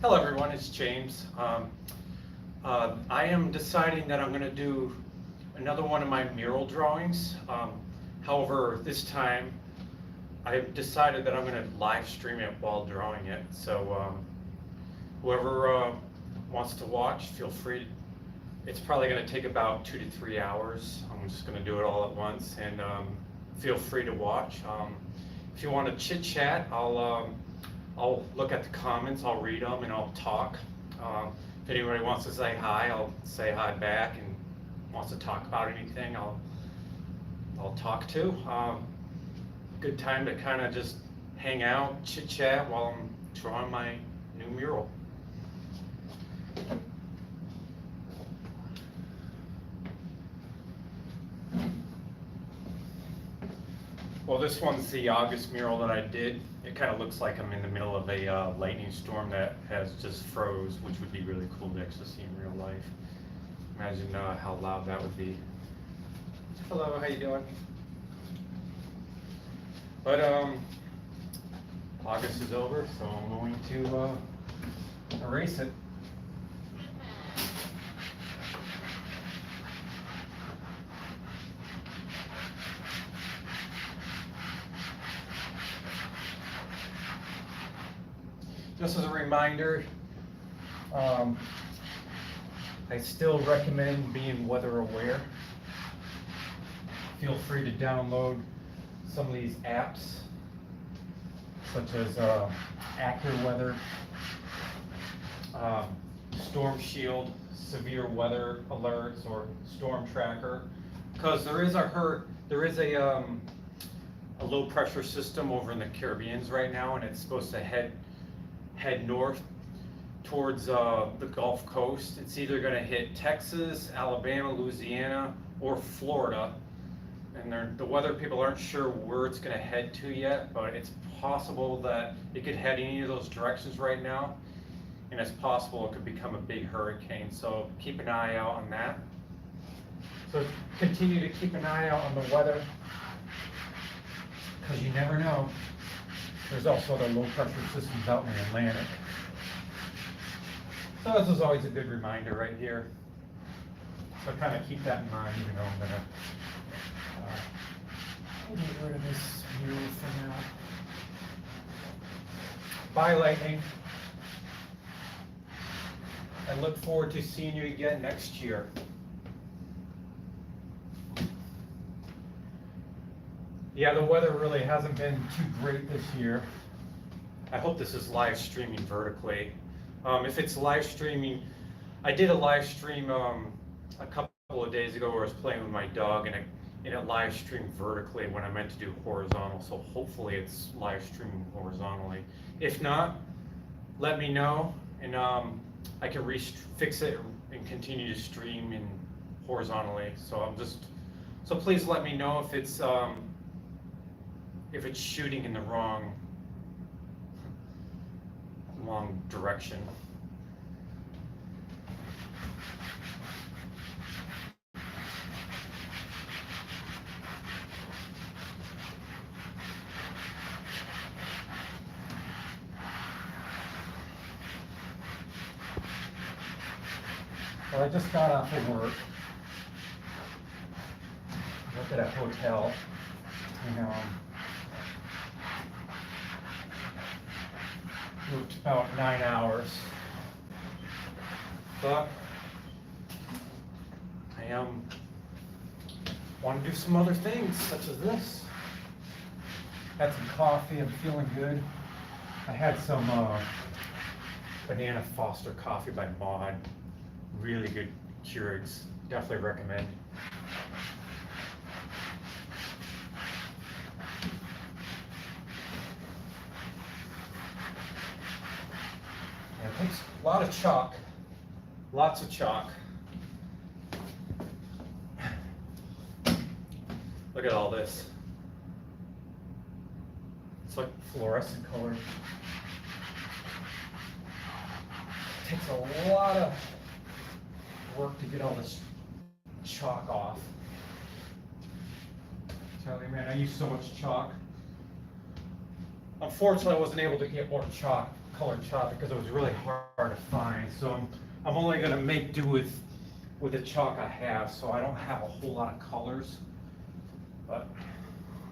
Hello everyone, it's James. I am deciding that I'm going to do another one of my mural drawings. However, this time I've decided that I'm going to live stream it while drawing it. So whoever wants to watch, feel free. It's probably going to take about 2 to 3 hours. I'm just going to do it all at once, and feel free to watch. If you want to chit chat, I'll look at the comments, I'll read them, and I'll talk. If anybody wants to say hi, I'll say hi back, and wants to talk about anything, I'll talk too. Good time to kind of just hang out, chit chat while I'm drawing my new mural. Well, this one's the August mural that I did. It kind of looks like I'm in the middle of a lightning storm that has just froze, which would be really cool to actually see in real life. Imagine how loud that would be. Hello, how you doing? But August is over, so I'm going to erase it. Just as a reminder, I still recommend being weather aware. Feel free to download some of these apps, such as AccuWeather, Storm Shield, Severe Weather Alerts, or Storm Tracker, because there is a low pressure system over in the Caribbeans right now, and it's supposed to head north towards the Gulf Coast. It's either going to hit Texas, Alabama, Louisiana, or Florida. And the weather people aren't sure where it's going to head to yet, but it's possible that it could head any of those directions right now. And it's possible it could become a big hurricane. So keep an eye out on that. So continue to keep an eye out on the weather, because you never know. There's also the low pressure systems out in the Atlantic. So this is always a good reminder right here. So kind of keep that in mind, even though I'm going to get rid of this mural for now. Bye, lightning. I look forward to seeing you again next year. Yeah, the weather really hasn't been too great this year. I hope this is live streaming vertically. If it's live streaming, I did a live stream a couple of days ago where I was playing with my dog, and it live streamed vertically when I meant to do horizontal, so hopefully it's live streaming horizontally. If not, let me know, and I can fix it and continue to stream in horizontally. So please let me know if it's shooting in the wrong direction. Well, I just got off of work. I worked at a hotel, and worked about 9 hours, but I want to do some other things, such as this. Had some coffee, I'm feeling good. I had some Banana Foster coffee by Maud, really good Keurigs, definitely recommend. It takes a lot of chalk, lots of chalk. Look at all this. It's like fluorescent color. It takes a lot of work to get all this chalk off. Tell you, man, I use so much chalk. Unfortunately, I wasn't able to get more chalk colored chalk because it was really hard to find. So I'm only gonna make do with the chalk I have, so I don't have a whole lot of colors. But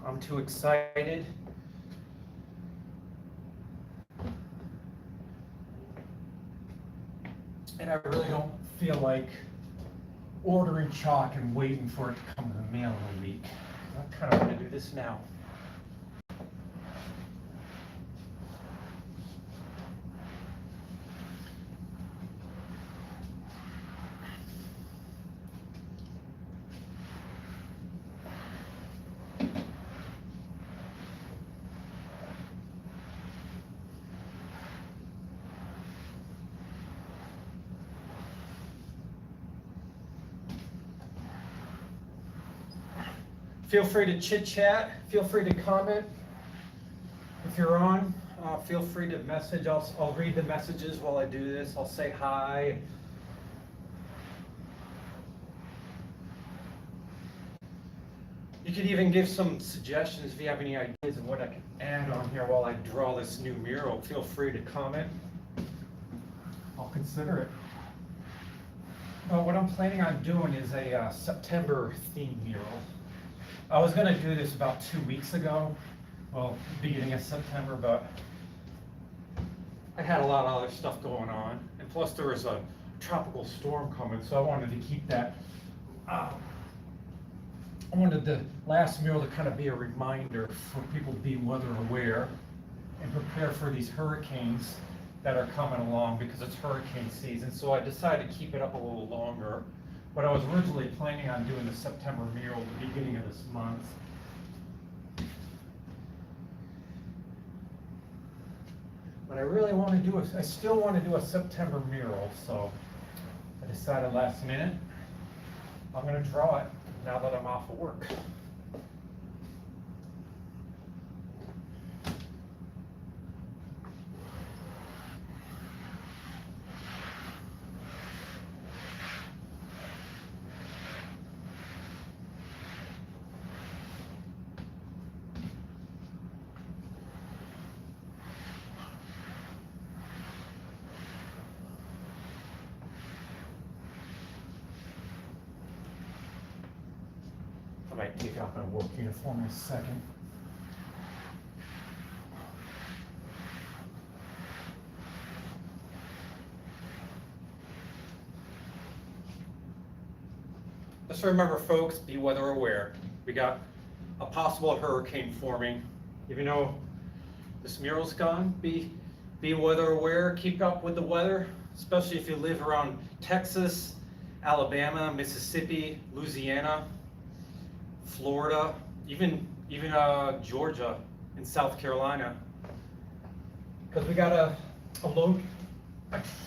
I'm too excited. And I really don't feel like ordering chalk and waiting for it to come in the mail in a week. I kind of want to do this now. Feel free to chit chat. Feel free to comment. If you're on, feel free to message. I'll read the messages while I do this. I'll say hi. You could even give some suggestions if you have any ideas of what I can add on here while I draw this new mural. Feel free to comment. I'll consider it. What I'm planning on doing is a September theme mural. I was going to do this about 2 weeks ago, well, beginning of September, but I had a lot of other stuff going on, and plus there was a tropical storm coming, so I wanted to keep that. I wanted the last mural to kind of be a reminder for people to be weather aware and prepare for these hurricanes that are coming along because it's hurricane season. So I decided to keep it up a little longer. But I was originally planning on doing the September mural at the beginning of this month. But I really want to do I still want to do a September mural, so I decided last minute I'm going to draw it now that I'm off of work. I might take off my work uniform in a second. Just remember, folks, be weather aware. We got a possible hurricane forming. Even though this mural's gone, be weather aware, keep up with the weather, especially if you live around Texas, Alabama, Mississippi, Louisiana, Florida, even Georgia and South Carolina, because we got a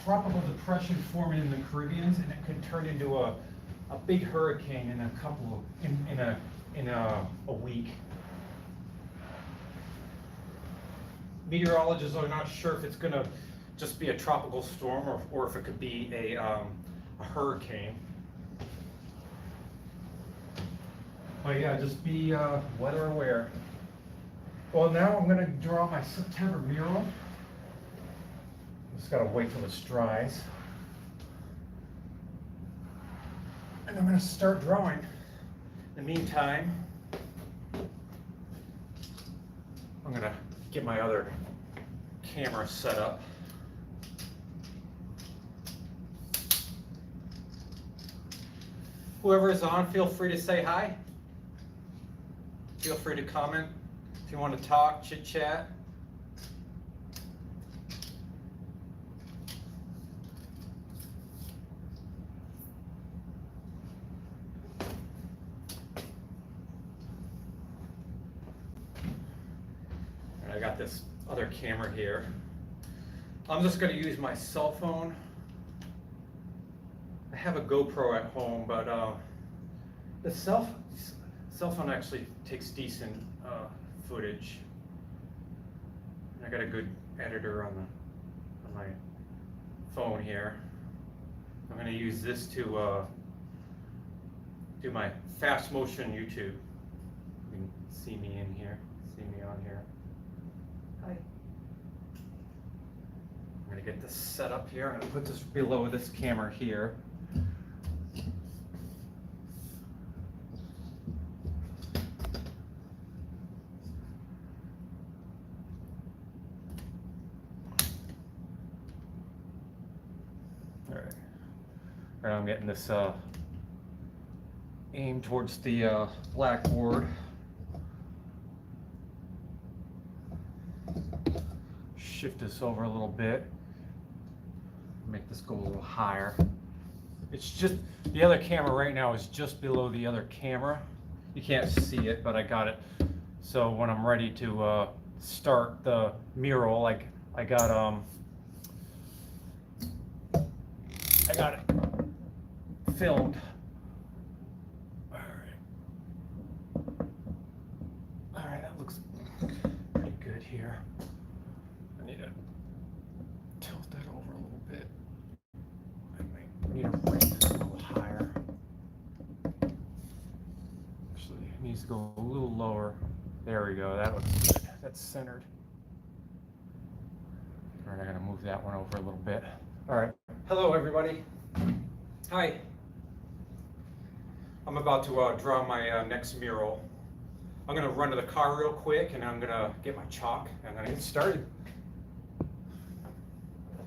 tropical depression forming in the Caribbean, and it could turn into a big hurricane in a week. Meteorologists are not sure if it's going to just be a tropical storm or if it could be a hurricane. But yeah, just be weather aware. Well, now I'm going to draw my September mural. Just got to wait till this dries. And I'm going to start drawing. In the meantime, I'm going to get my other camera set up. Whoever is on, feel free to say hi. Feel free to comment if you want to talk, chit chat. And I got this other camera here. I'm just going to use my cell phone. I have a GoPro at home, but the cell phone actually takes decent footage. I got a good editor on my phone here. I'm going to use this to do my fast motion YouTube. You can see me in here, see me on here. Hi. get this set up here. I'm gonna put this below this camera here. All right, I'm getting this aimed towards the blackboard. Shift this over a little bit. Make this go a little higher. It's just, the other camera right now is just below the other camera. You can't see it, but I got it. So when I'm ready to start the mural, I got it filmed. All right, that looks pretty good here. I need to tilt that over a little bit. I might need to raise this a little higher. Actually, it needs to go a little lower. There we go, that looks good. That's centered. All right, I'm gonna move that one over a little bit. All right, hello everybody. Hi. I'm about to draw my next mural. I'm gonna run to the car real quick and I'm gonna get my chalk and I'm gonna get started.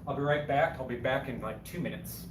I'll be right back. I'll be back in like 2 minutes.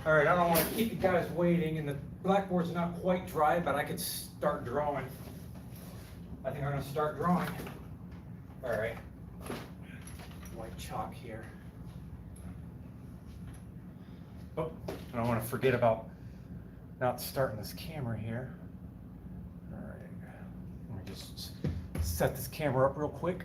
All right, I don't want to keep you guys waiting, and the blackboard's not quite dry, but I could start drawing. I think I'm going to start drawing. All right, white chalk here. Oh, I don't want to forget about not starting this camera here. All right, let me just set this camera up real quick.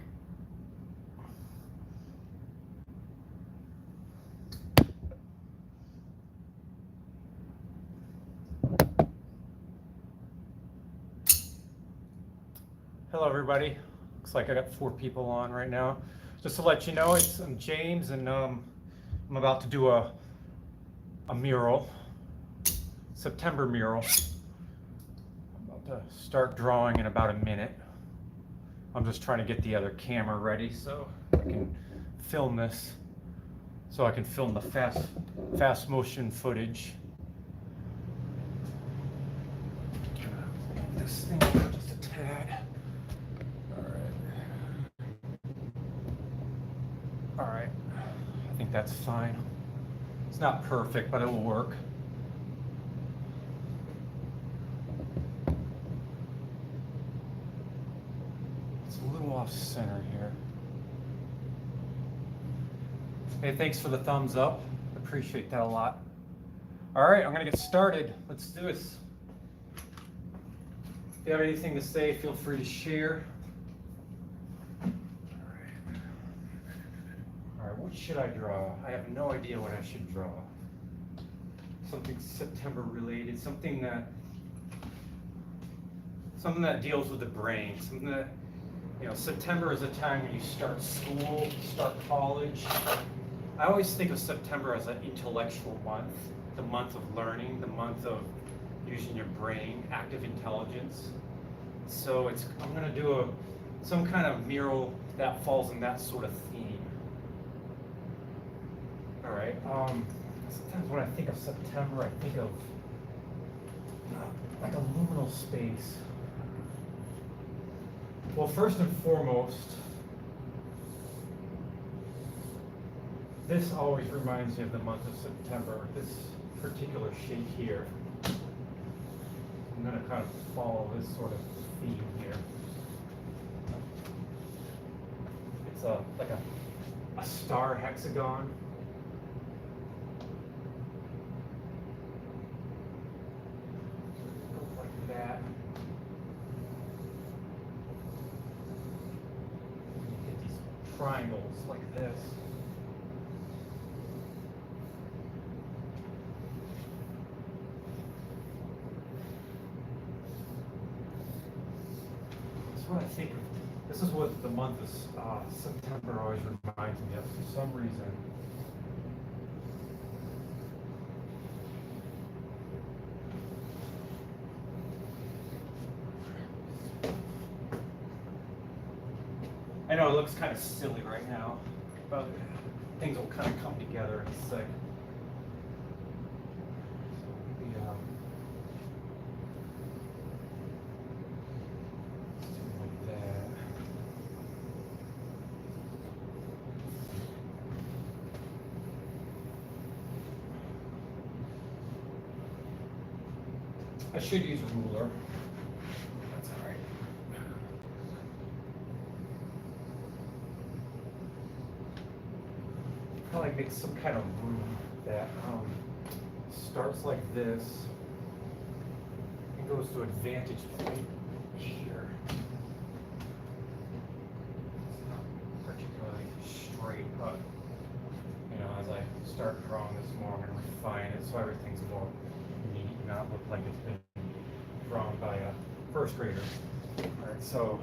Hello everybody. Looks like I got 4 people on right now. Just to let you know, I'm James and I'm about to do a mural, September mural. I'm about to start drawing in about a minute. I'm just trying to get the other camera ready so I can film this, so I can film the fast motion footage. This thing just a tad. All right, I think that's fine. It's not perfect, but it will work. It's a little off center here. Hey, thanks for the thumbs up. Appreciate that a lot. All right, I'm gonna get started. Let's do this. If you have anything to say, feel free to share. What should I draw? I have no idea what I should draw. Something September related, something that deals with the brain, something that, you know, September is a time when you start school, start college. I always think of September as an intellectual month, the month of learning, the month of using your brain, active intelligence. So I'm gonna do some kind of mural that falls in that sort of theme. All right, sometimes when I think of September, I think of like a liminal space. Well, first and foremost, this always reminds me of the month of September, this particular shape here. I'm going to kind of follow this sort of theme here. It's like a star hexagon. Like that. You get these triangles like this. What I think of, this is what the month of September always reminds me of for some reason. I know it looks kind of silly right now, but things will kind of come together in a second. I should use a ruler. That's all right. Probably make some kind of room that starts like this and goes to a vantage point here. It's not particularly straight, but you know, as I start drawing this more, I'm going to refine it so everything's more neat, not look like it's been drawn by a first grader. All right, so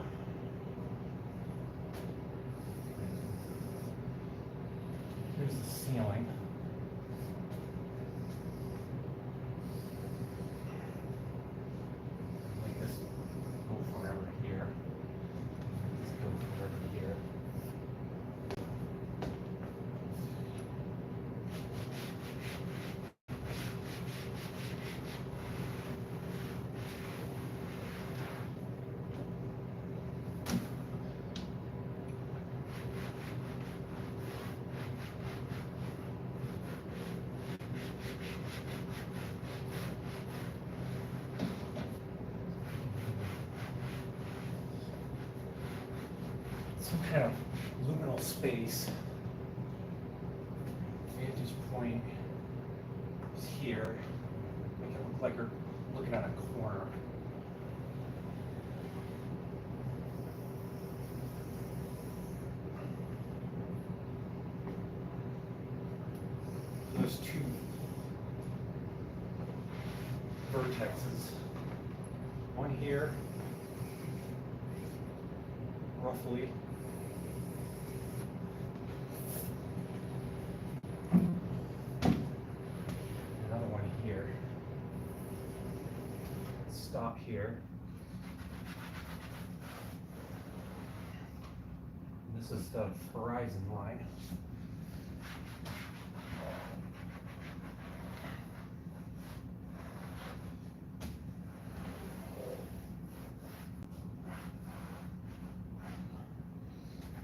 here's the ceiling. Make this go forever here. This go forever here. Some kind of luminal space. Vantage point is here. Make it look like you're looking at a corner. There's two vertexes. One here, roughly. Another one here. Stop here. This is the horizon line.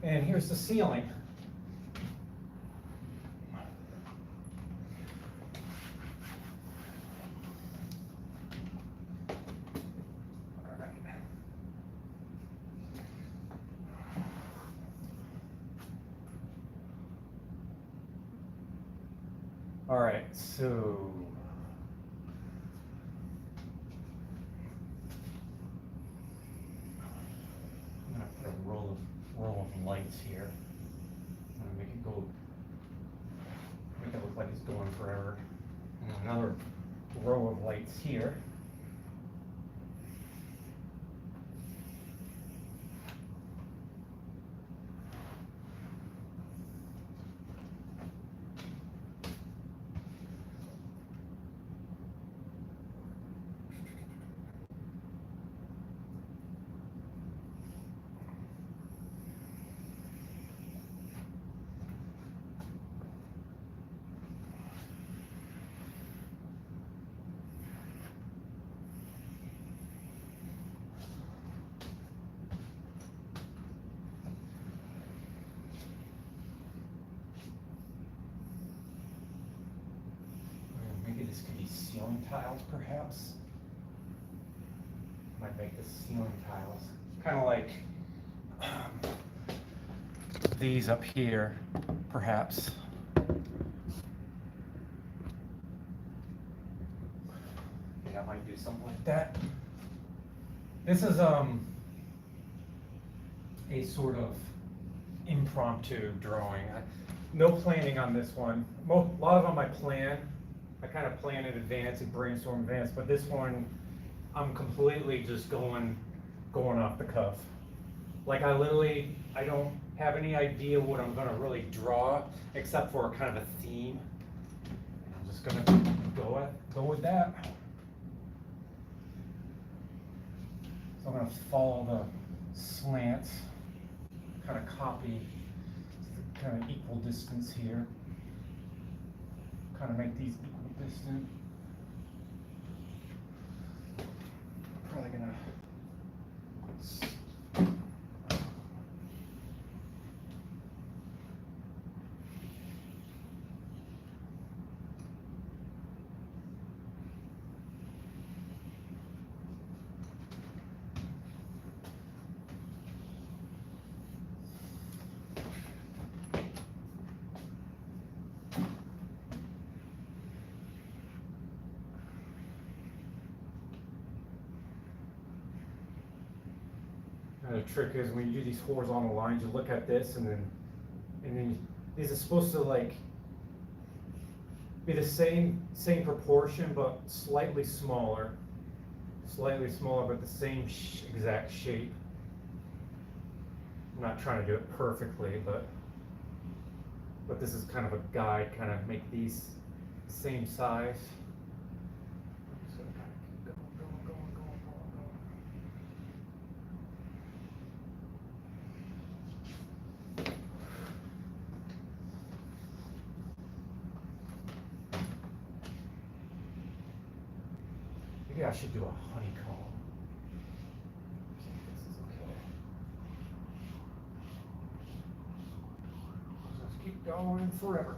And here's the ceiling. All right, so I'm gonna put a row of lights here. I'm gonna make it go, make it look like it's going forever. And another row of lights here. ceiling tiles, perhaps. Might make the ceiling tiles kind of like these up here, perhaps. Yeah, I might do something like that. This is a sort of impromptu drawing. No planning on this one. A lot of them I plan. I kind of plan in advance and brainstorm in advance, but this one I'm completely just going off the cuff. Like I don't have any idea what I'm gonna really draw except for kind of a theme. I'm just gonna go with that. So I'm gonna follow the slants, kind of copy kind of equal distance here. Kind of make these equal distant. Probably gonna the trick is when you do these horizontal lines, you look at this and then these are supposed to like be the same proportion but slightly smaller but the same exact shape. I'm not trying to do it perfectly, but this is kind of a guide, kind of make these the same size. So kind of keep going. Maybe I should do a honeycomb. See if this is okay. Let's keep going forever.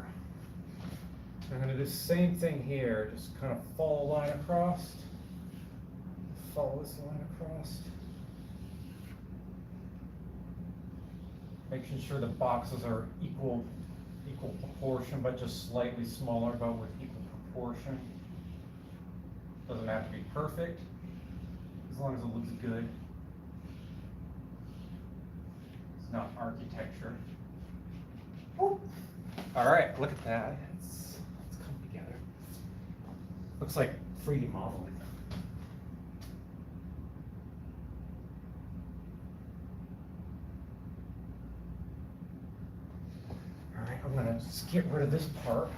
I'm going to do the same thing here, just kind of follow a line across. Follow this line across. Making sure the boxes are equal proportion, but just slightly smaller, but with equal proportion. Doesn't have to be perfect, as long as it looks good. It's not architecture. Woo. All right, look at that. It's come together. Looks like 3D modeling. All right, I'm gonna just get rid of this part.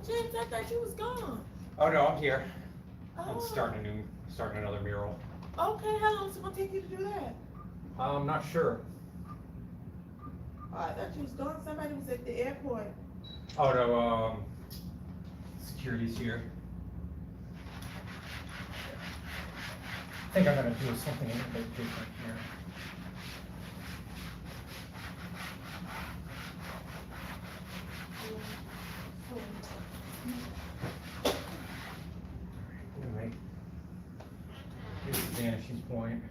James, I thought you was gone. Oh no, I'm here. I'm Oh, starting another mural. okay. How long is it gonna take you to do that? I'm not sure. Oh, I thought you was gone. Somebody was at the airport. Oh no, security's here. I think I'm gonna do something a little bit different here. Anyway, here's the vanishing point.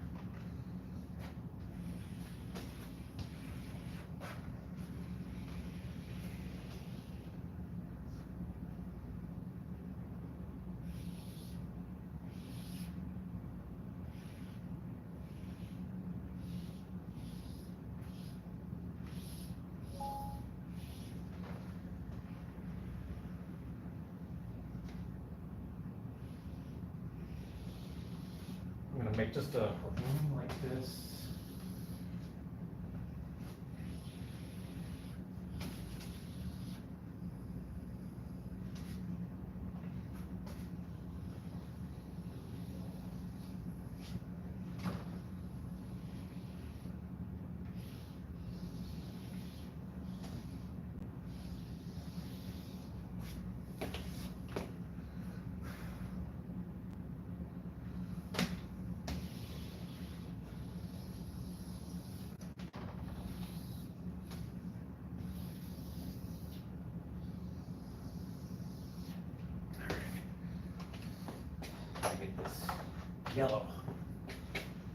I'm gonna make just a room like this. Make this yellow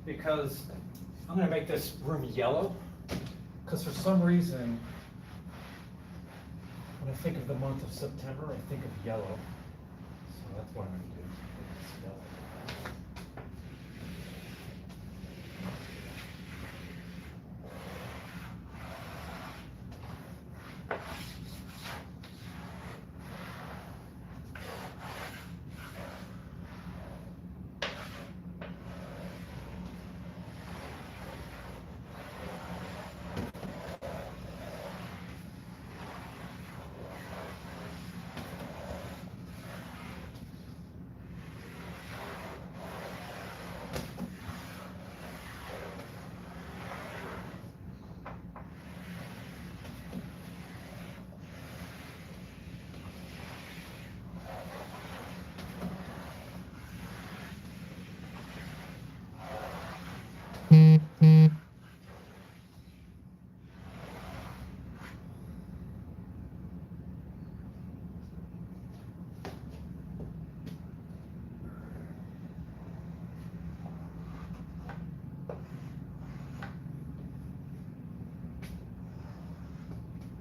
because I'm going to make this room yellow because for some reason when I think of the month of September I think of yellow, so that's what I'm going to do. Make this yellow.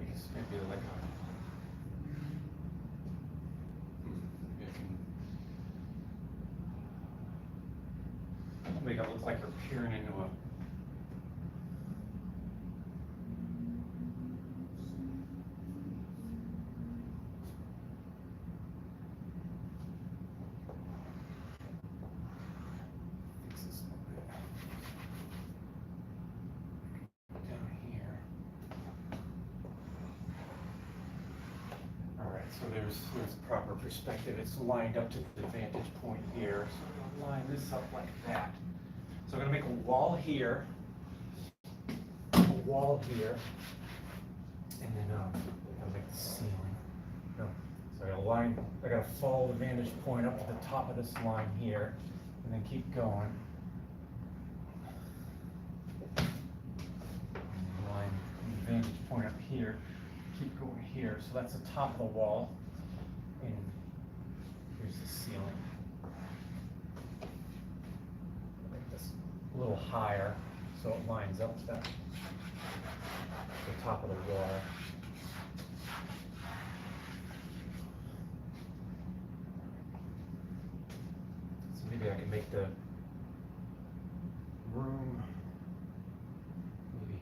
I guess maybe like a maybe I can make it look like you're peering into a fix this a little bit. Down here. All right, so there's proper perspective. It's lined up to the vantage point here. So I'm gonna line this up like that. So I'm gonna make a wall here, and then I'm gonna make the ceiling. No, so I gotta follow the vantage point up to the top of this line here, and then keep going. Line the vantage point up here, keep going here. So that's the top of the wall, and here's the ceiling. Make this a little higher so it lines up to the top of the wall. So maybe I can make the room, maybe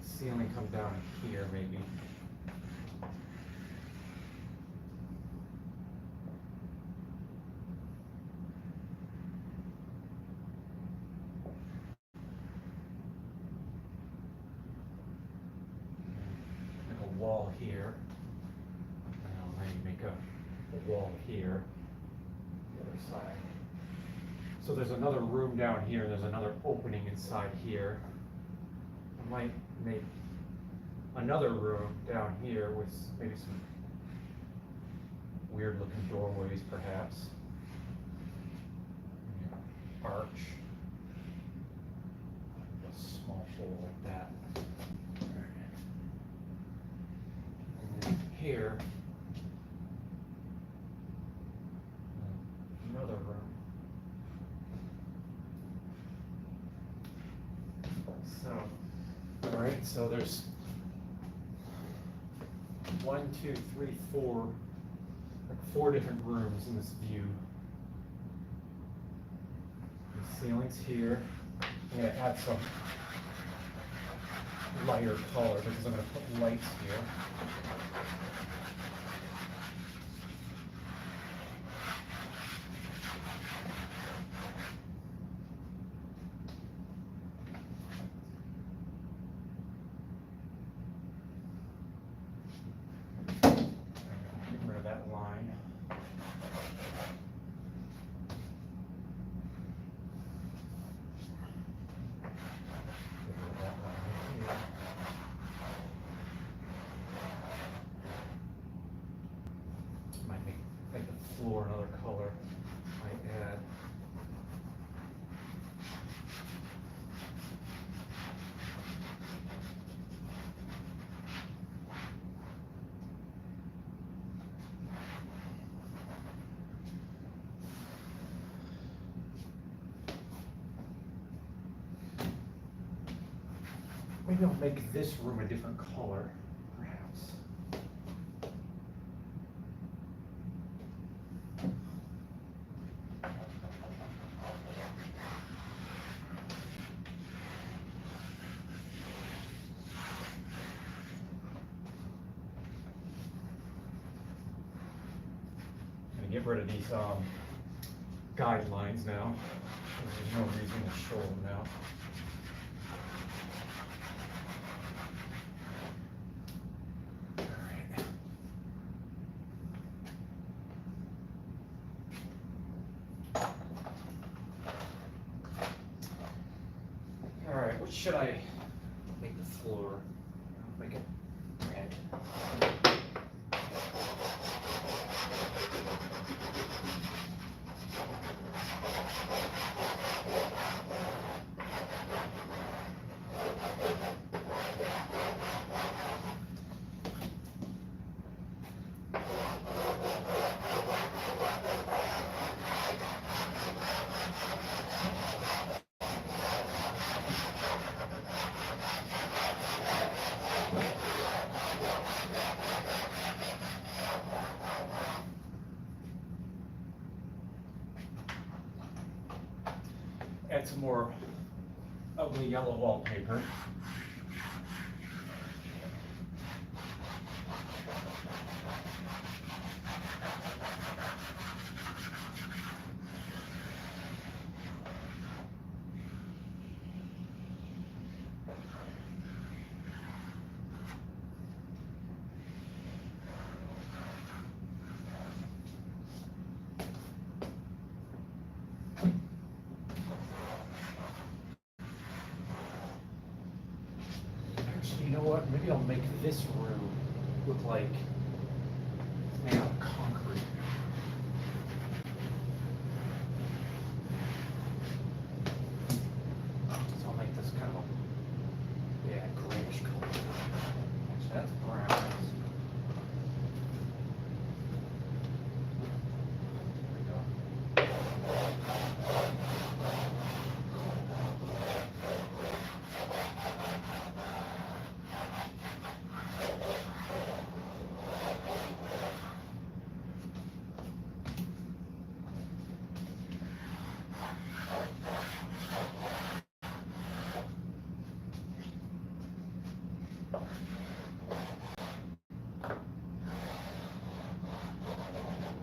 ceiling come down here maybe. Wall here, and I'll lay the wall here, the other side. So there's another room down here, and there's another opening inside here. I might make another room down here with maybe some weird looking doorways perhaps. Yeah, arch. A small hole like that. And then here, another room. So, all right, so there's 1, 2, 3, 4, like 4 different rooms in this view. The ceiling's here. I'm gonna add some lighter color because I'm gonna put lights here. Get rid of that line. Get rid of that line here. Might make the floor another color. Might add. Maybe I'll make this room a different color, perhaps. I'm gonna get rid of these guidelines now. There's no reason to show them now. All right, what should I make the floor? Make it red. Add some more ugly yellow wallpaper. Actually, you know what? Maybe I'll make this room look like it's made out of concrete. So I'll make this kind of a, yeah, grayish color. Actually, that's brown. There we go.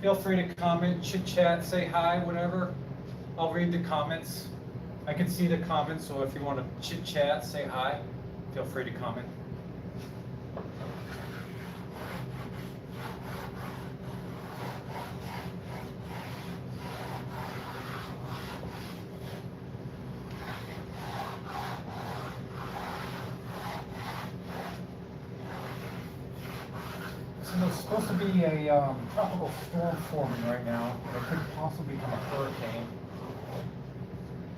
Feel free to comment, chit chat, say hi, whatever. I'll read the comments. I can see the comments, so if you want to chit chat, say hi, feel free to comment. So there's supposed to be a tropical storm forming right now, and it could possibly become a hurricane.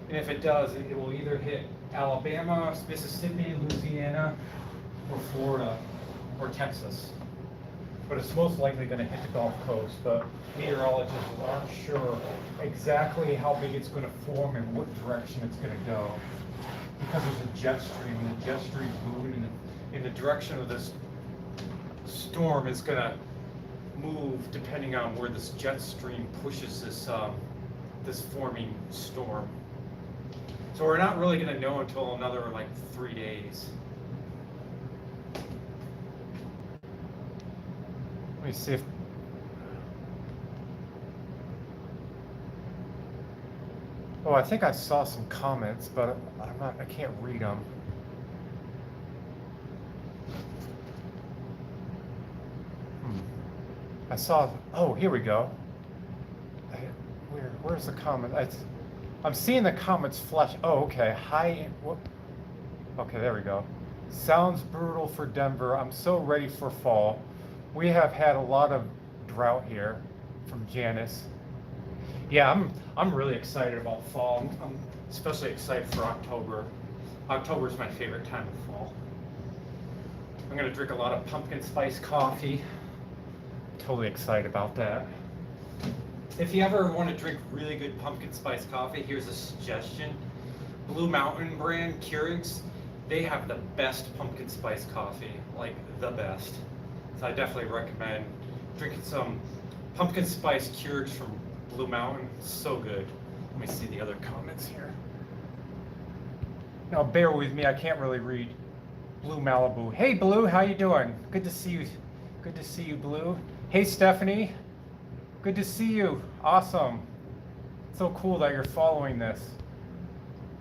And if it does, it will either hit Alabama, Mississippi, Louisiana, or Florida, or Texas. But it's most likely going to hit the Gulf Coast. But meteorologists aren't sure exactly how big it's going to form and what direction it's going to go. Because there's a jet stream, and the jet stream's moving in the direction of this storm is going to move depending on where this jet stream pushes this forming storm. So we're not really going to know until another like 3 days. Let me see if I think I saw some comments, but I can't read them. I saw, oh, here we go. Where's the comment? I'm seeing the comments flash. Oh, okay. Hi. Okay, there we go. Sounds brutal for Denver. I'm so ready for fall. We have had a lot of drought here, from Janice. Yeah, I'm really excited about fall. I'm especially excited for October. October is my favorite time of fall. I'm gonna drink a lot of pumpkin spice coffee. Totally excited about that. If you ever want to drink really good pumpkin spice coffee, here's a suggestion. Blue Mountain brand Keurigs, they have the best pumpkin spice coffee, like the best. So I definitely recommend drinking some pumpkin spice Keurigs from Blue Mountain. So good. Let me see the other comments here. Now bear with me, I can't really read. Blue Malibu. Hey Blue, how you doing? Good to see you. Good to see you, Blue. Hey Stephanie. Good to see you. Awesome. So cool that you're following this.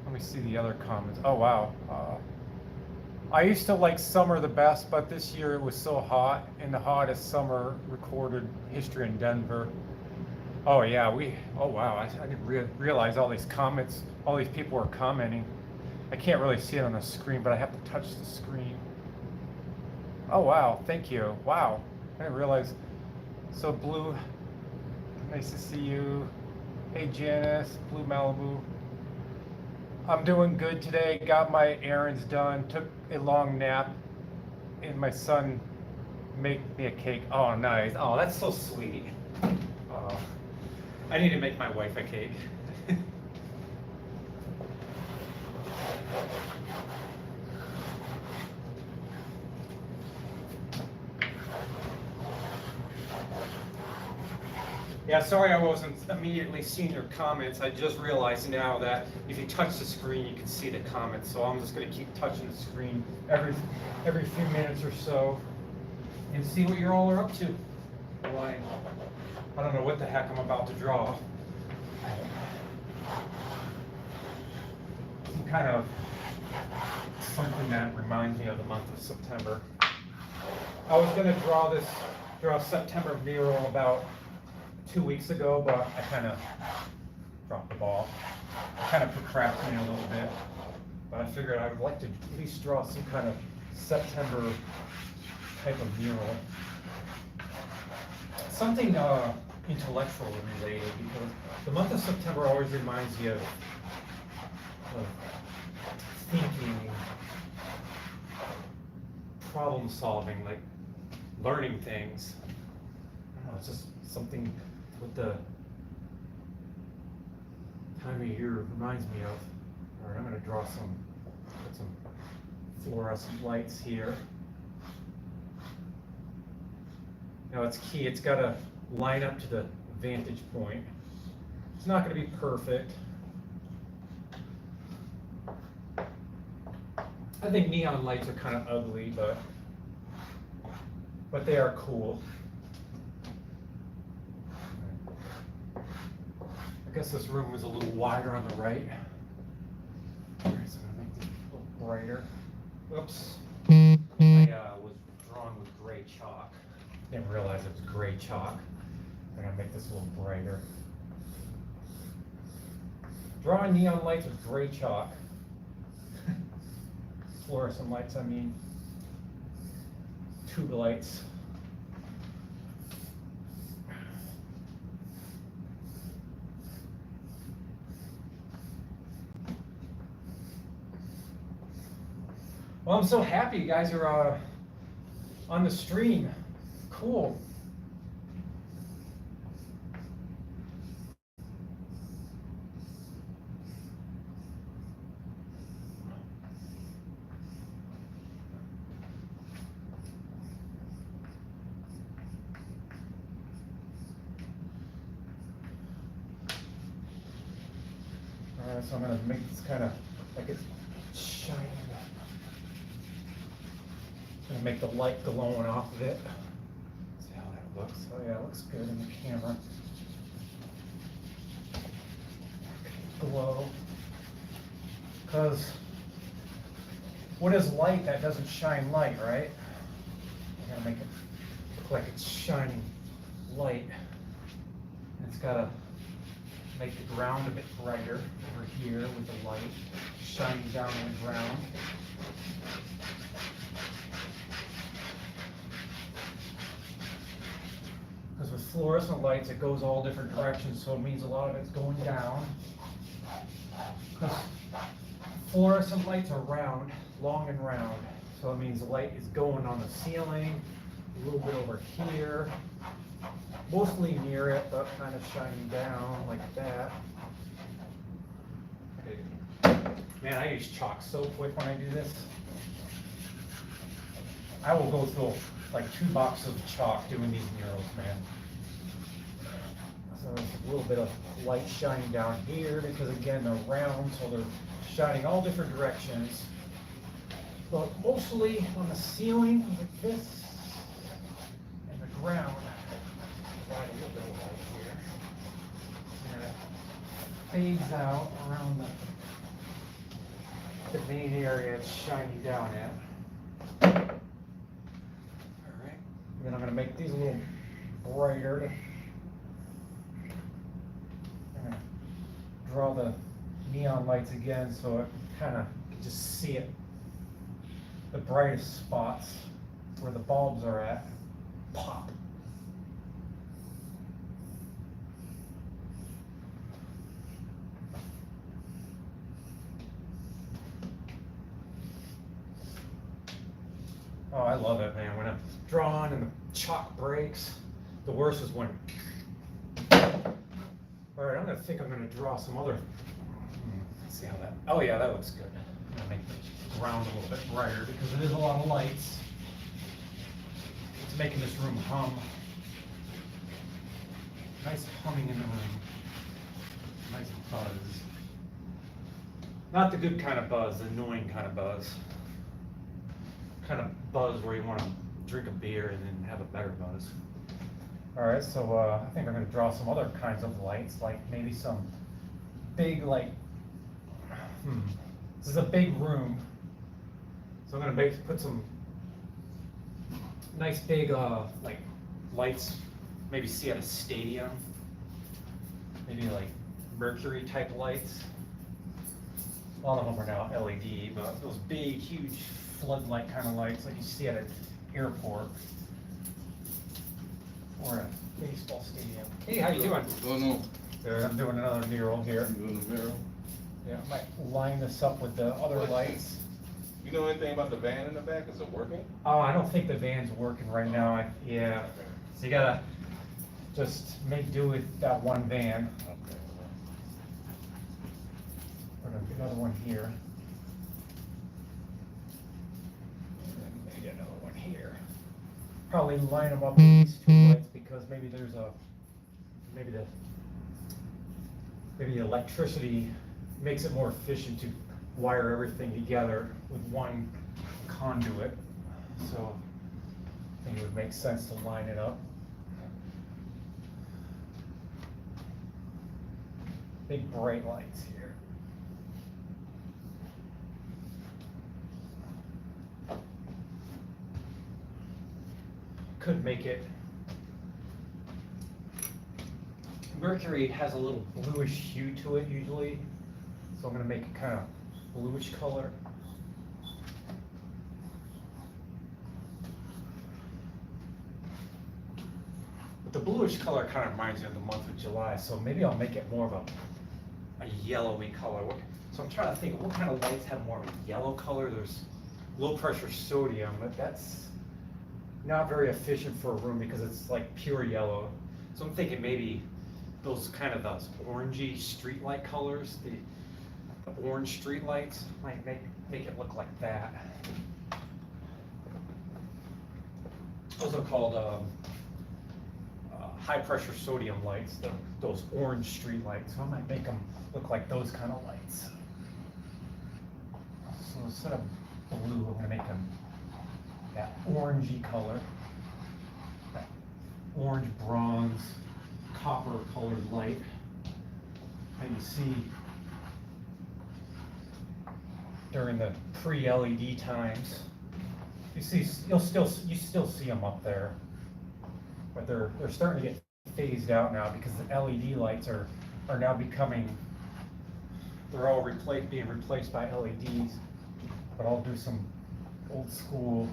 Let me see the other comments. Oh wow. I used to like summer the best, but this year it was so hot, and the hottest summer recorded history in Denver. Oh yeah, oh wow, I didn't realize all these comments, all these people were commenting. I can't really see it on the screen, but I have to touch the screen. Oh wow, thank you. Wow, I didn't realize. So Blue, nice to see you. Hey Janice, Blue Malibu. I'm doing good today, got my errands done, took a long nap, and my son made me a cake. Oh nice, oh that's so sweet. I need to make my wife a cake. Yeah, sorry I wasn't immediately seeing your comments. I just realized now that if you touch the screen, you can see the comments. So I'm just going to keep touching the screen every few minutes or so and see what you all are up to. Well, I don't know what the heck I'm about to draw. Some kind of something that reminds me of the month of September. I was going to draw a September mural about 2 weeks ago, but I kind of dropped the ball. I kind of procrastinated a little bit, but I figured I would like to at least draw some kind of September type of mural. Something intellectual related, because the month of September always reminds you of thinking, problem solving, like learning things. I don't know, it's just something with the time of year reminds me of. All right, I'm going to draw put some fluorescent lights here. Now it's key, it's got to line up to the vantage point. It's not going to be perfect. I think neon lights are kind of ugly, but they are cool. I guess this room was a little wider on the right. All right, so I'm gonna make this a little brighter. Oops. I was drawn with gray chalk. Didn't realize it was gray chalk. I'm gonna make this a little brighter. Drawing neon lights with gray chalk. Fluorescent lights, I mean. Tube lights. Well, I'm so happy you guys are on the stream. Cool. Alright, so I'm gonna make this kind of like it's shining. Gonna make the light glowing off of it. See how that looks. Oh yeah, it looks good in the camera. Glow. Because what is light that doesn't shine light, right? I gotta make it look like it's shining light. And it's gotta make the ground a bit brighter over here with the light shining down on the ground. Because with fluorescent lights, it goes all different directions, so it means a lot of it's going down. Because fluorescent lights are round, long and round, so it means the light is going on the ceiling, a little bit over here, mostly near it, but kind of shining down like that. Man, I use chalk so quick when I do this. I will go through like 2 boxes of chalk doing these murals, man. So there's a little bit of light shining down here because again, they're round, so they're shining all different directions. But mostly on the ceiling like this and the ground. Provide a little bit of light here. And it fades out around the main area it's shining down at. Alright. Then I'm going to make these a little brighter. I'm going to draw the neon lights again so it kind of just see it. The brightest spots where the bulbs are at pop. Oh, I love it, man. When I'm drawing and the chalk breaks, the worst is when. All right, I'm gonna draw some other. Let's see how that. Oh yeah, that looks good. I'm gonna make the ground a little bit brighter because it is a lot of lights. It's making this room hum. Nice humming in the room. Nice buzz. Not the good kind of buzz, the annoying kind of buzz. Kind of buzz where you want to drink a beer and then have a better buzz. All right, so I think I'm going to draw some other kinds of lights, like maybe some big, like, this is a big room, so I'm going to put some nice big, like, lights, maybe see at a stadium, maybe like Mercury type lights. A lot of them are now LED, but those big, huge floodlight kind of lights like you see at an airport or a baseball stadium. Hey, how you doing? What's going on? Good. I'm doing another mural here. You doing the mural? Yeah, I might line this up with the other lights. You know anything about the van in the back? Is it working? Oh, I don't think the van's working right now. Yeah, so you gotta just make do with that one van. Okay. Put another one here. And then maybe another one here. Probably line them up with these 2 lights because maybe there's a, maybe the electricity makes it more efficient to wire everything together with one conduit. So I think it would make sense to line it up. Big bright lights here. Could make it. Mercury has a little bluish hue to it usually, so I'm going to make it kind of bluish color. But the bluish color kind of reminds me of the month of July, so maybe I'll make it more of a yellowy color. So I'm trying to think, what kind of lights have more of a yellow color? There's low pressure sodium, but that's not very efficient for a room because it's like pure yellow. So I'm thinking maybe those kind of those orangey street light colors, the orange street lights might make it look like that. Those are called high pressure sodium lights, those orange street lights. So I might make them look like those kind of lights. So instead of blue, I'm gonna make them that orangey color, that orange bronze copper colored light that you see during the pre-LED times. You still see them up there, but they're starting to get phased out now because the LED lights are now they're all being replaced by LEDs. But I'll do some old school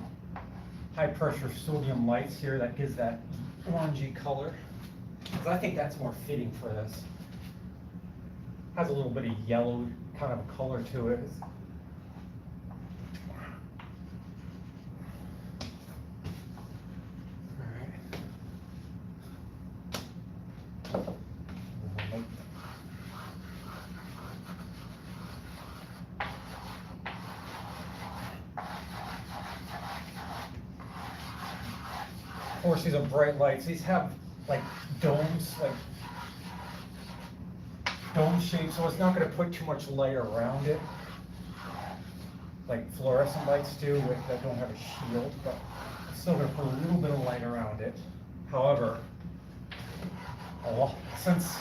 high pressure sodium lights here that gives that orangey color, because I think that's more fitting for this. Has a little bit of yellow kind of color to it. Of course, these are bright lights. These have like domes, like dome shape, so it's not going to put too much light around it, like fluorescent lights do that don't have a shield, but it's still going to put a little bit of light around it. However, since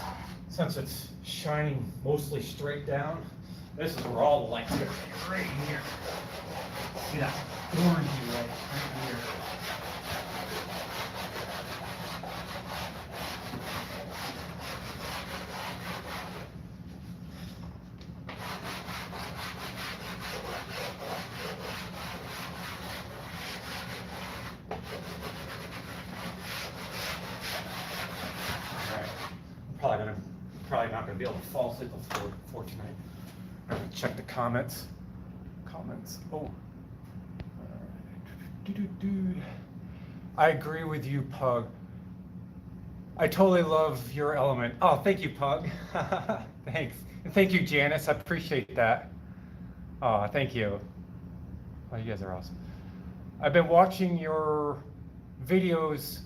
it's shining mostly straight down, this is where all the light's going to be, right here. See that orangey light right here. Probably not going to be able to fall asleep for tonight. I'm going to check the comments. Oh. I agree with you, Pug. I totally love your element. Oh, thank you, Pug. Thanks. And thank you, Janice. I appreciate that. Oh, thank you. Oh, you guys are awesome. I've been watching your videos,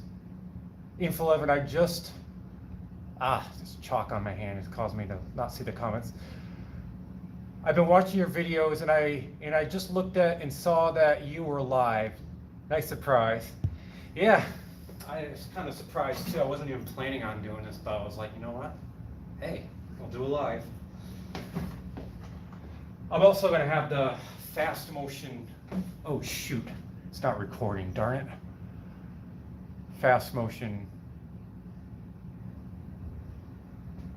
Infilove, and I just there's chalk on my hand. It's caused me to not see the comments. I've been watching your videos, and I just looked at and saw that you were live. Nice surprise. Yeah, I was kind of surprised too. I wasn't even planning on doing this, but I was like, you know what? Hey, we'll do a live. I'm also going to have the fast motion. Oh shoot, it's not recording. Darn it. Fast motion.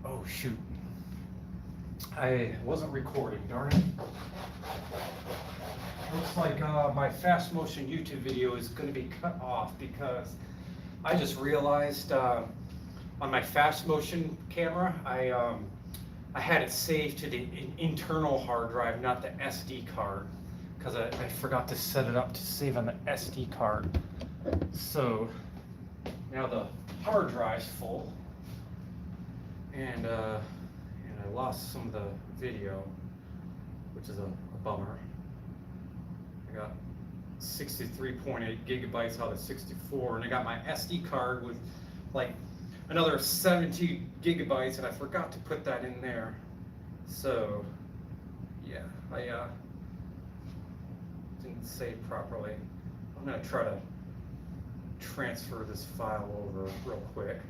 Oh shoot, I wasn't recording, darn it. Looks like my fast motion YouTube video is going to be cut off because I just realized on my fast motion camera, I had it saved to the internal hard drive, not the SD card, because I forgot to set it up to save on the SD card. So now the hard drive's full. And I lost some of the video, which is a bummer. I got 63.8 gigabytes out of 64, and I got my SD card with like another 70 gigabytes, and I forgot to put that in there. So yeah, I didn't save properly. I'm gonna try to transfer this file over real quick.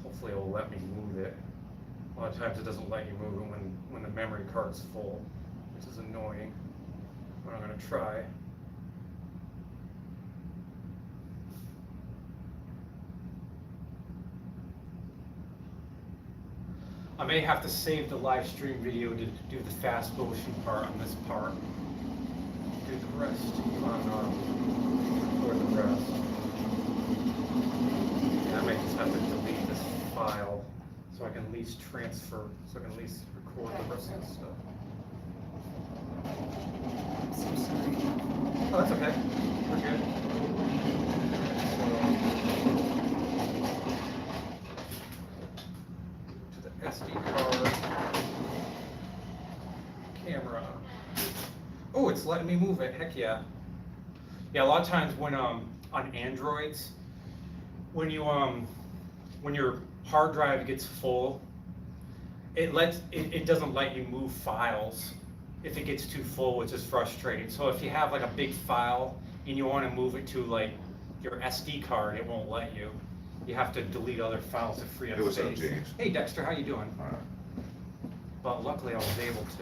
Hopefully it will let me move it. A lot of times it doesn't let you move it when the memory card's full, which is annoying. But I'm going to try. I may have to save the live stream video to do the fast motion part on this part. Do the rest record the rest. Yeah, I may just have to delete this file so I can at least transfer, so I can at least record the rest of the stuff. I'm so sorry. Oh, that's okay. We're good. So, to the SD card, camera. Oh, it's letting me move it. Heck yeah. Yeah, a lot of times when on Androids, when you when your hard drive gets full, it doesn't let you move files if it gets too full, which is frustrating. So if you have like a big file and you want to move it to like your SD card, it won't let you. You have to delete other files to free up Hey, what's up, space. James? Hey Dexter, how you doing? But luckily I was able to.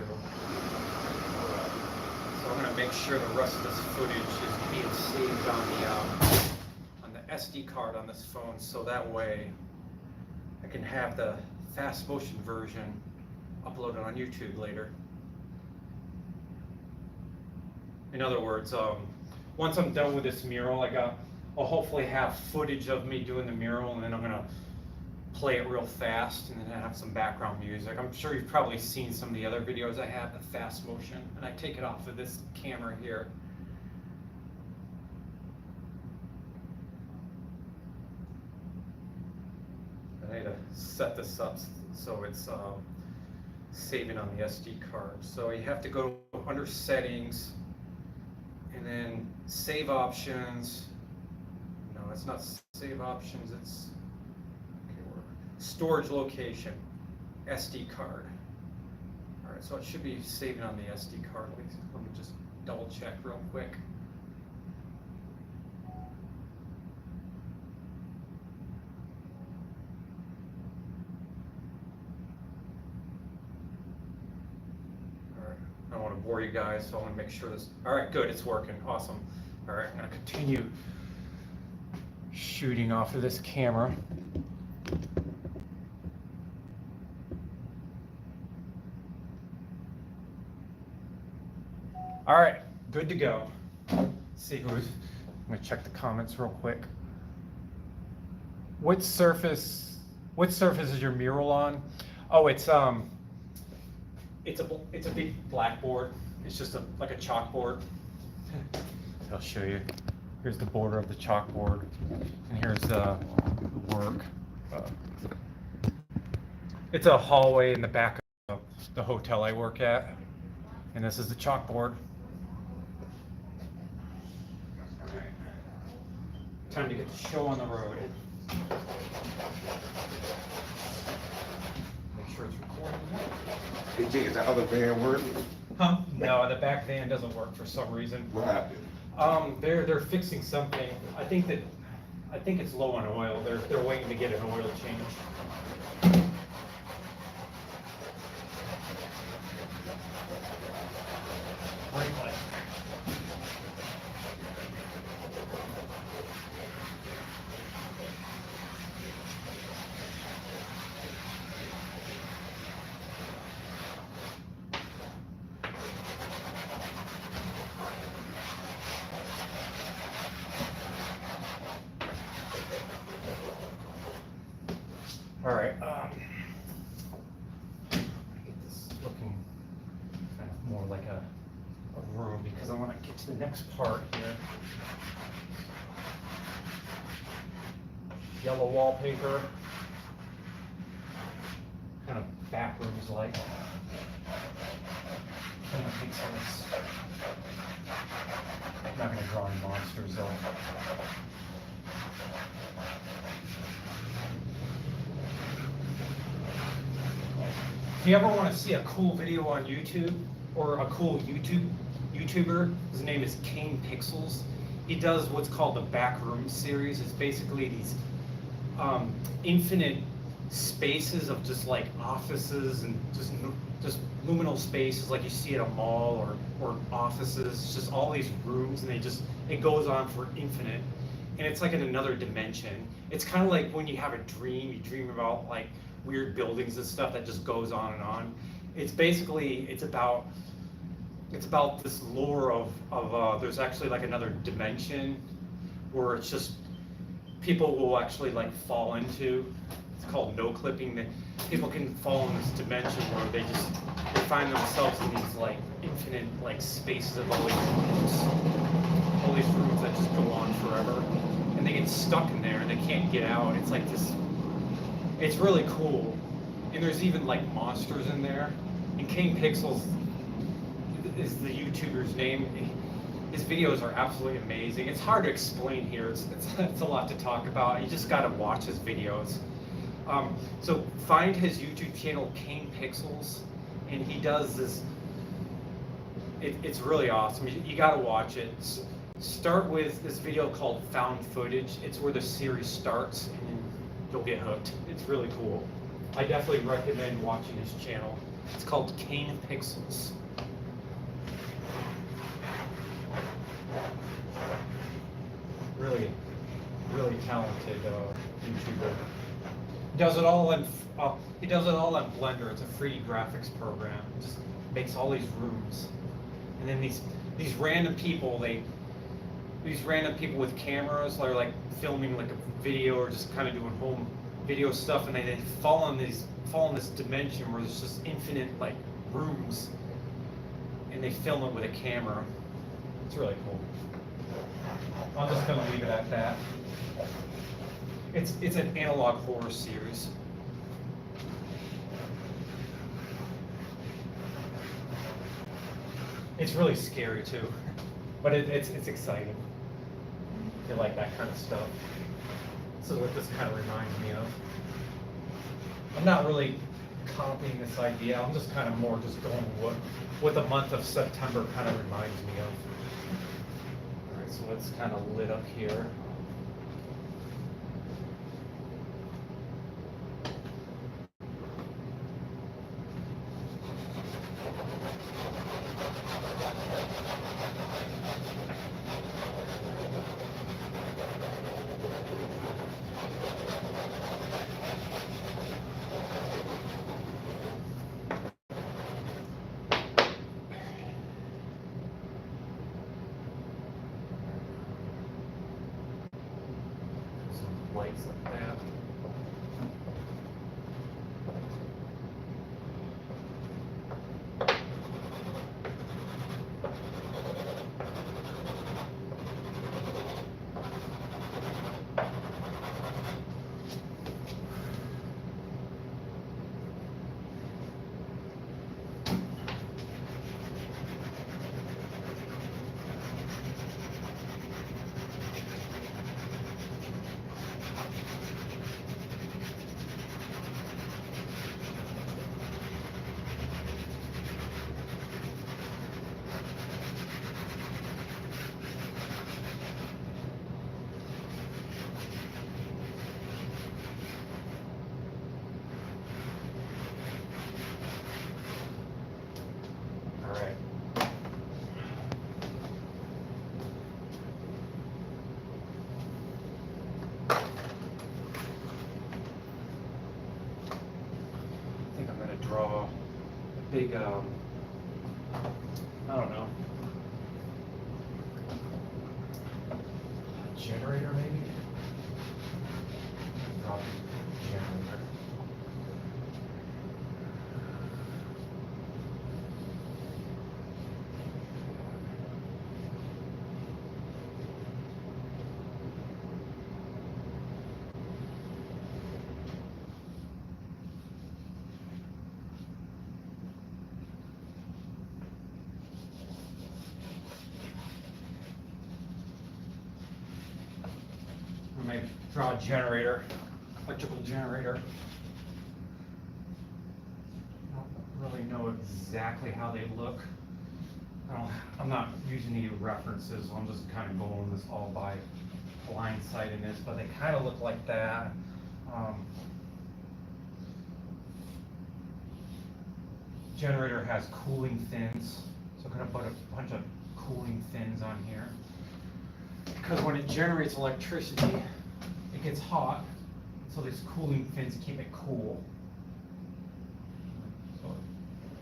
So I'm gonna make sure the rest of this footage is being saved on the SD card on this phone, so that way I can have the fast motion version uploaded on YouTube later. In other words, once I'm done with this mural, I'll hopefully have footage of me doing the mural, and then I'm gonna play it real fast, and then have some background music. I'm sure you've probably seen some of the other videos I have, the fast motion, and I take it off of this camera here. I need to set this up so it's saving on the SD card. So you have to go under settings, and then save options. No, it's not save options, it's storage location, SD card. All right, so it should be saving on the SD card. Let me just double check real quick. All right, I don't want to bore you guys, so I want to make sure this. All right, good, it's working, awesome. All right, I'm going to continue shooting off of this camera. All right, good to go. Let's see who's. I'm gonna check the comments real quick. What surface is your mural on? Oh, it's a big blackboard. It's just like a chalkboard. I'll show you. Here's the border of the chalkboard, and here's the work. It's a hallway in the back of the hotel I work at, and this is the chalkboard. Time to get the show on the road. Make sure it's recording. Hey, Jay, is that other van working? Huh? No, the back van doesn't work for some reason. What happened? They're fixing something. I think it's low on oil. They're waiting to get an oil change. Brake light. All right, get this looking kind of more like a room, because I want to get to the next part here. Yellow wallpaper, kind of back rooms like. Kind of makes sense. I'm not going to draw any monsters though. If you ever want to see a cool video on YouTube, or a cool YouTuber, his name is King Pixels. He does what's called the Backroom series. It's basically these infinite spaces of just like offices and just liminal spaces like you see at a mall or offices. It's just all these rooms, and it goes on for infinite, and it's like in another dimension. It's kind of like when you have a dream, you dream about like weird buildings and stuff that just goes on and on. It's about this lore of there's actually like another dimension where it's just people will actually like fall into. It's called no clipping. That people can fall in this dimension where they find themselves in these like infinite like spaces of all these rooms that just go on forever, and they get stuck in there and they can't get out. It's like this. It's really cool, and there's even like monsters in there. And King Pixels is the YouTuber's name. His videos are absolutely amazing. It's hard to explain here. It's a lot to talk about. You just gotta watch his videos. So find his YouTube channel, King Pixels, and he does this. It's really awesome. You gotta watch it. Start with this video called Found Footage. It's where the series starts, and you'll get hooked. It's really cool. I definitely recommend watching his channel. It's called King Pixels. Really, really talented YouTuber. He does it all in Blender. It's a 3D graphics program. It just makes all these rooms, and then these random people with cameras are like filming like a video or just kind of doing home video stuff, and they fall in this dimension where there's just infinite like rooms, and they film it with a camera. It's really cool. I'm just gonna leave it at that. It's an analog horror series. It's really scary too, but it's exciting. If you like that kind of stuff. This is what this kind of reminds me of. I'm not really copying this idea. I'm just kind of more just going what the month of September kind of reminds me of. All right, so it's kind of lit up here. Lights like that. Draw a big, I don't know, generator maybe? Draw a generator. I might draw a generator, electrical generator. I don't really know exactly how they look. I'm not using any references, so I'm just kind of going this all by blindsiding this, but they kind of look like that. Generator has cooling fins, so I'm going to put a bunch of cooling fins on here. Because when it generates electricity, it gets hot, so these cooling fins keep it cool. So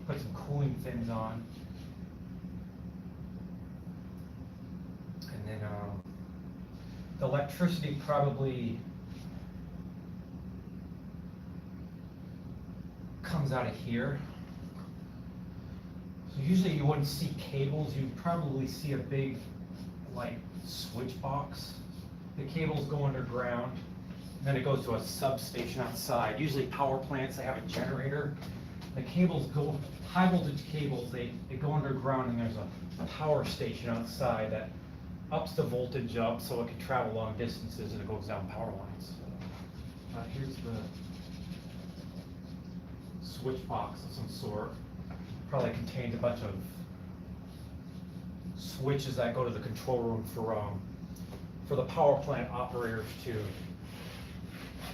put some cooling fins on. And then the electricity probably comes out of here. So usually you wouldn't see cables, you'd probably see a big, like, switch box. The cables go underground, and then it goes to a substation outside. Usually power plants, they have a generator. The cables go, high voltage cables, they go underground, and there's a power station outside that ups the voltage up so it can travel long distances, and it goes down power lines. Here's the switch box of some sort. Probably contains a bunch of switches that go to the control room for the power plant operators to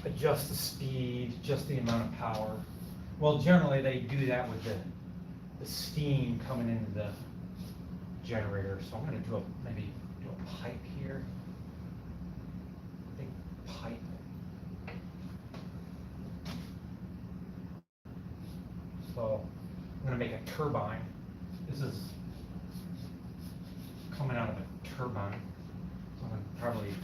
adjust the speed, adjust the amount of power. Well, generally they do that with the steam coming into the generator. So I'm going to maybe do a pipe here. Big pipe. So I'm going to make a turbine. This is coming out of a turbine. So I'm going to probably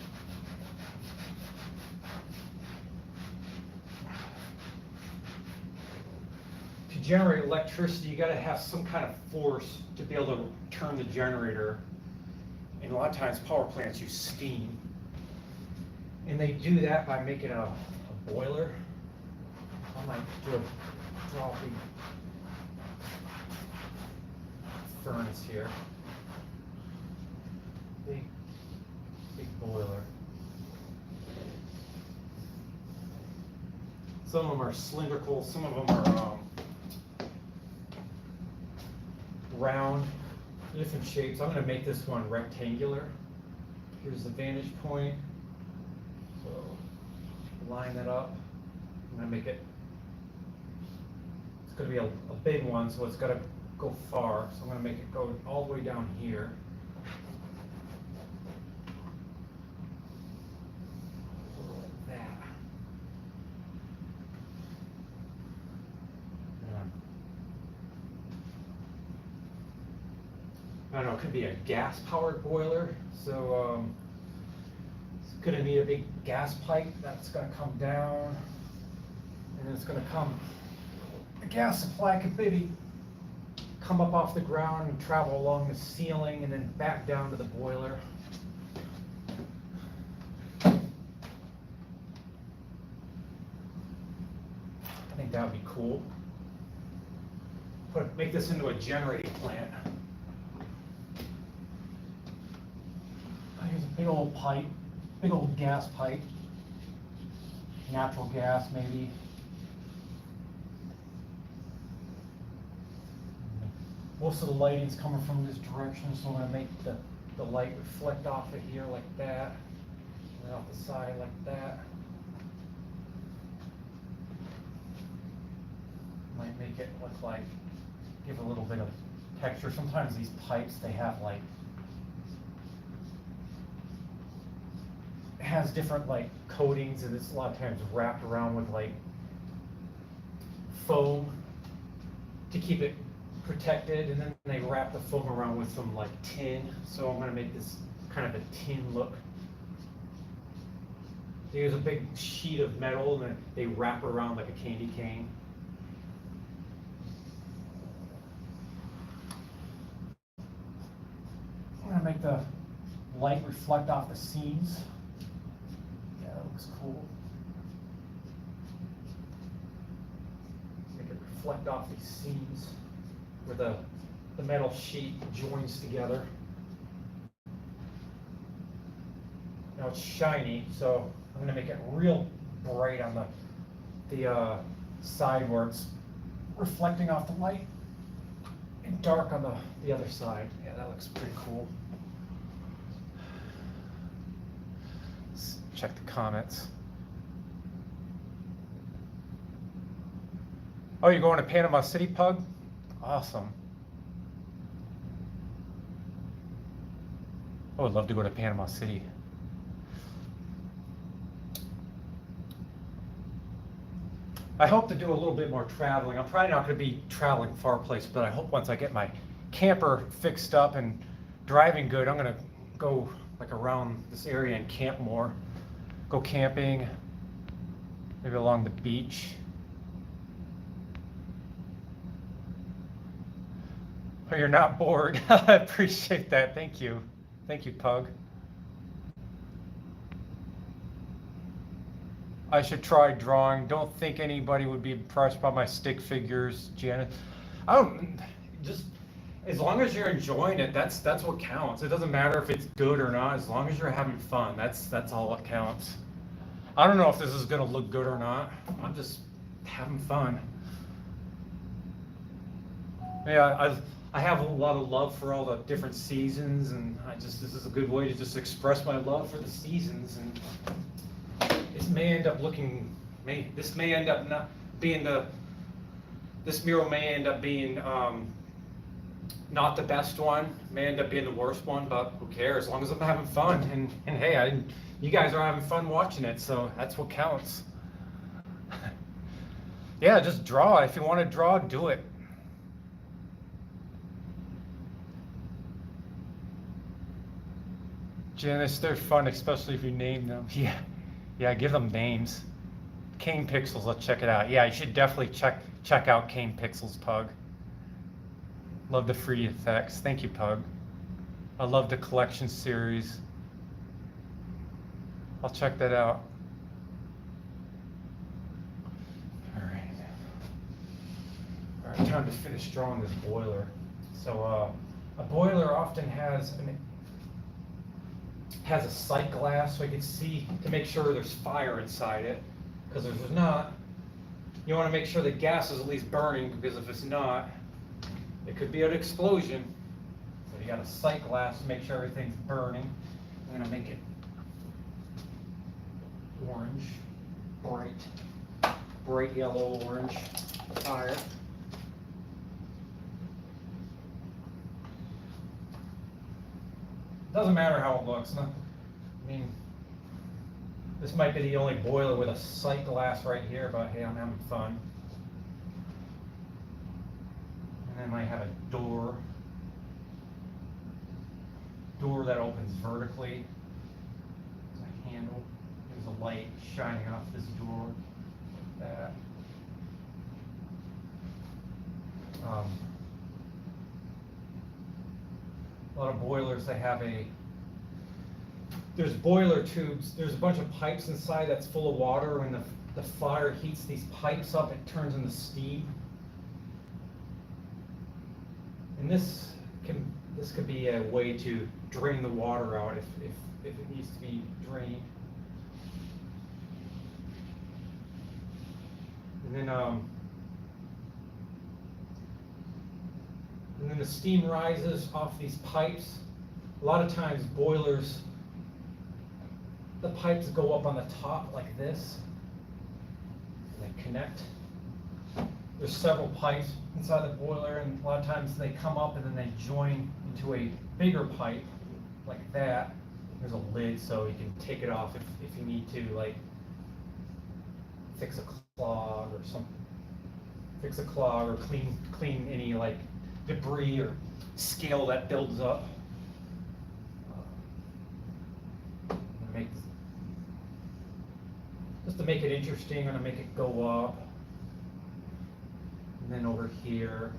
to generate electricity, you got to have some kind of force to be able to turn the generator. And a lot of times power plants use steam. And they do that by making a boiler. I might draw a big furnace here. Big boiler. Some of them are cylindrical, some of them are round, different shapes. I'm going to make this one rectangular. Here's the vantage point. So line that up. I'm going to make it, it's going to be a big one, so it's got to go far. So I'm going to make it go all the way down here. Like that. I don't know, it could be a gas-powered boiler. So it's going to need a big gas pipe that's going to come down, and then it's going to come. The gas supply could maybe come up off the ground and travel along the ceiling, and then back down to the boiler. I think that would be cool. Make this into a generating plant. Here's a big old pipe, big old gas pipe, natural gas maybe. Most of the lighting's coming from this direction, so I'm going to make the light reflect off of here like that, and then off the side like that. Might make it look like, give a little bit of texture. Sometimes these pipes, they have like, it has different like coatings, and it's a lot of times wrapped around with like foam to keep it protected, and then they wrap the foam around with some like tin. So I'm going to make this kind of a tin look. They use a big sheet of metal, and then they wrap around like a candy cane. I'm going to make the light reflect off the seams. Yeah, that looks cool. Make it reflect off these seams where the metal sheet joins together. Now it's shiny, so I'm going to make it real bright on the side where it's reflecting off the light, and dark on the other side. Yeah, that looks pretty cool. Let's check the comments. Oh, you're going to Panama City, Pug? Awesome. I would love to go to Panama City. I hope to do a little bit more traveling. I'm probably not going to be traveling far places, but I hope once I get my camper fixed up and driving good, I'm going to go like around this area and camp more. Go camping, maybe along the beach. Oh, you're not bored. I appreciate that. Thank you. Thank you, Pug. I should try drawing. Don't think anybody would be impressed by my stick figures, Janet. I don't, just, as long as you're enjoying it, that's what counts. It doesn't matter if it's good or not, as long as you're having fun, that's all that counts. I don't know if this is gonna look good or not. I'm just having fun. Yeah, I have a lot of love for all the different seasons, and this is a good way to just express my love for the seasons. And this may end up not being this mural may end up being not the best one, may end up being the worst one, but who cares? As long as I'm having fun, and hey, you guys are having fun watching it, so that's what counts. Yeah, just draw. If you want to draw, do it. Janice, they're fun, especially if you name them. Yeah, give them names. Cane Pixels, let's check it out. Yeah, you should definitely check out Cane Pixels, Pug. Love the free effects. Thank you, Pug. I love the collection series. I'll check that out. All right, time to finish drawing this boiler. So a boiler often has a sight glass so you can see to make sure there's fire inside it, because if there's not, you want to make sure the gas is at least burning, because if it's not, it could be an explosion. So you got a sight glass to make sure everything's burning. I'm going to make it orange, bright yellow orange fire. Doesn't matter how it looks. I mean, this might be the only boiler with a sight glass right here, but hey, I'm having fun. And then I have a door that opens vertically. There's a handle. There's a light shining off this door. That. A lot of boilers, they have there's boiler tubes, there's a bunch of pipes inside that's full of water. When the fire heats these pipes up, it turns into steam. And this could be a way to drain the water out if it needs to be drained. And then the steam rises off these pipes. A lot of times boilers, the pipes go up on the top like this. They connect. There's several pipes inside the boiler, and a lot of times they come up and then they join into a bigger pipe like that. There's a lid so you can take it off if you need to, like fix a clog or something. Fix a clog or clean any like debris or scale that builds up. Just to make it interesting, I'm going to make it go up. And then over here.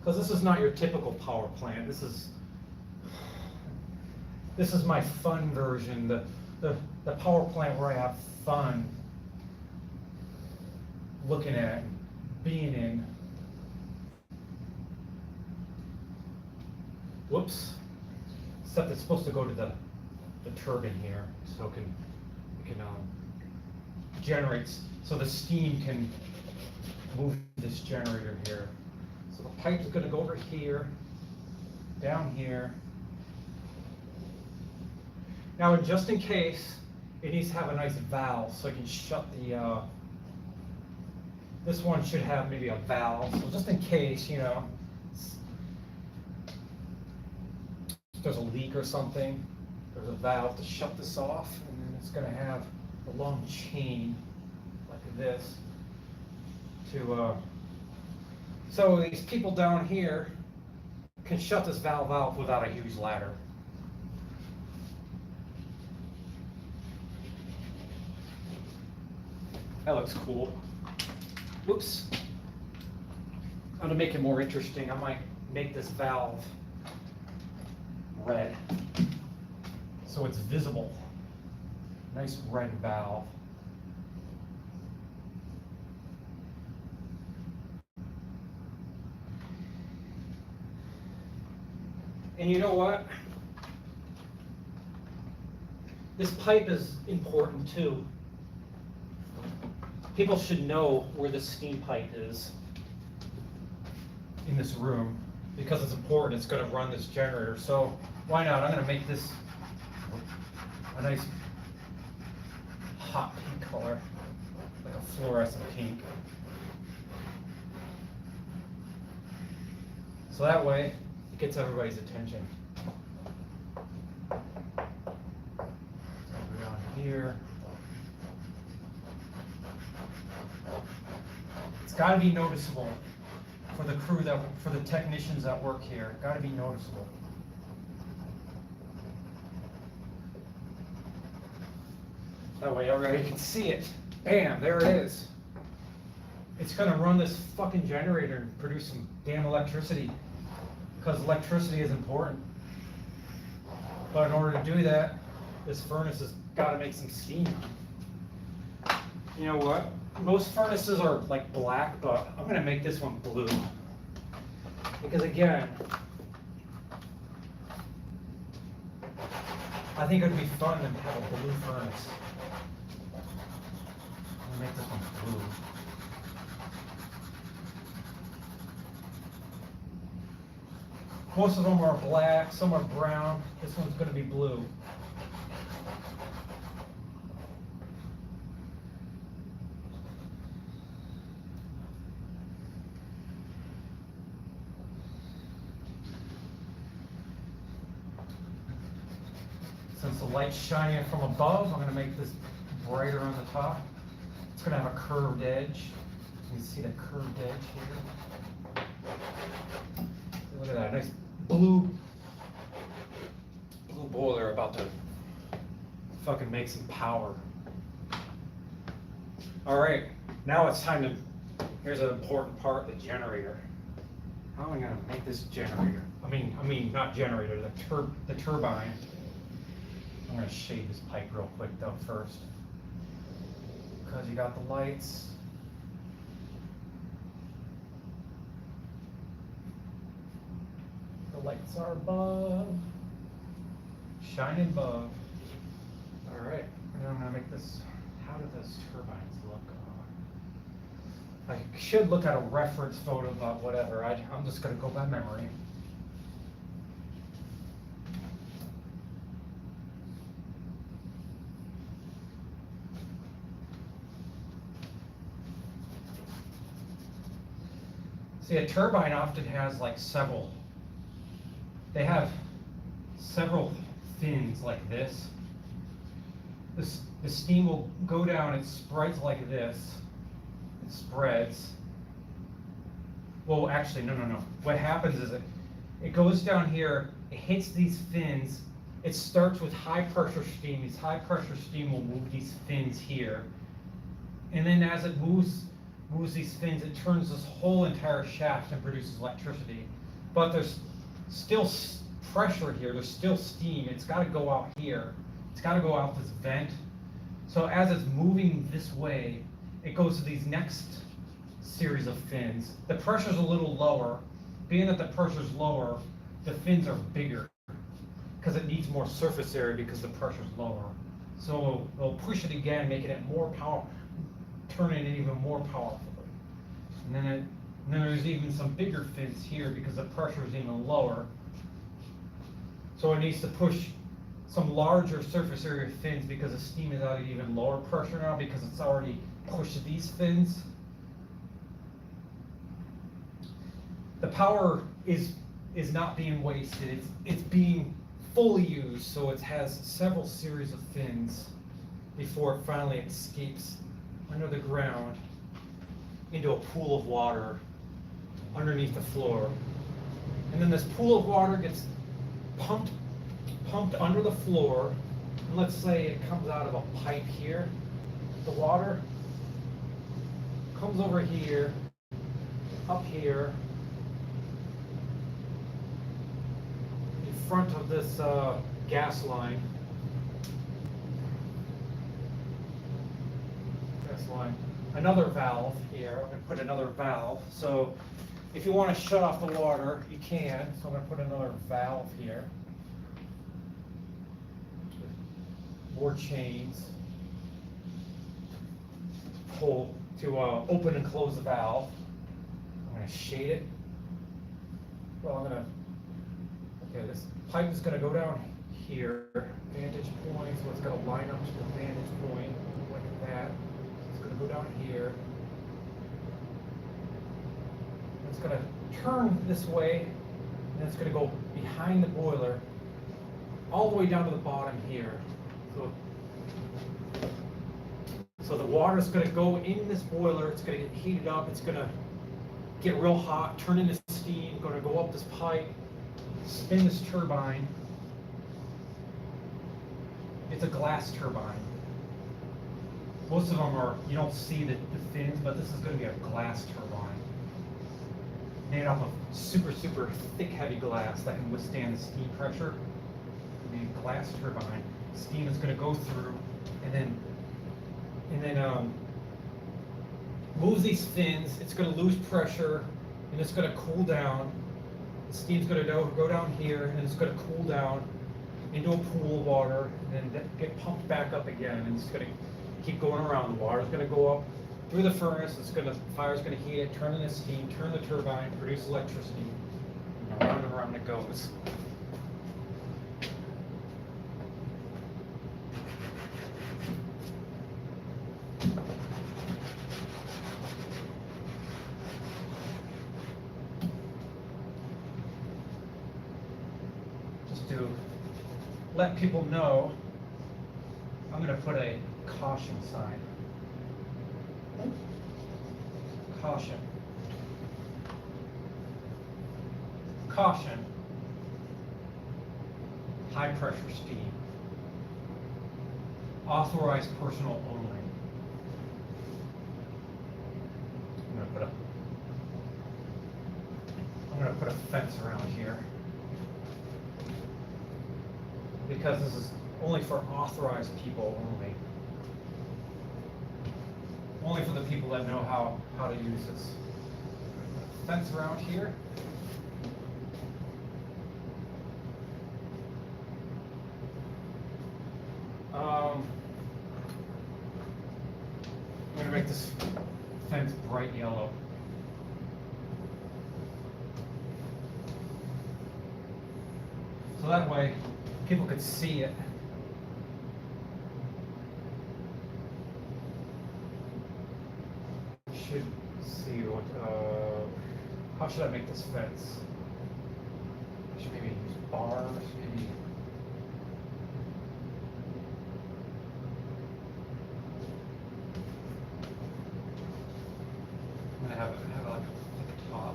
Because this is not your typical power plant. This is my fun version, the power plant where I have fun looking at, being in. Whoops. Stuff that's supposed to go to the turbine here, so it can generate, so the steam can move this generator here. So the pipe is going to go over here, down here. Now, just in case, it needs to have a nice valve so I can shut the, this one should have maybe a valve, so just in case, you know, if there's a leak or something, there's a valve to shut this off, and then it's going to have a long chain like this to, so these people down here can shut this valve out without a huge ladder. That looks cool. Whoops. I'm gonna make it more interesting. I might make this valve red so it's visible. Nice red valve. And you know what? This pipe is important too. People should know where the steam pipe is in this room because it's important. It's going to run this generator. So why not? I'm going to make this a nice hot pink color, like a fluorescent pink. So that way it gets everybody's attention. So go down here. It's got to be noticeable for the crew for the technicians that work here. Got to be noticeable. That way everybody can see it. Bam, there it is. It's gonna run this fucking generator and produce some damn electricity. Because electricity is important. But in order to do that, this furnace has got to make some steam. You know what? Most furnaces are like black, but I'm gonna make this one blue. Because again, I think it'd be fun to have a blue furnace. I'm gonna make this one blue. Most of them are black, some are brown. This one's gonna be blue. Since the light's shining from above, I'm gonna make this brighter on the top. It's gonna have a curved edge. You can see the curved edge here. Look at that, nice blue boiler about to fucking make some power. All right, now it's time to, here's an important part, the generator. How am I gonna make this generator? I mean, not generator, the turbine. I'm gonna shade this pipe real quick though first. Because you got the lights. The lights are above. Shining above. Alright, now I'm gonna make this, how do those turbines look? I should look at a reference photo about whatever. I'm just gonna go by memory. See, a turbine often has like they have several fins like this. The steam will go down, it spreads like this. It spreads. Well, actually, no. What happens is it goes down here, it hits these fins. It starts with high pressure steam. These high pressure steam will move these fins here. And then as it moves these fins, it turns this whole entire shaft and produces electricity. But there's still pressure here, there's still steam. It's got to go out here. It's got to go out this vent. So as it's moving this way, it goes to these next series of fins. The pressure's a little lower. Being that the pressure's lower, the fins are bigger because it needs more surface area because the pressure's lower. So they'll push it again, making it more power, turning it even more powerfully. And then there's even some bigger fins here because the pressure is even lower. So it needs to push some larger surface area fins because the steam is at even lower pressure now because it's already pushed these fins. The power is not being wasted, it's being fully used, so it has several series of fins before it finally escapes under the ground into a pool of water underneath the floor. And then this pool of water gets pumped under the floor. And let's say it comes out of a pipe here, the water. comes over here, up here, in front of this gas line. Another valve here. I'm going to put another valve. So if you want to shut off the water, you can. So I'm going to put another valve here. More chains. Pull to open and close the valve. I'm going to shade it. Well, I'm going to. Okay, this pipe is going to go down here. Vantage point. So it's going to line up to the vantage point like that. Go down here. It's going to turn this way, and it's going to go behind the boiler, all the way down to the bottom here. So the water is going to go in this boiler. It's going to get heated up. It's going to get real hot, turn into steam. Going to go up this pipe, spin this turbine. It's a glass turbine. Most of them are, you don't see the fins, but this is going to be a glass turbine. Made out of super, super thick, heavy glass that can withstand the steam pressure. I mean, glass turbine. Steam is going to go through and then moves these fins. It's going to lose pressure and it's going to cool down. The steam's going to go down here and it's going to cool down into a pool of water and then get pumped back up again. And it's going to keep going around. The water's going to go up through the furnace. Fire's going to heat it, turn into steam, turn the turbine, produce electricity. And around and around it goes. Just to let people know, I'm going to put a caution sign. Caution. Caution. High pressure steam. Authorized personnel only. I'm going to put a fence around here. Because this is only for authorized people only. Only for the people that know how to use this. Fence around here. I'm going to make this fence bright yellow. So that way people could see it. Should see what, how should I make this fence? I should maybe use bars, maybe. I'm gonna have it like a top.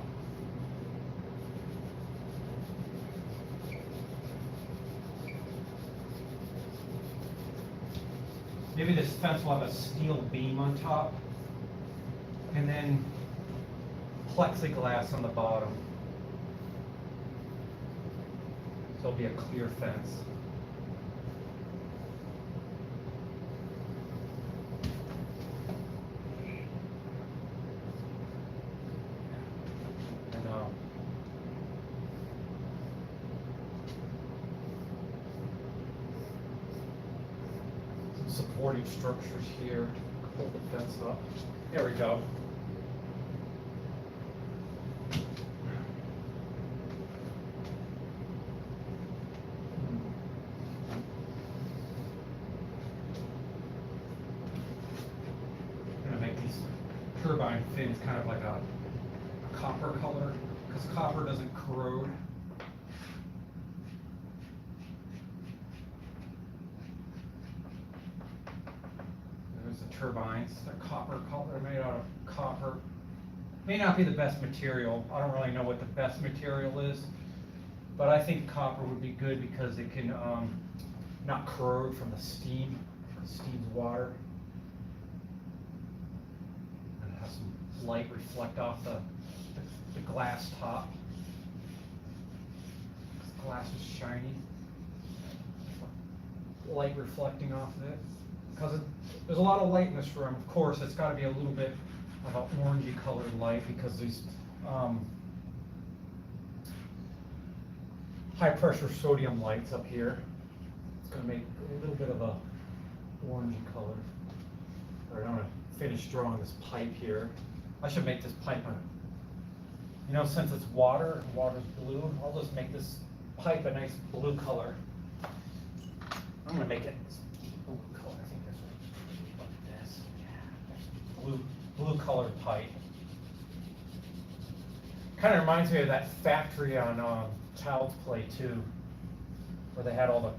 Maybe this fence will have a steel beam on top. And then plexiglass on the bottom. So it'll be a clear fence. And some supporting structures here to hold the fence up. There we go. Turbine fins kind of like a copper color, because copper doesn't corrode. There's the turbines, they're copper color, they're made out of copper. May not be the best material. I don't really know what the best material is, but I think copper would be good because it can not corrode from the steam, because steam's water. Some light reflect off the glass top. This glass is shiny. Light reflecting off of it. Because there's a lot of light in this room. Of course, it's got to be a little bit of an orangey colored light because these high pressure sodium lights up here. It's going to make a little bit of a orangey color. All right, I'm going to finish drawing this pipe here. I should make this pipe since it's water, and water's blue, I'll just make this pipe a nice blue color. I'm gonna make it blue color. I think that's what this. Yeah, blue colored pipe. Kind of reminds me of that factory on Child's Play 2, where they had all the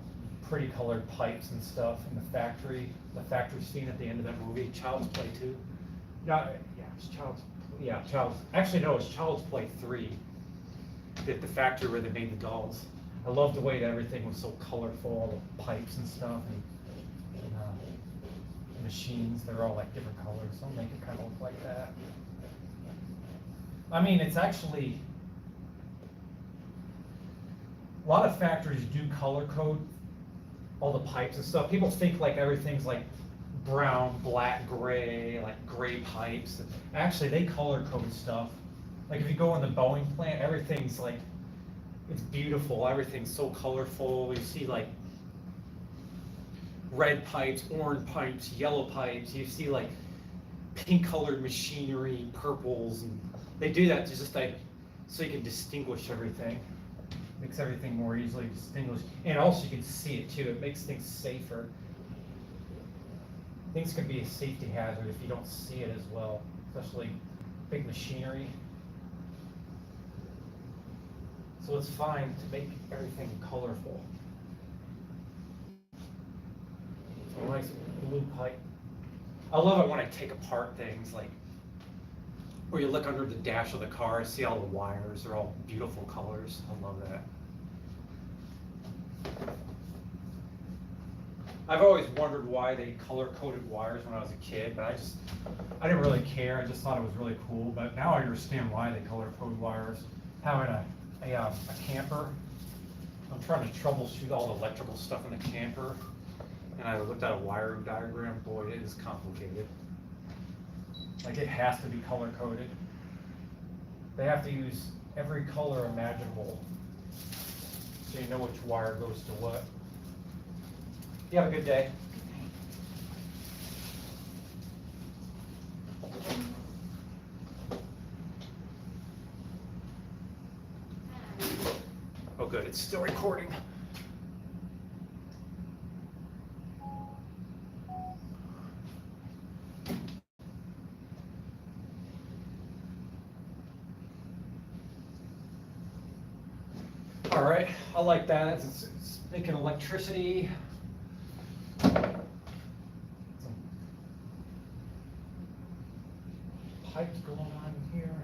pretty colored pipes and stuff in the factory scene at the end of that movie, Child's Play 2. It's Actually, no, it's Child's Play 3. The factory where they made the dolls. I loved the way that everything was so colorful, all the pipes and stuff, and the machines, they're all like different colors, so I'll make it kind of look like that. I mean, it's actually, a lot of factories do color code all the pipes and stuff. People think like everything's like brown, black, gray, like gray pipes. Actually, they color code stuff. Like if you go in the Boeing plant, everything's like, it's beautiful, everything's so colorful. You see like red pipes, orange pipes, yellow pipes. You see like pink colored machinery, purples, and they do that to just like, so you can distinguish everything. Makes everything more easily distinguished. And also you can see it too, it makes things safer. Things can be a safety hazard if you don't see it as well, especially big machinery. So it's fine to make everything colorful. So a nice blue pipe. I love it when I take apart things, like where you look under the dash of the car and see all the wires, they're all beautiful colors. I love that. I've always wondered why they color-coded wires when I was a kid, but I didn't really care. I just thought it was really cool. But now I understand why they color-code wires. Having a camper, I'm trying to troubleshoot all the electrical stuff in the camper, and I looked at a wiring diagram. Boy, it is complicated. Like it has to be color-coded. They have to use every color imaginable, so you know which wire goes to what. You have a good day. Oh good, it's still recording. All right, I like that. It's making electricity. Pipes going on here.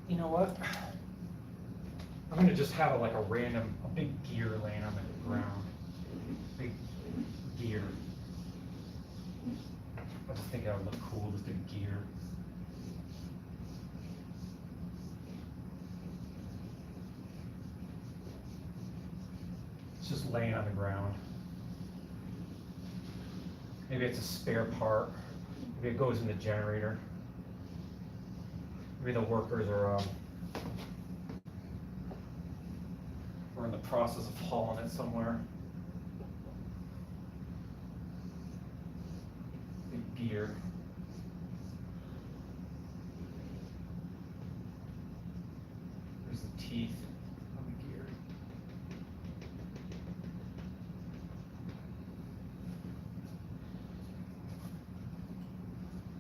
You know what? I'm gonna just have a big gear laying on the ground. Big gear. I just think that would look cool, just a gear. It's just laying on the ground. Maybe it's a spare part. Maybe it goes in the generator. Maybe the workers are in the process of hauling it somewhere. Big gear. There's the teeth of the gear.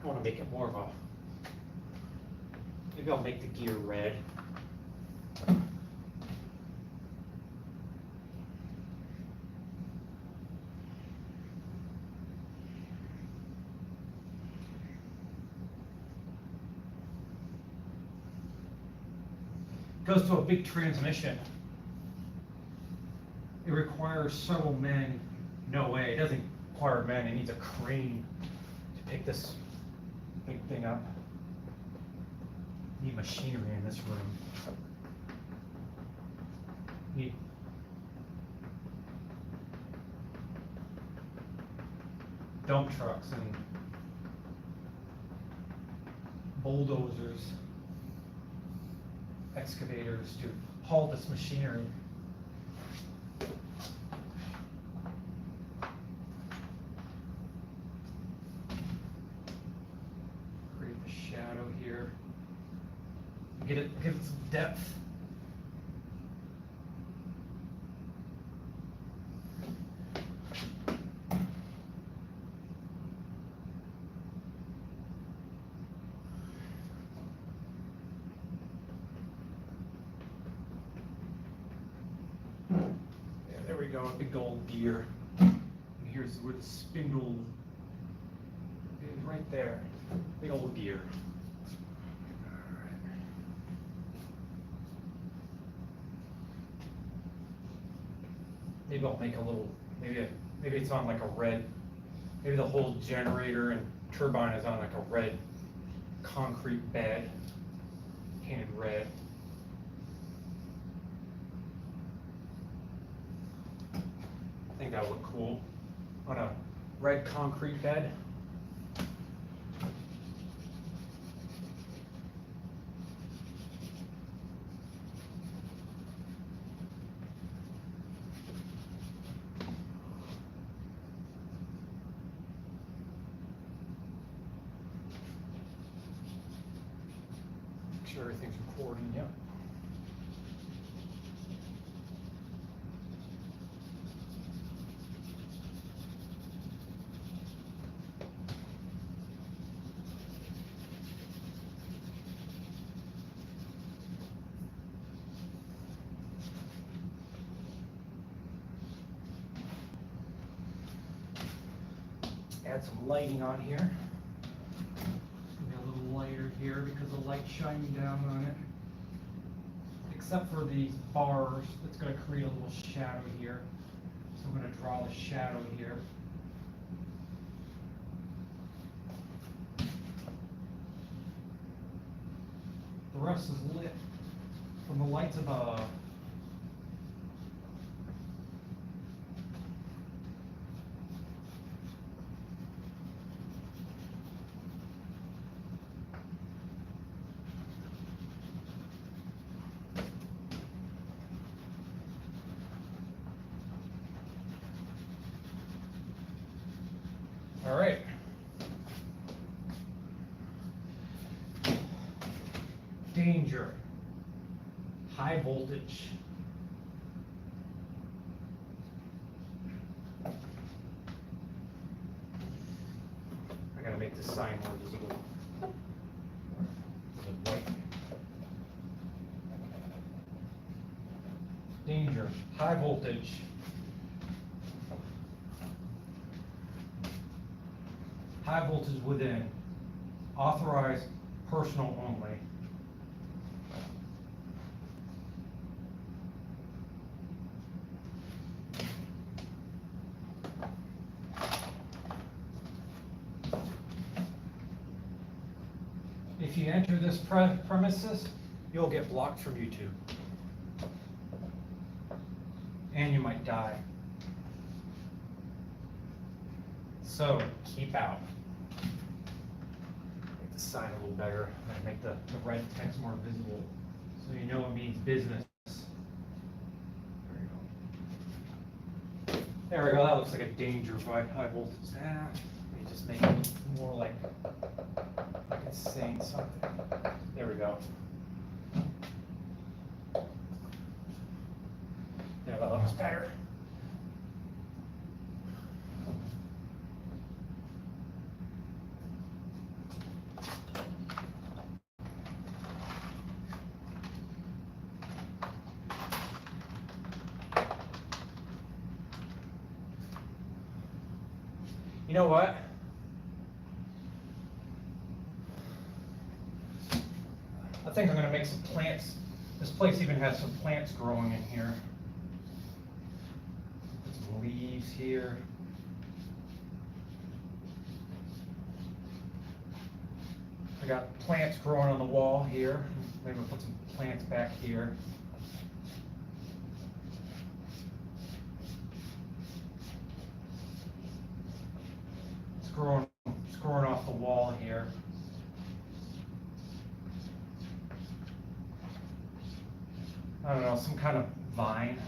I want to make it more of a, maybe I'll make the gear red. Goes to a big transmission. It requires several men. No way, it doesn't require men, it needs a crane pick this big thing up. Need machinery in this room. Need dump trucks and bulldozers, excavators to haul this machinery. Create a shadow here. Give it some depth. Yeah, there we go, a big old deer. And here's where the spindle is, right there. Big old deer. Maybe I'll make a little, maybe it's on like a red, maybe the whole generator and turbine is on like a red concrete bed, painted red. I think that would look cool on a red concrete bed. Make sure everything's recording, yep. Add some lighting on here. Maybe a little lighter here because the light's shining down on it. Except for these bars, it's going to create a little shadow here. So I'm going to draw the shadow here. The rest is lit from the lights above. All right. Danger. High voltage. I gotta make this sign more visible. Is it white? Danger. High voltage. High voltage within. Authorized personal only. If you enter this premises, you'll get blocked from YouTube. And you might die. So, keep out. Make the sign a little better, and make the red text more visible, so you know it means business. There we go, that looks like a danger high voltage. Let me just make it more like it's saying something. There we go. There, that looks better. You know what? I think I'm gonna make some plants. This place even has some plants growing in here. Put some leaves here. got plants growing on the wall here. Maybe we'll put some plants back here. It's growing off the wall here. I don't know, some kind of vine.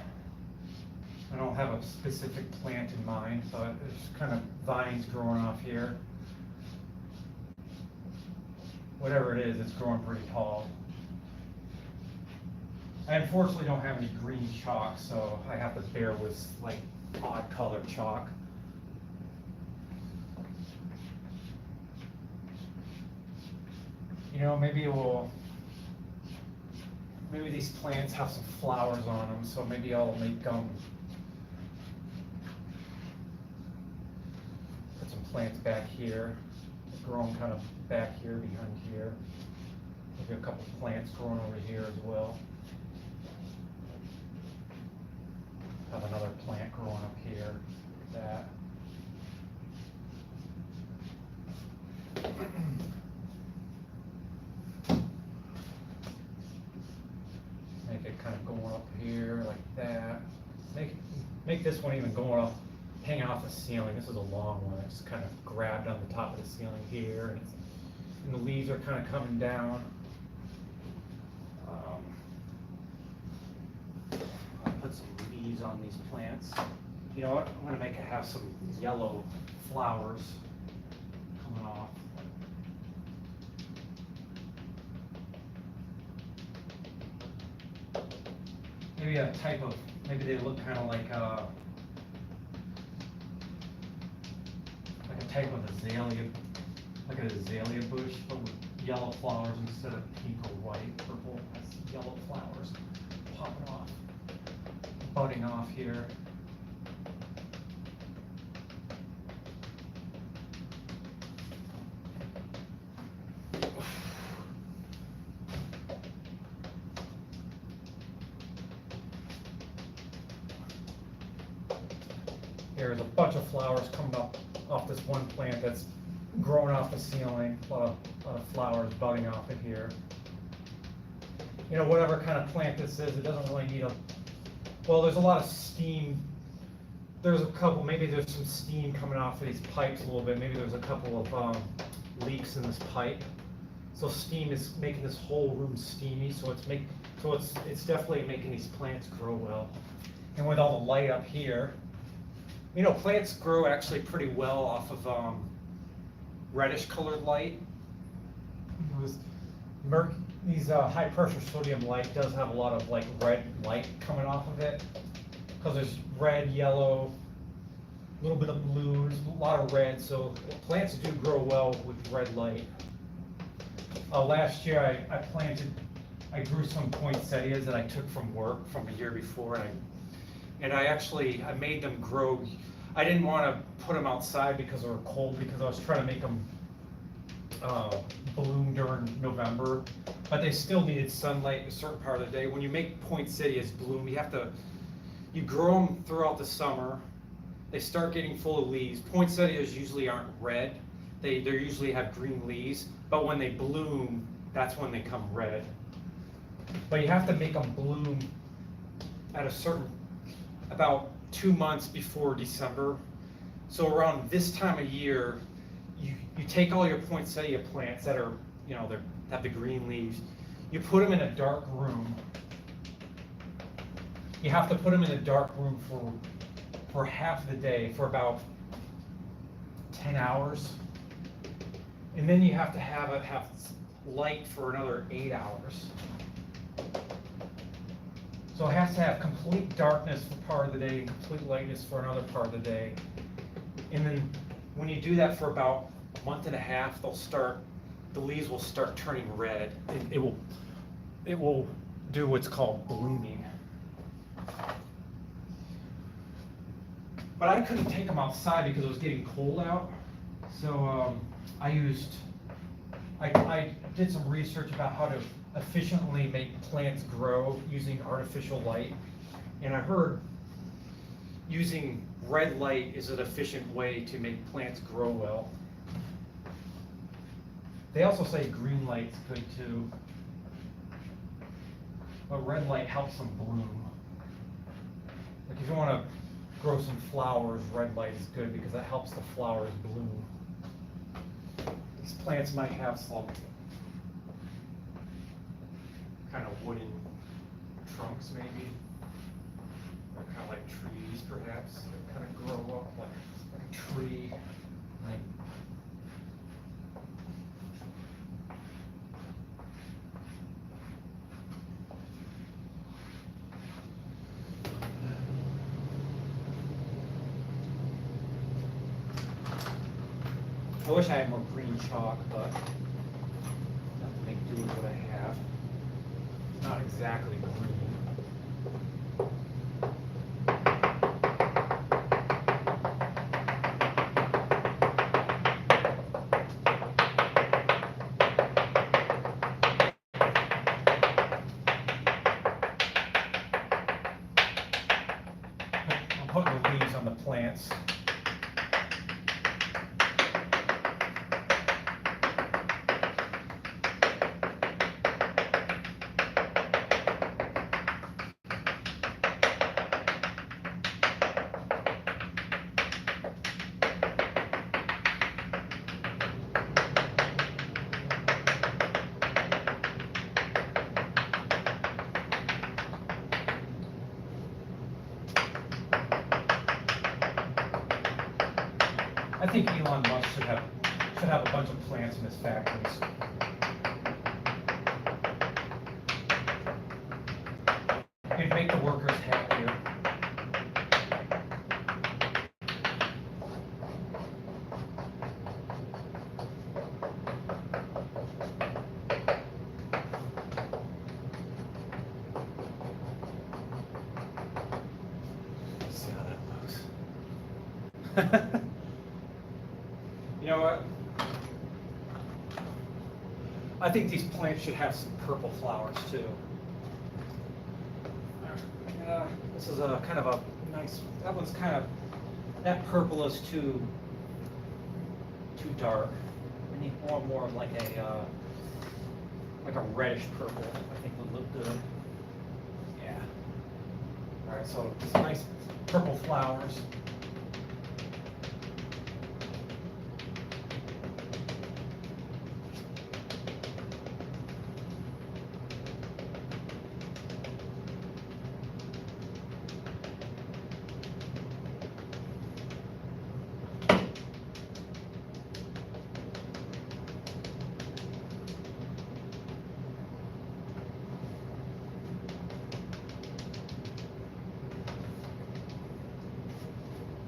I don't have a specific plant in mind, but there's kind of vines growing off here. Whatever it is, it's growing pretty tall. I unfortunately don't have any green chalk, so I have to bear with like odd colored chalk. You know, maybe these plants have some flowers on them, so maybe I'll make put some plants back here, growing kind of back here, behind here. Maybe a couple plants growing over here as well. Have another plant growing up here, like that. Make it kind of going up here like that. Make this one even going up, hanging off the ceiling. This is a long one. I just kind of grabbed on the top of the ceiling here, and the leaves are kind of coming down. I'll put some leaves on these plants. You know what? I'm gonna make it have some yellow flowers coming off. Maybe a type of, maybe they look kind of like a type of azalea, like an azalea bush, but with yellow flowers instead of pink or white, purple. That's yellow flowers popping off, budding off here. There's a bunch of flowers coming up off this one plant that's growing off the ceiling. A lot of flowers budding off it here. You know, whatever kind of plant this is, it doesn't really need well, there's a lot of steam. There's a couple, maybe there's some steam coming off of these pipes a little bit. Maybe there's a couple of leaks in this pipe. So steam is making this whole room steamy, so it's definitely making these plants grow well. And with all the light up here, you know, plants grow actually pretty well off of reddish colored light. These high pressure sodium light does have a lot of like red light coming off of it, because there's red, yellow, a little bit of blue, there's a lot of red, so plants do grow well with red light. Last year I grew some poinsettias that I took from work from a year before, and I made them grow. I didn't want to put them outside because they were cold, because I was trying to make them bloom during November, but they still needed sunlight a certain part of the day. When you make poinsettias bloom, you grow them throughout the summer. They start getting full of leaves. Poinsettias usually aren't red. They usually have green leaves, but when they bloom, that's when they come red. But you have to make them bloom at about 2 months before December. So around this time of year, you take all your poinsettia plants that are, you know, they have the green leaves, you put them in a dark room. You have to put them in a dark room for half the day, for about 10 hours. And then you have to have it have light for another 8 hours. So it has to have complete darkness for part of the day and complete lightness for another part of the day. And then when you do that for about a month and a half, the leaves will start turning red. It will do what's called blooming. But I couldn't take them outside because it was getting cold out. So I did some research about how to efficiently make plants grow using artificial light. And I heard using red light is an efficient way to make plants grow well. They also say green light's good too. But red light helps them bloom. Like if you want to grow some flowers, red light is good because that helps the flowers bloom. These plants might have some kind of wooden trunks maybe. Or kind of like trees perhaps. They kind of grow up like a tree. Like, I wish I had more green chalk, but I have to make do with what I have. It's not exactly green. I'm putting the leaves on the plants. I think Elon Musk should have a bunch of plants in his factories. It'd make the workers happier. Let's see how that looks. You know what? I think these plants should have some purple flowers too. This is a kind of a nice, that one's kind of, that purple is too dark. We need more like a reddish purple, I think would look good. Yeah. All right, so these nice purple flowers.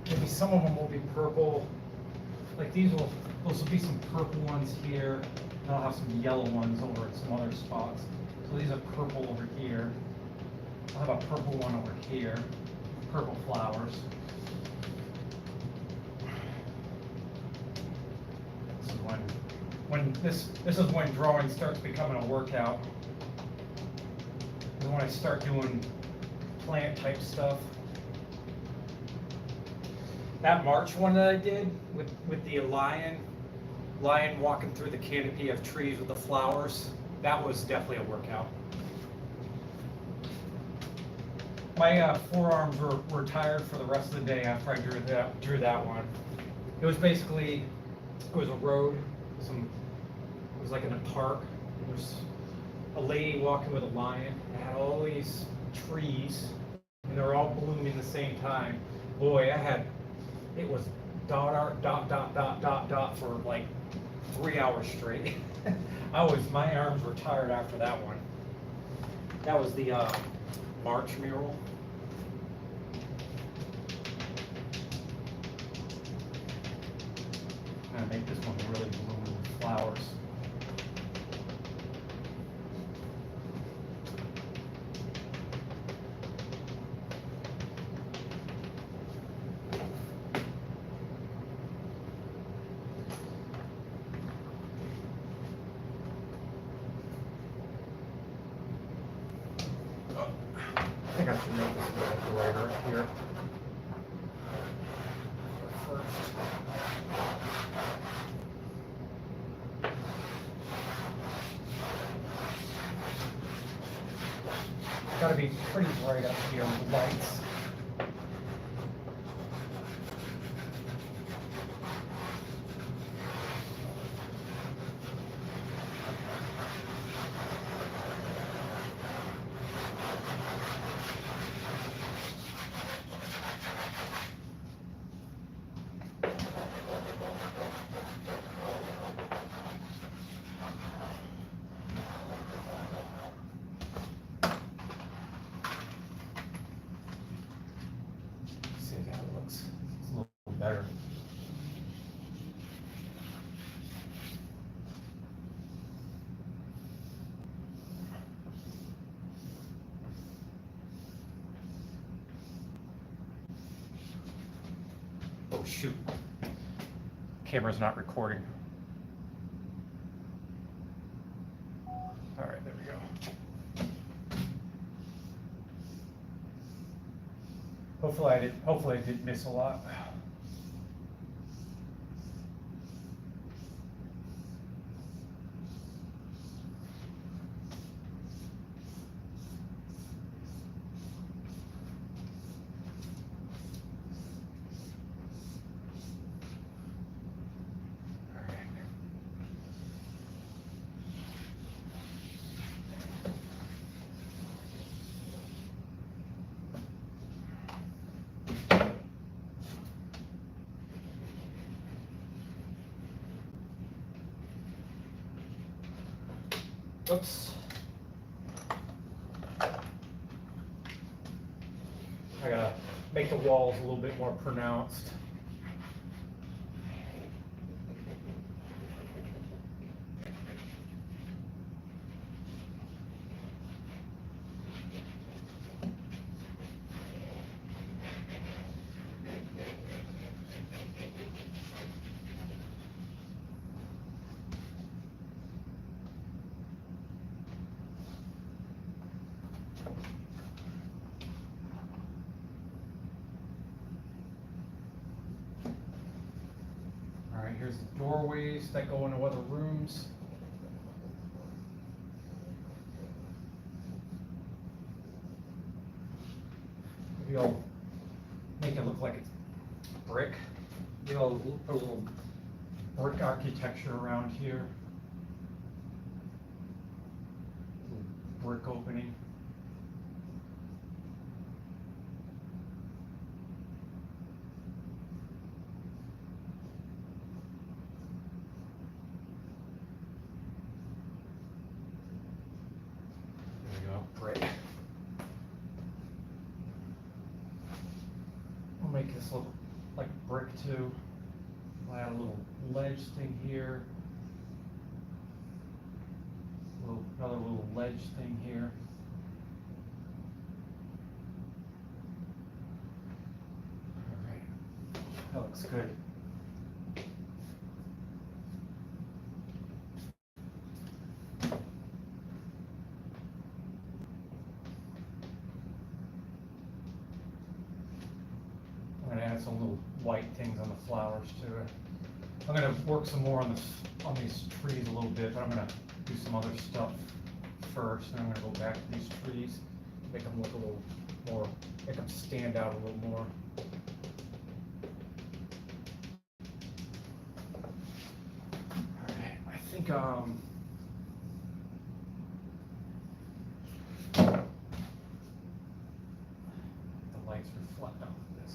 Maybe some of them will be purple. Like those will be some purple ones here. And I'll have some yellow ones over at some other spots. So these are purple over here. I'll have a purple one over here. Purple flowers. This is when drawing starts becoming a workout. And when I start doing plant type stuff. That March one that I did with the lion walking through the canopy of trees with the flowers, that was definitely a workout. My forearms were tired for the rest of the day after I drew that one. It was basically, it was a road, it was like in a park. There was a lady walking with a lion. It had all these trees, and they were all blooming at the same time. Boy, it was dot for like 3 hours straight. My arms were tired after that one. That was the March mural. I'm gonna make this one really bloom with flowers. I think I should make this a little brighter here. First. gotta be pretty bright up here with the lights. See how it looks. It's a little better. Oh shoot. Camera's not recording. All right, there we go. Hopefully I didn't miss a lot. Oops. I gotta make the walls a little bit more pronounced. All right, here's the doorways that go into other rooms. Maybe I'll make it look like it's brick. Maybe I'll put a little brick architecture around here. Little brick opening. There we go, brick. We'll make this look like brick too. I'll add a little ledge thing here. Another little ledge thing here. All right, that looks good. I'm gonna add some little white things on the flowers to it. I'm gonna work some more on these trees a little bit, but I'm gonna do some other stuff first, and I'm gonna go back to these trees, make them look a little more, make them stand out a little more. All right, I think the lights reflect off of this.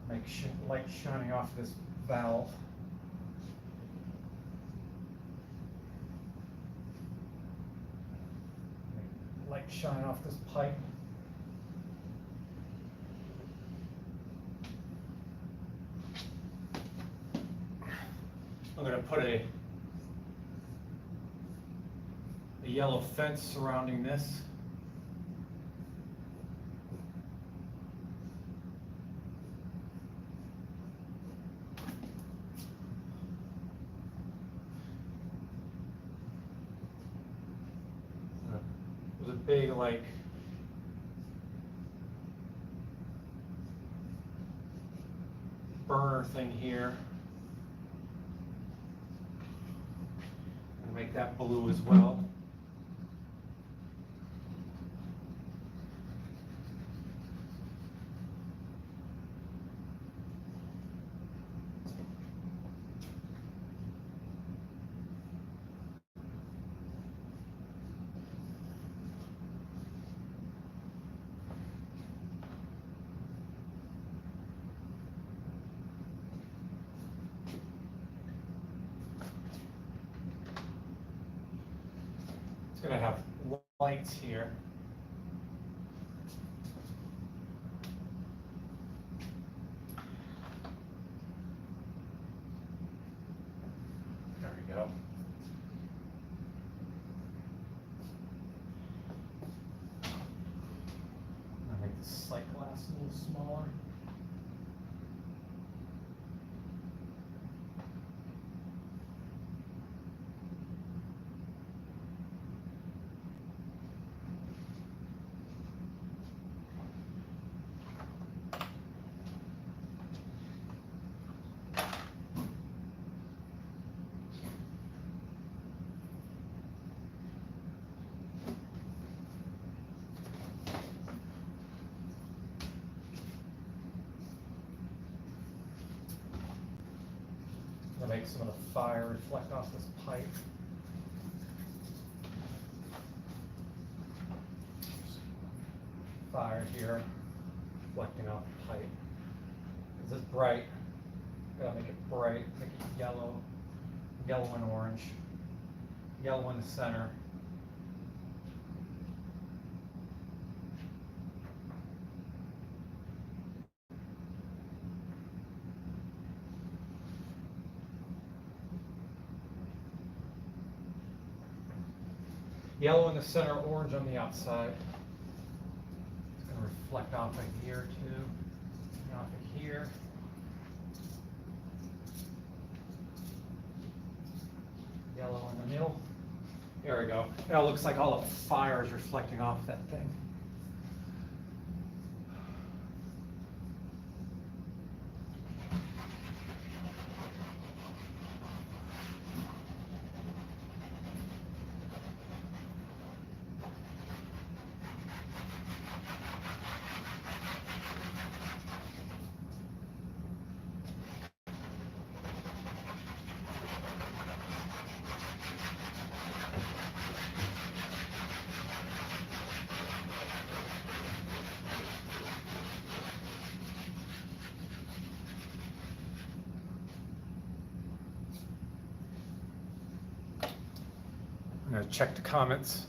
Make light shining off this valve. Make light shine off this pipe. I'm going to put a yellow fence surrounding this. There's a big, like, burner thing here. I'll make that blue as well. It's gonna have lights here. There we go. I'll make the sight glass a little smaller. To make some of the fire reflect off this pipe. Fire here, reflecting off the pipe. This is bright. Gotta make it bright, make it yellow, yellow and orange, yellow in the center. Yellow in the center, orange on the outside. It's going to reflect off of here too, and off of here. Yellow in the middle. There we go. Now it looks like all the fire is reflecting off that thing. I'm going to check the comments.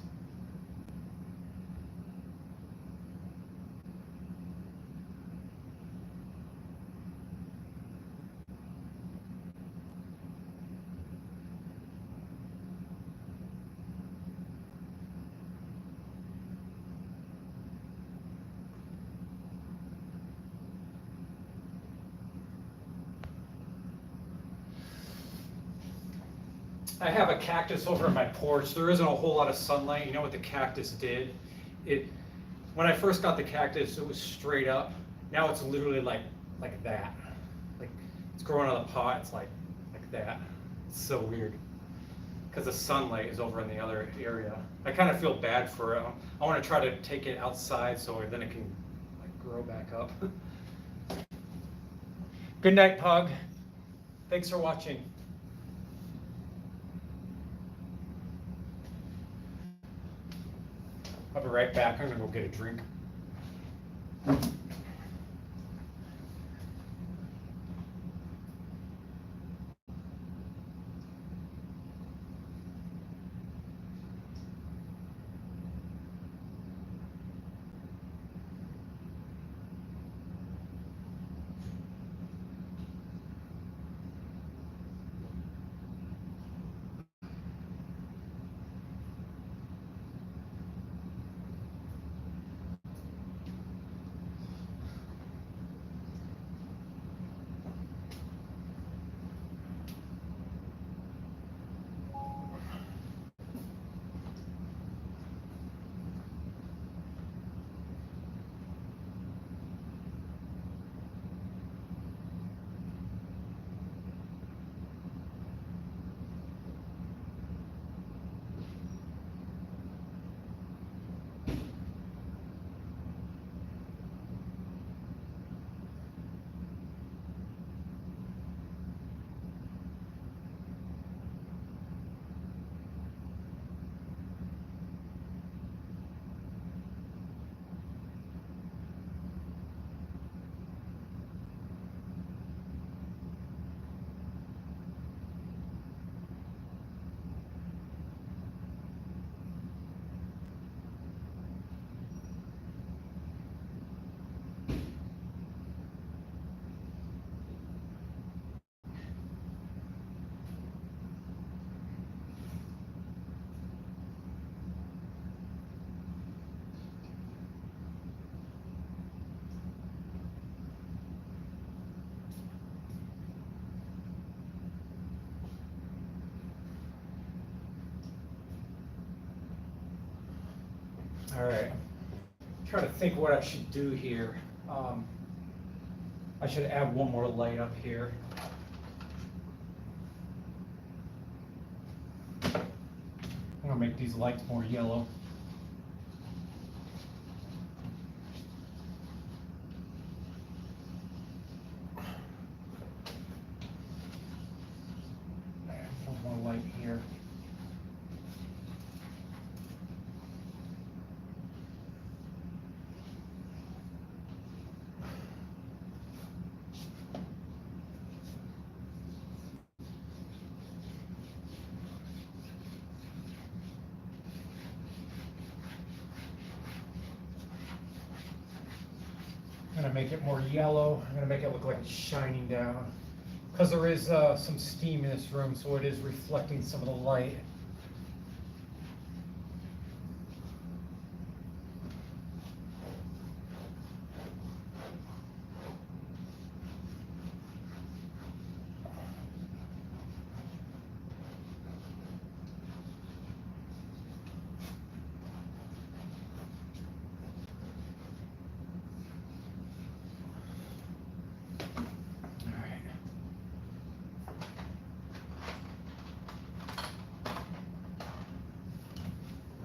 I have a cactus over on my porch. There isn't a whole lot of sunlight. You know what the cactus did? When I first got the cactus, it was straight up. Now it's literally like that. Like it's growing on the pot. It's like that. It's so weird. Because the sunlight is over in the other area. I kind of feel bad for it. I want to try to take it outside so then it can like grow back up. Good night, Pug. Thanks for watching. I'll be right back. I'm gonna go get a drink. All right. Try to think what I should do here. I should add one more light up here. I'm gonna make these lights more yellow. One more light here. I'm gonna make it more yellow. I'm gonna make it look like it's shining down. Because there is some steam in this room, so it is reflecting some of the light.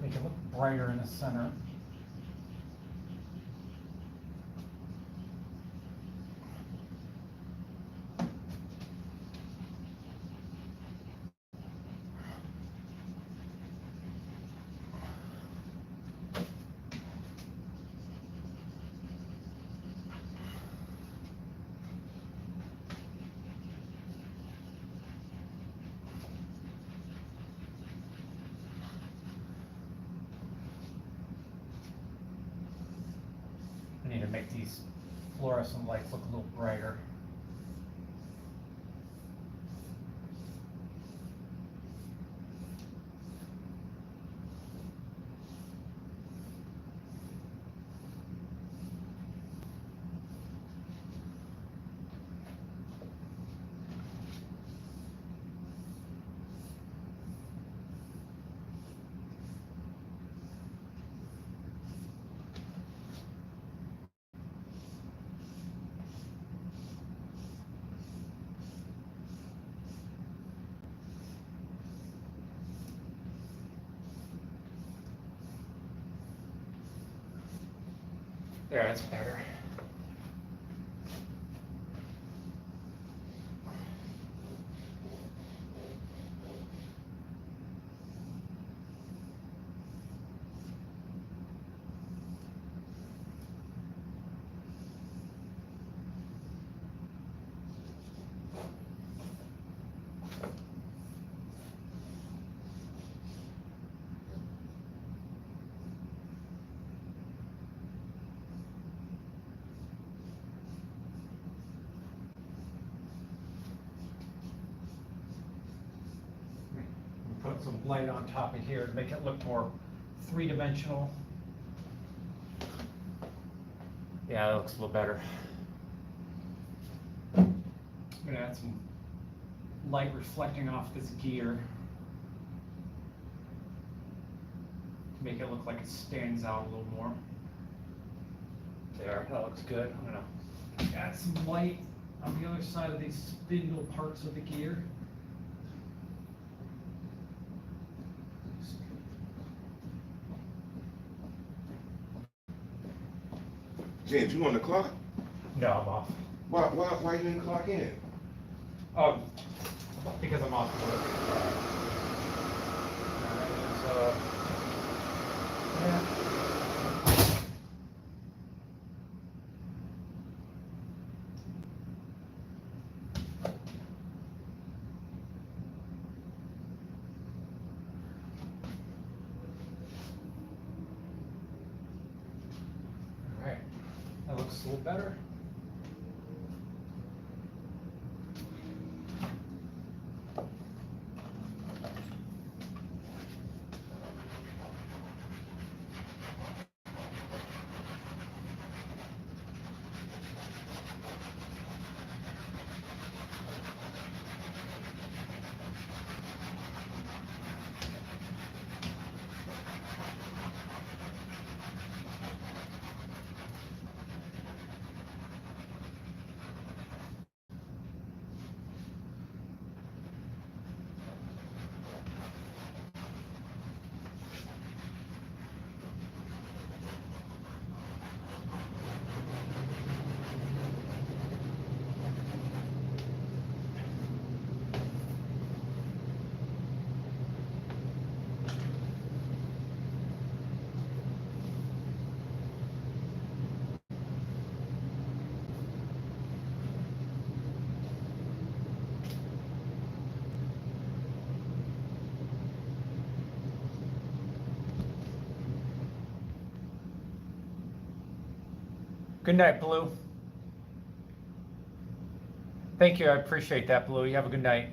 Make it look brighter in the center. I need to make these fluorescent lights look a little brighter. There, that's better. Put some light on top of here to make it look more three-dimensional. Yeah, that looks a little better. I'm gonna add some light reflecting off this gear to make it look like it stands out a little more. There, that looks good. I'm gonna add some light on the other side of these spindle parts of the gear. James, you on the clock? No, I'm off. Why you didn't clock in? Oh, because I'm off work. Yeah. All right, that looks a little better. Good night, Blue. Thank you. I appreciate that, Blue. You have a good night.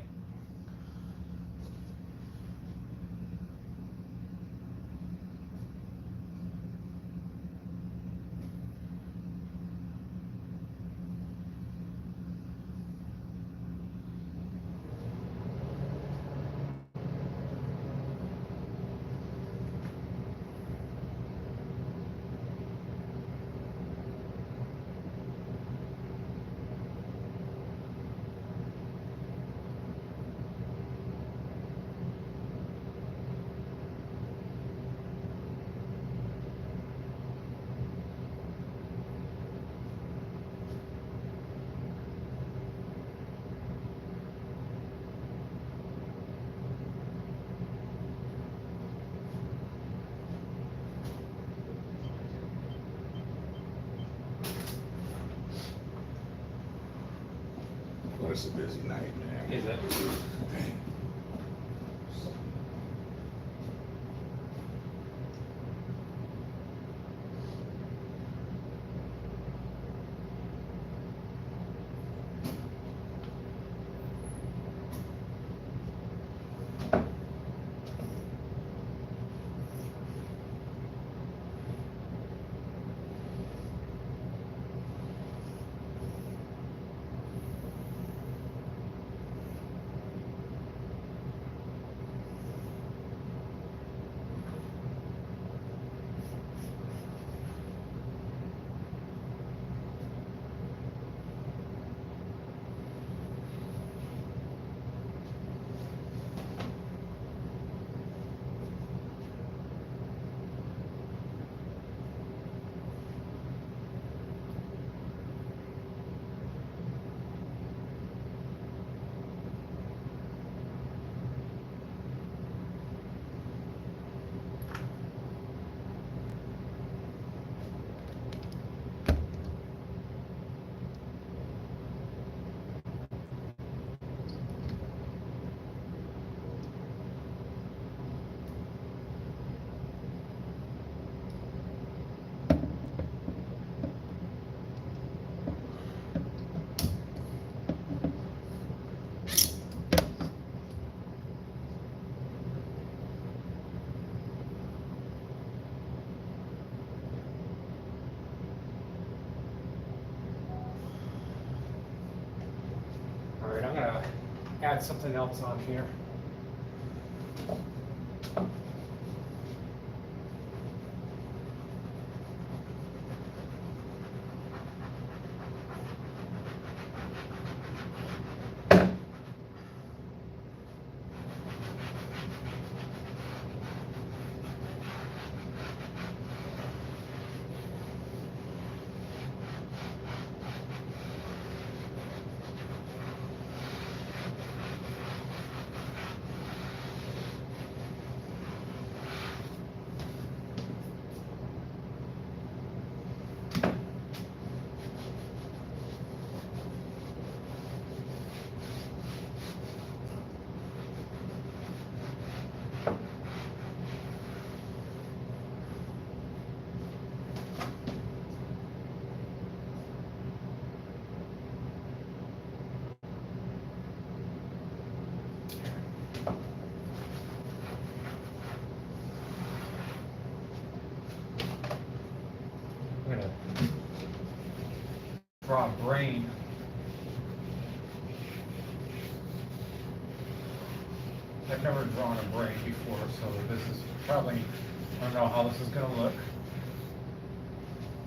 Well, it's a busy night, man. Is it? Dang. All right, I'm gonna add something else on here. I'm gonna draw a brain. I've never drawn a brain before, so this is probably, I don't know how this is gonna look.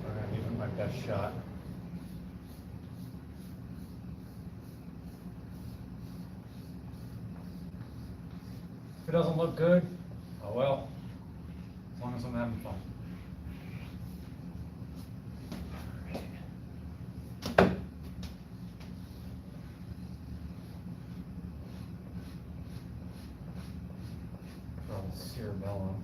I'm gonna give it my best shot. If it doesn't look good, oh well, as long as I'm having fun. Draw the cerebellum.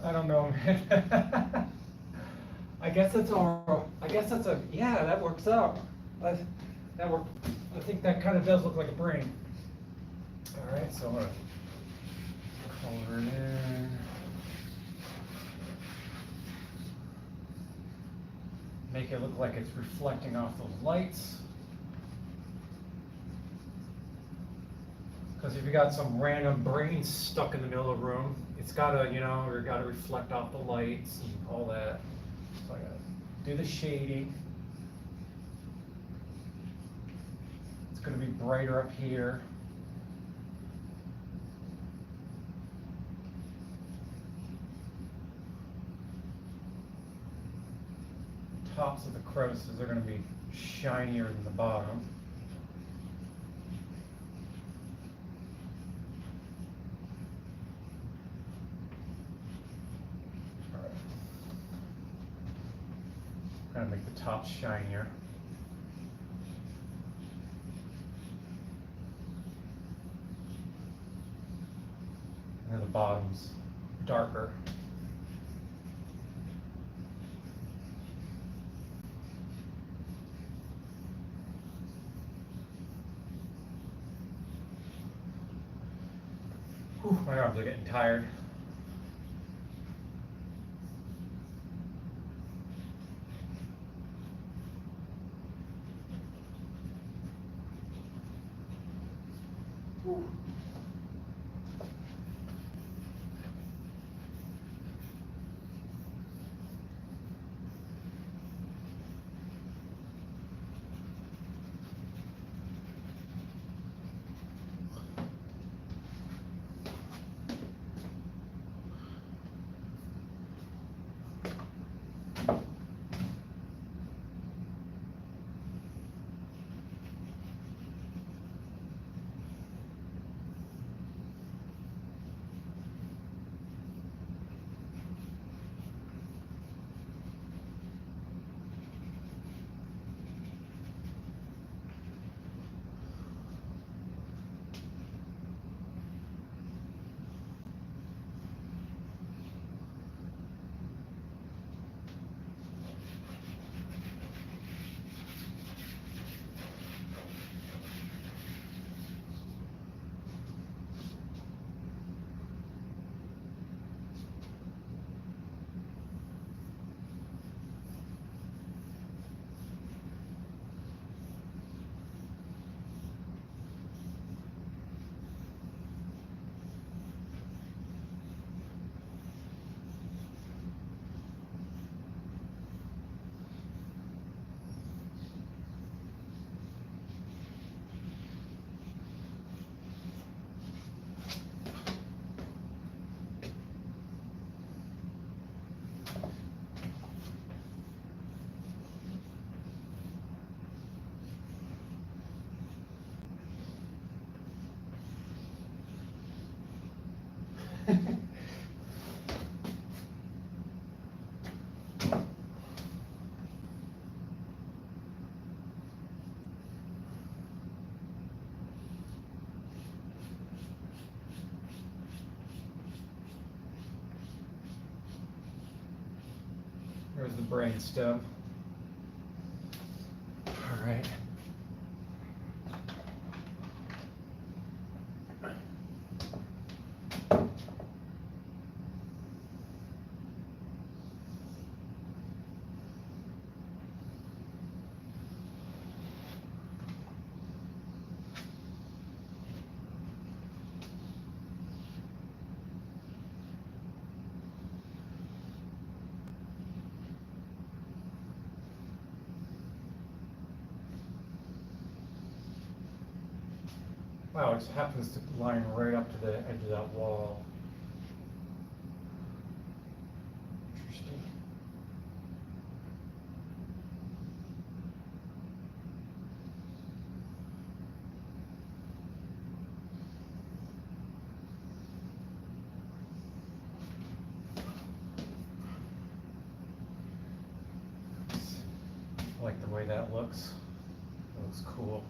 I don't know, man. I guess that's all. I guess that's a, yeah, that works out. That work. I think that kind of does look like a brain. All right, so I'm gonna color it in. Make it look like it's reflecting off those lights. Because if you got some random brain stuck in the middle of the room, it's gotta, you know, or gotta reflect off the lights and all that. So I gotta do the shading. It's gonna be brighter up here. Tops of the crevices are gonna be shinier than the bottom. Kind of make the top shinier. And then the bottom's darker. Whew, my arms are getting tired. There's the brain stem. All right. Wow, it happens to line right up to the edge of that wall. Interesting. I like the way that looks. It looks cool.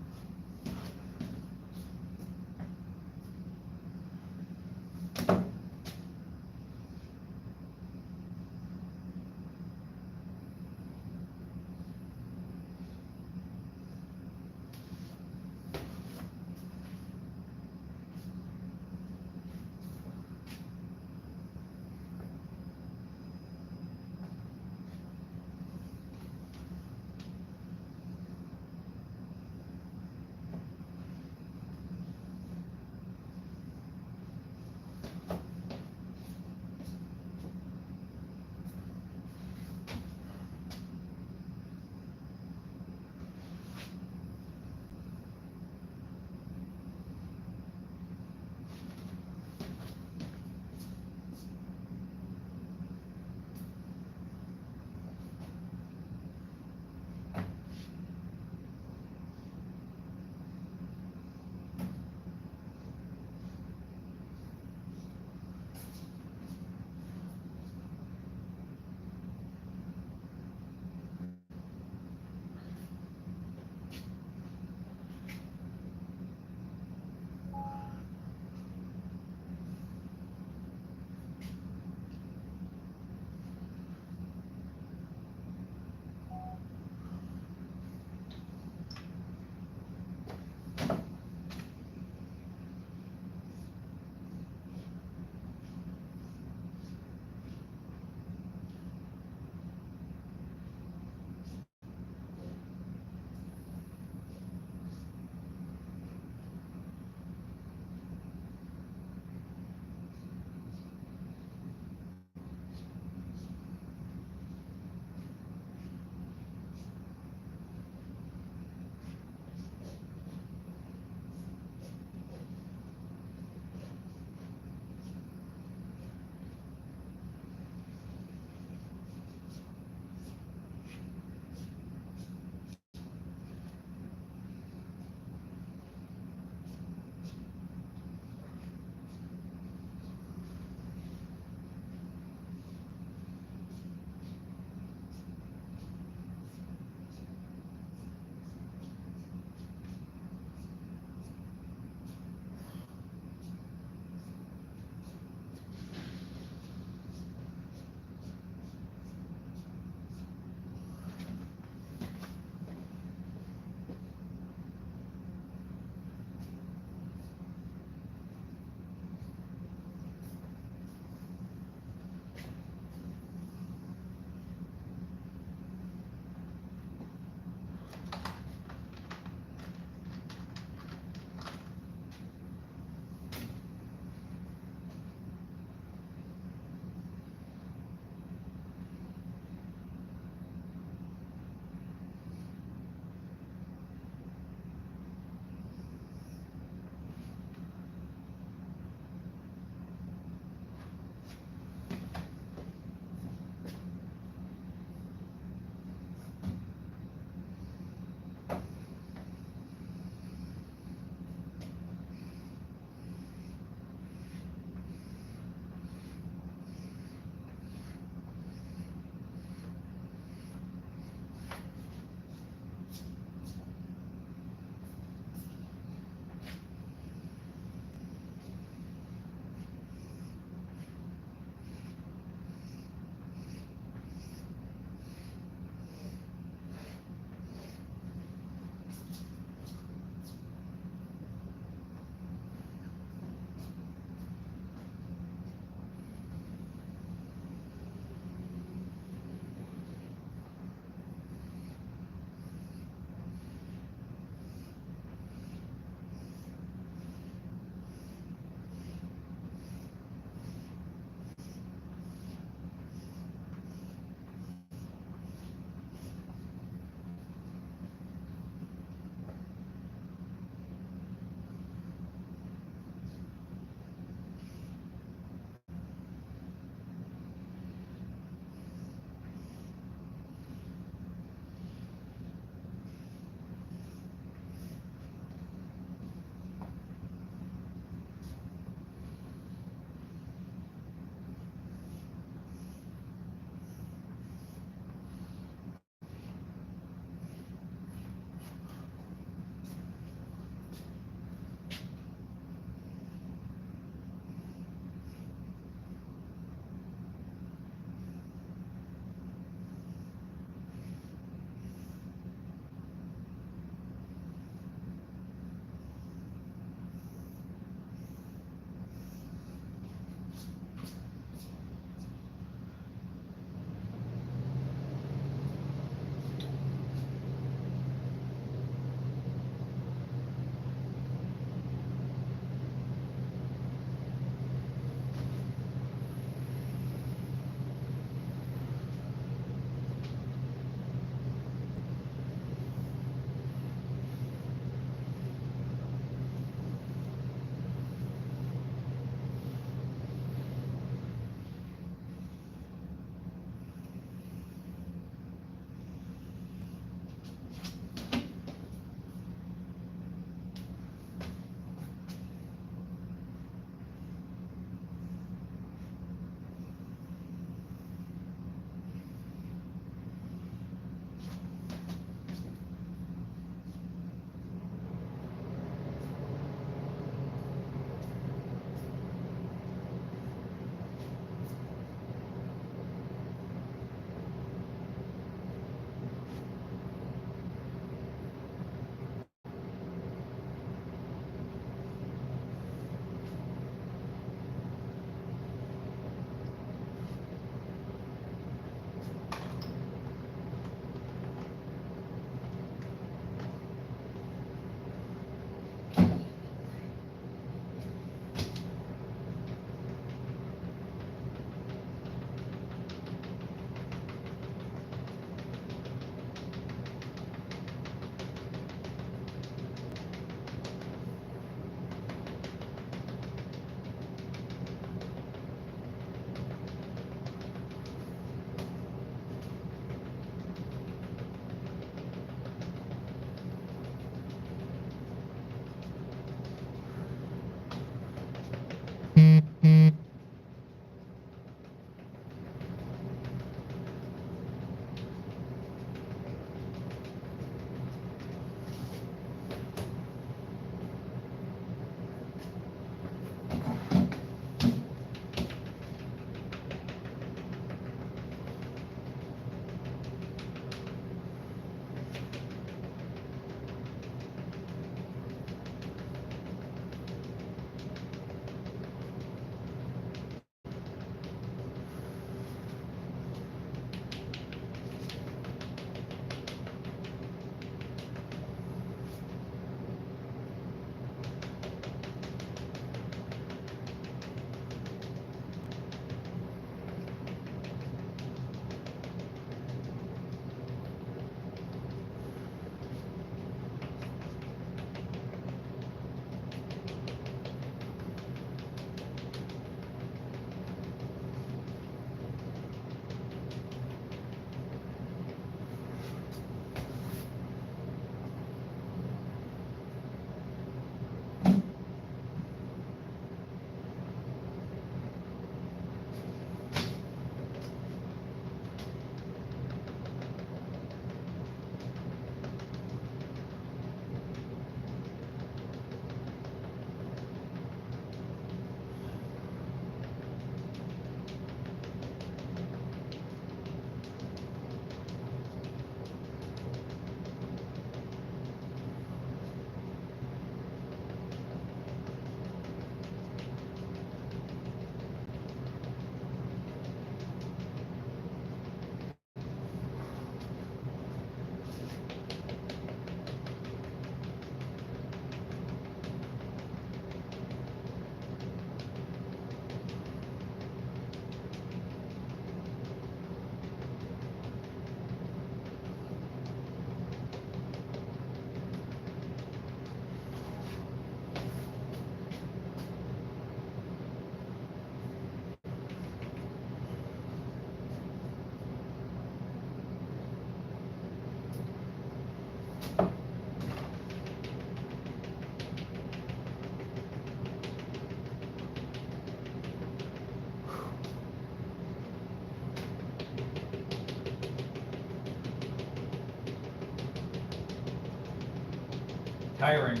Tiring.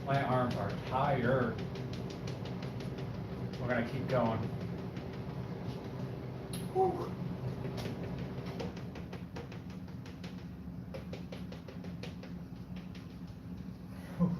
My arms are tired. We're gonna keep going. Whew. Whew.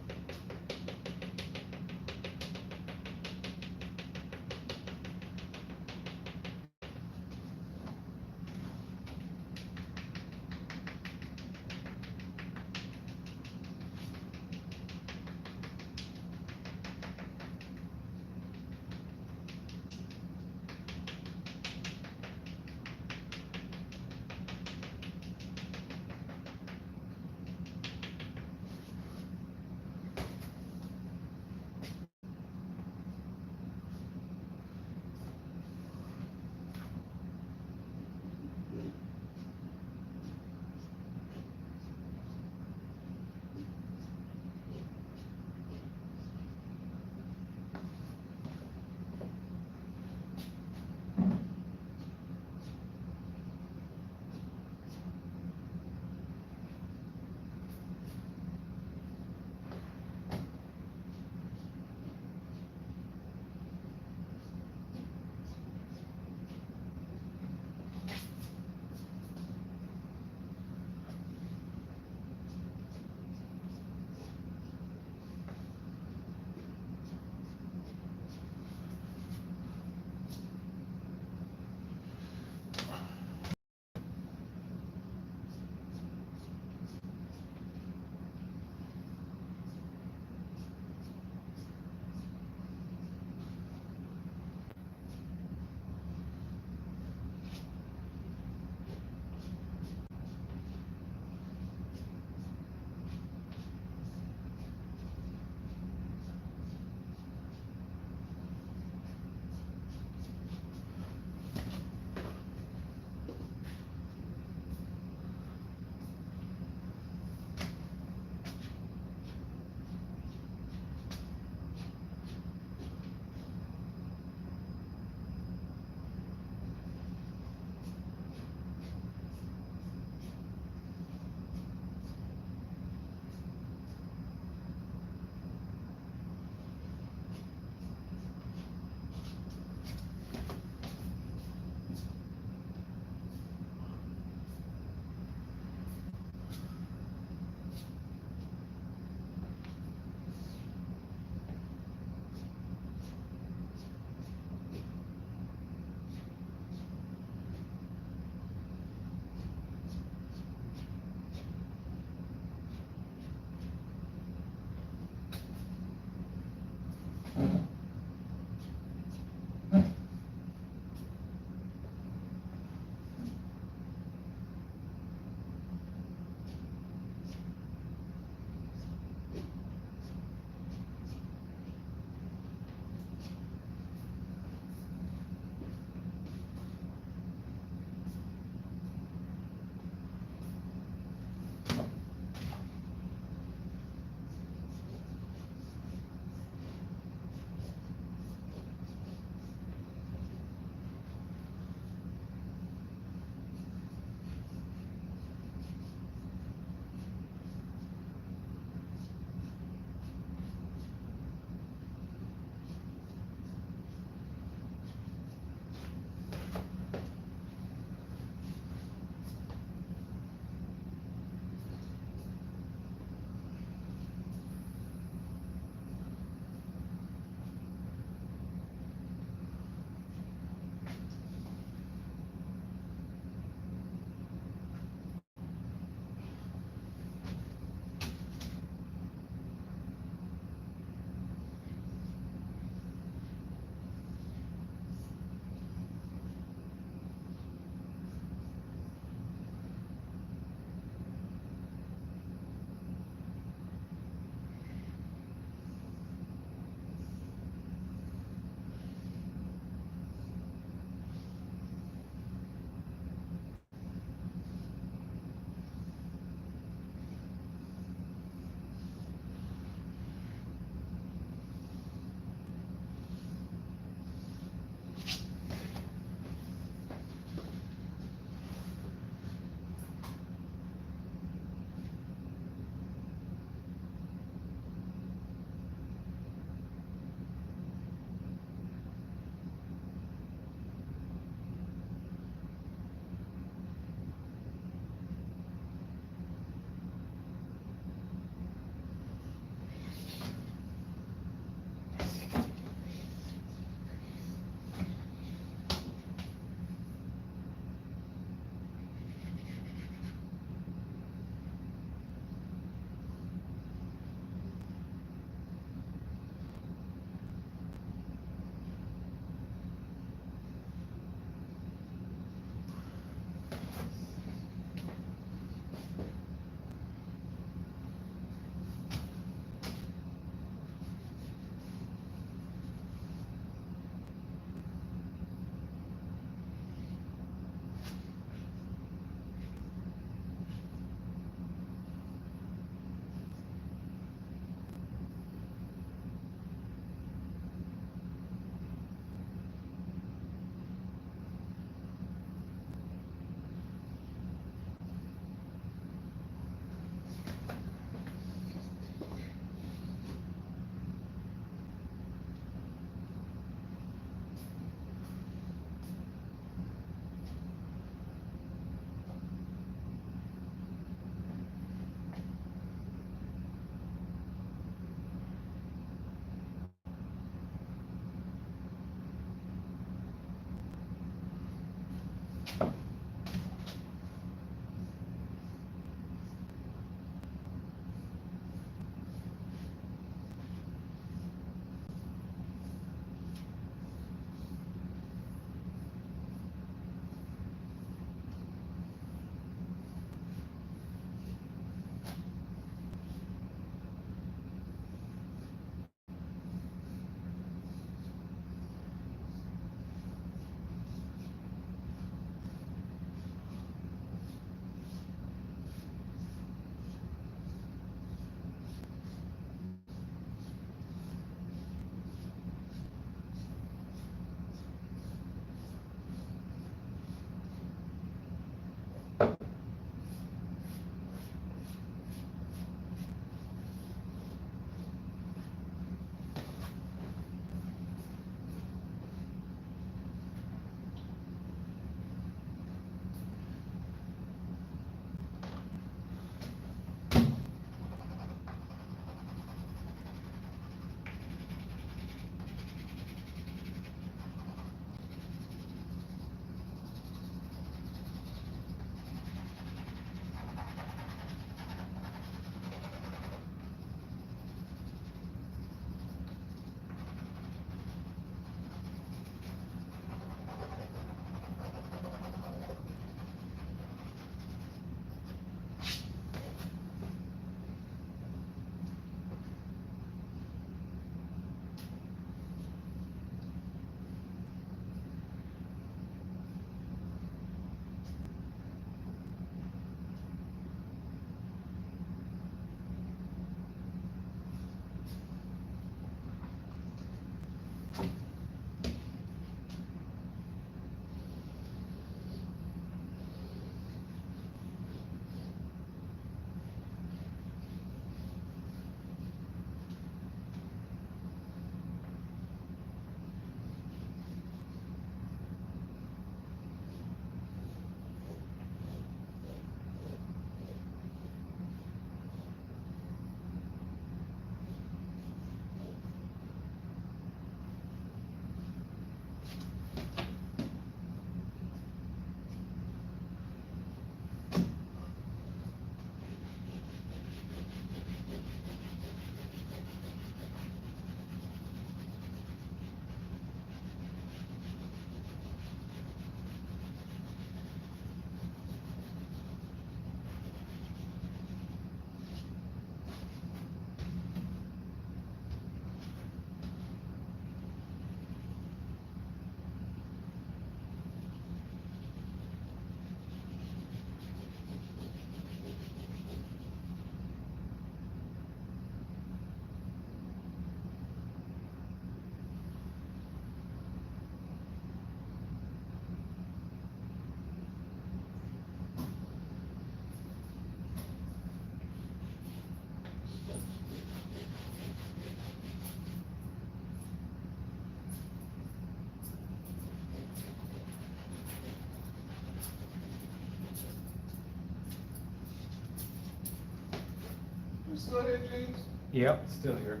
You still here, James? Yep, still here.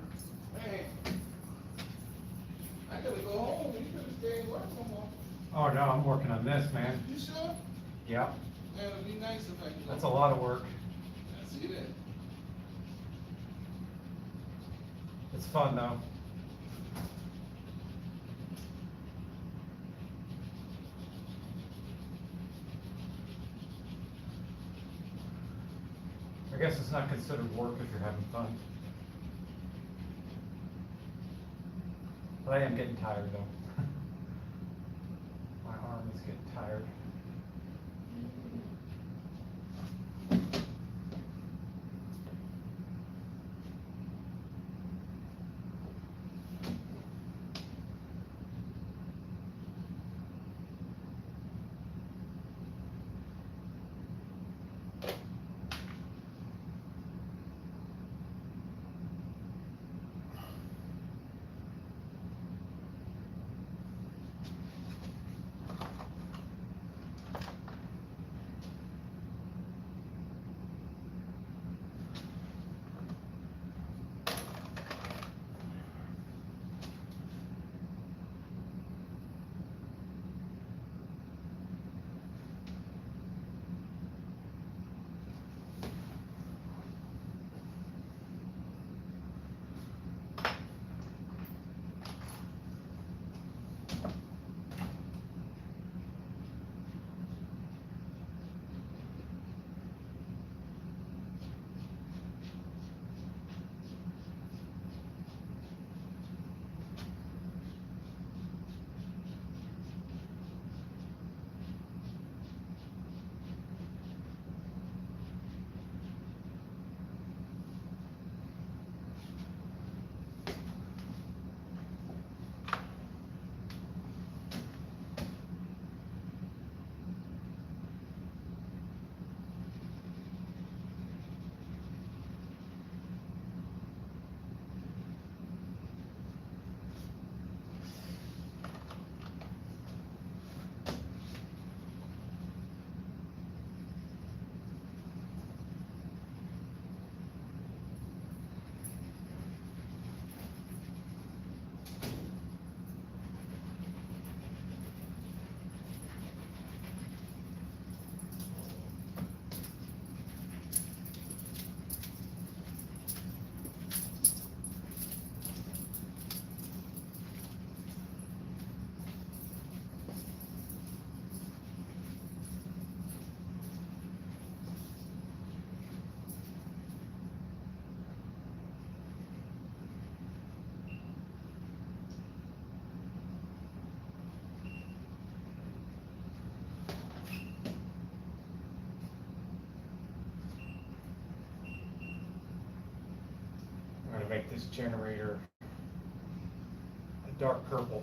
Man, I gotta go home. You could've stayed and work no more. Oh no, I'm working on this, man. You sure? Yep, Man, it'd be nice if I could. that's a lot of work. I see that. It's fun though. guess it's not considered work if you're having fun. But I am getting tired though. My arm is getting tired. I'm going to make this generator a dark purple.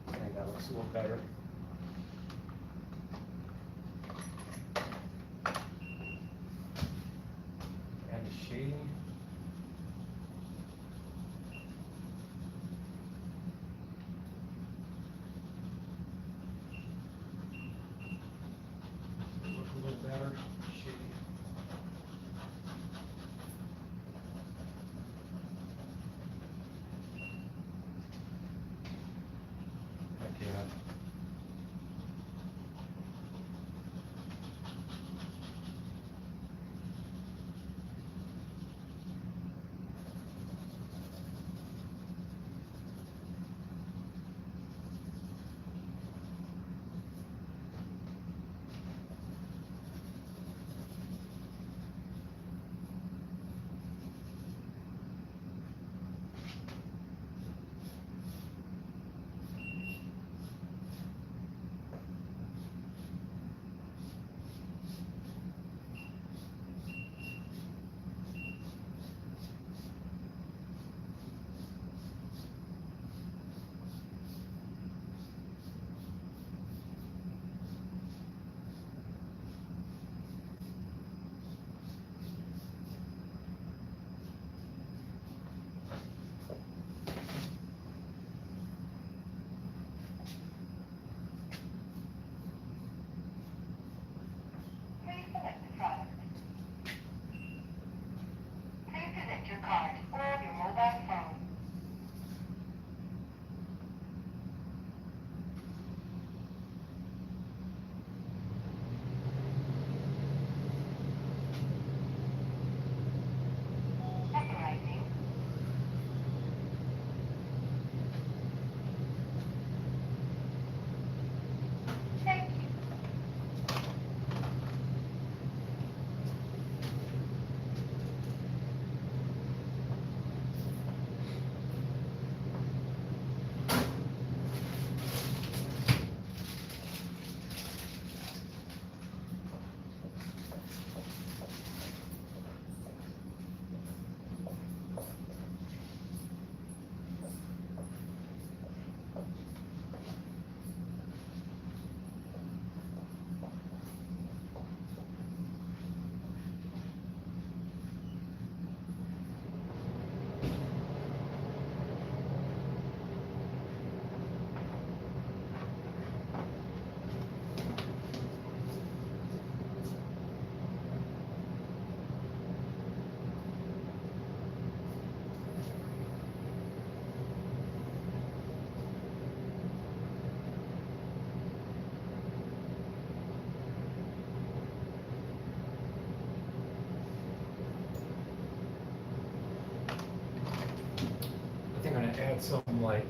Okay, that looks a little better. And the shading. Look a little better. Shading. Heck yeah. some like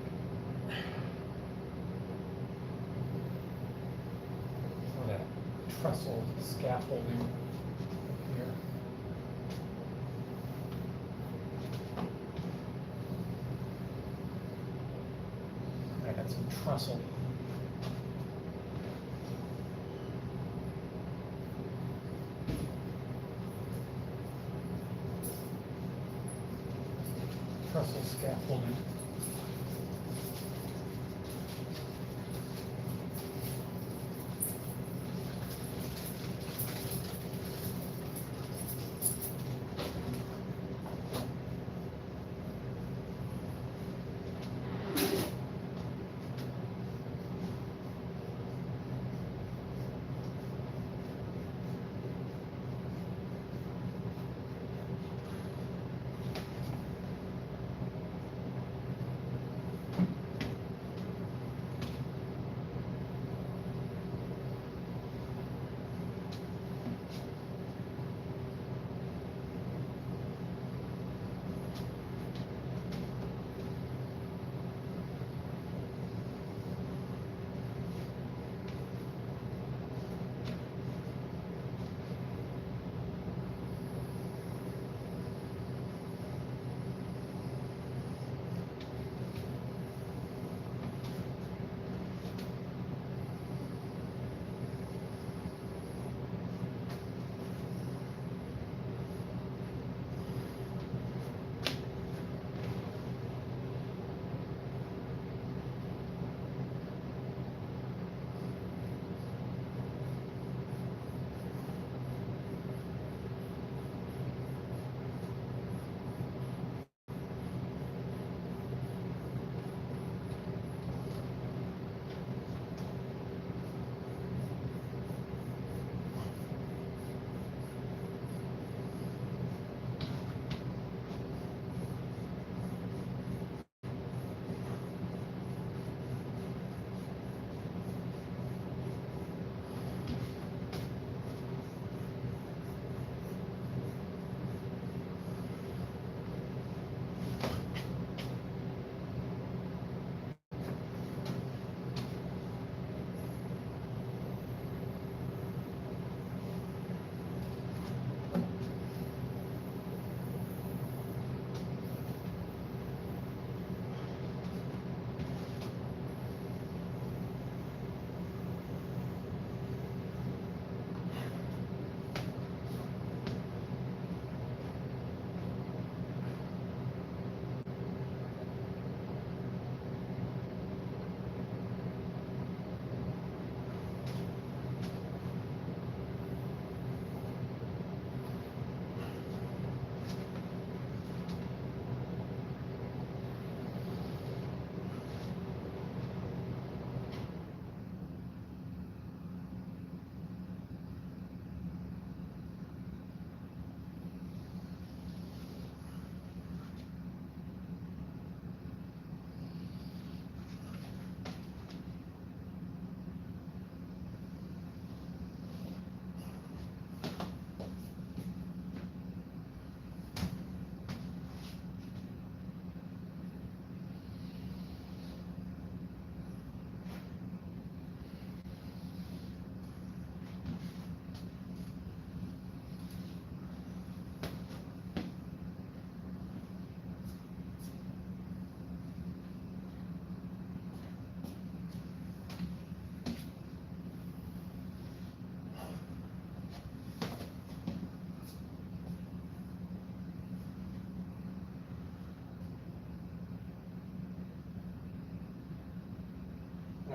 some of that trestle scaffolding here. I got some trestle. Trestle scaffolding.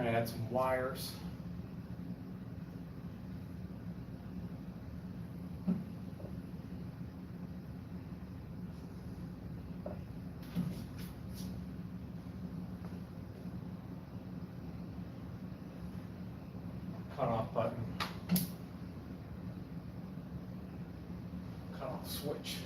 I'm gonna add some wires. Cutoff button. Cutoff switch.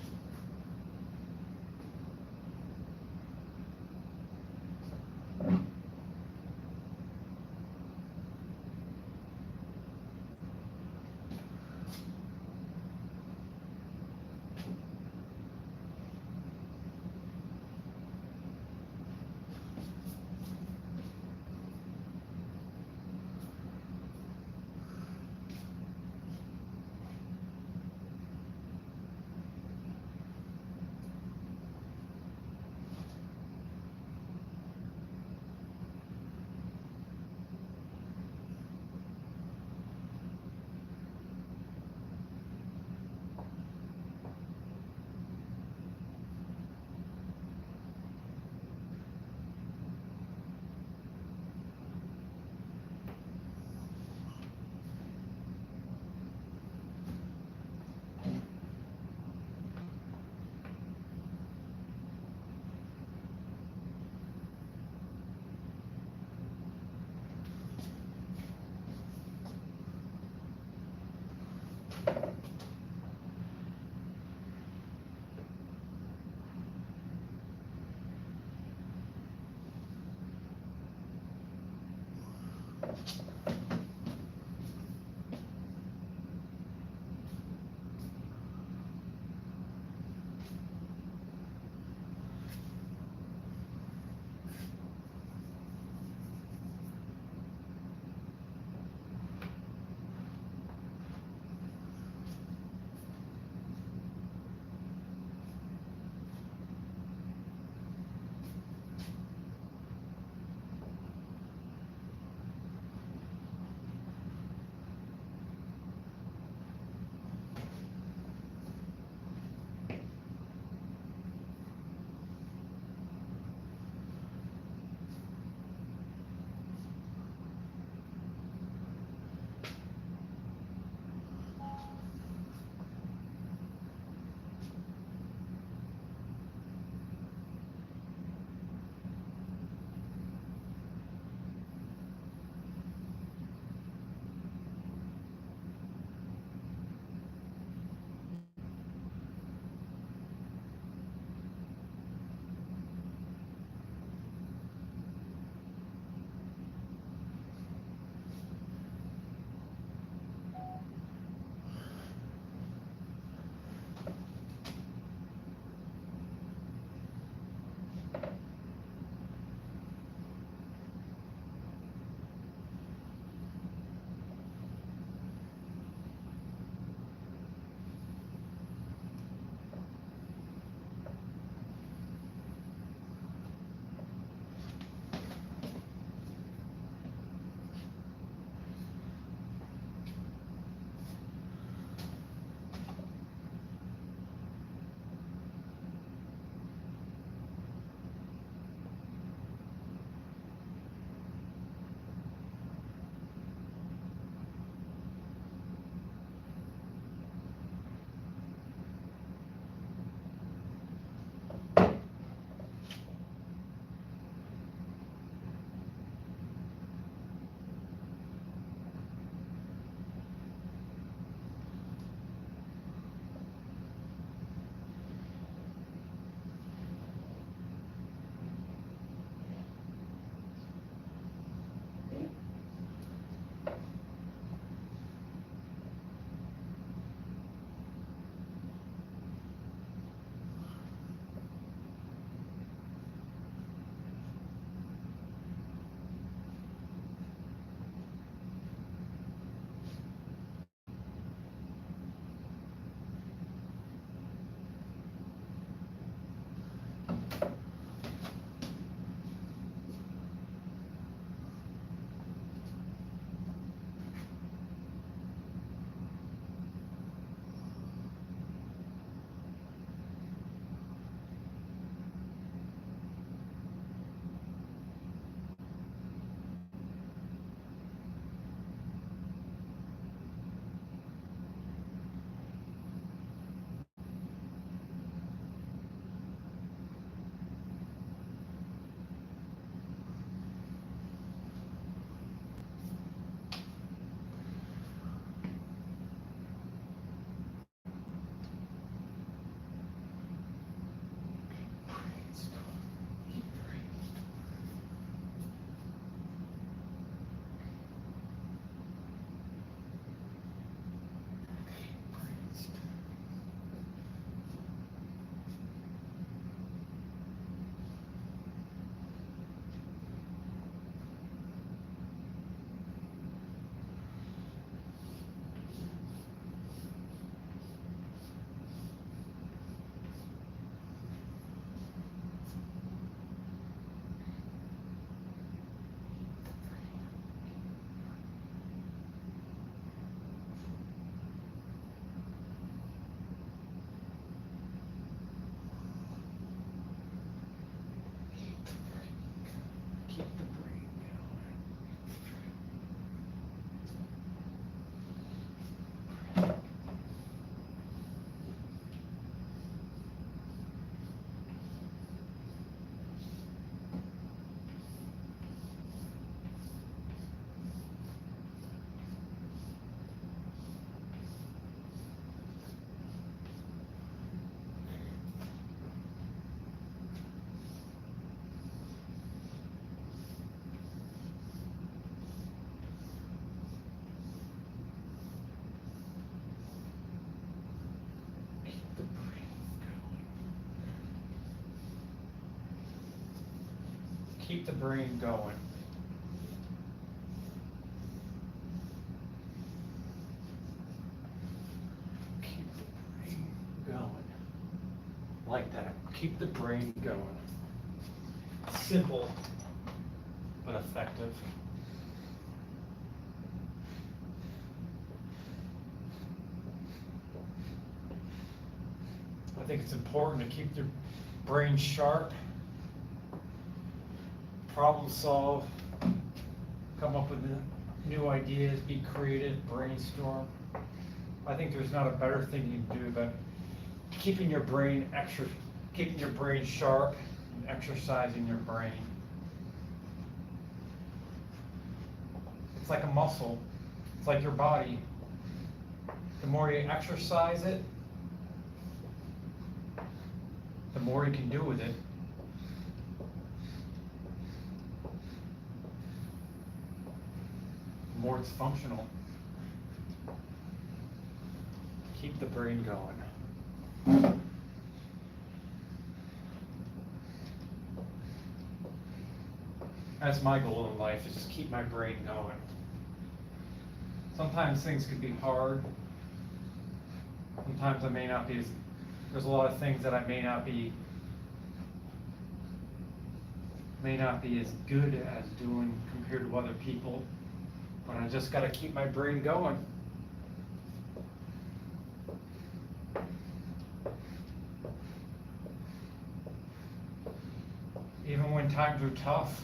Keep the brain going. Keep the brain going. Like that. Keep the brain going. Simple, but effective. I think it's important to keep your brain sharp, problem solve, come up with new ideas, be creative, brainstorm. I think there's not a better thing you can do than keeping your brain sharp and exercising your brain. It's like a muscle. It's like your body. The more you exercise it, the more you can do with it. The more it's functional. Keep the brain going. That's my goal in life, is just keep my brain going. Sometimes things could be hard. Sometimes I may not be as, there's a lot of things that I may not be as good as doing compared to other people, but I just gotta keep my brain going. Even when times are tough,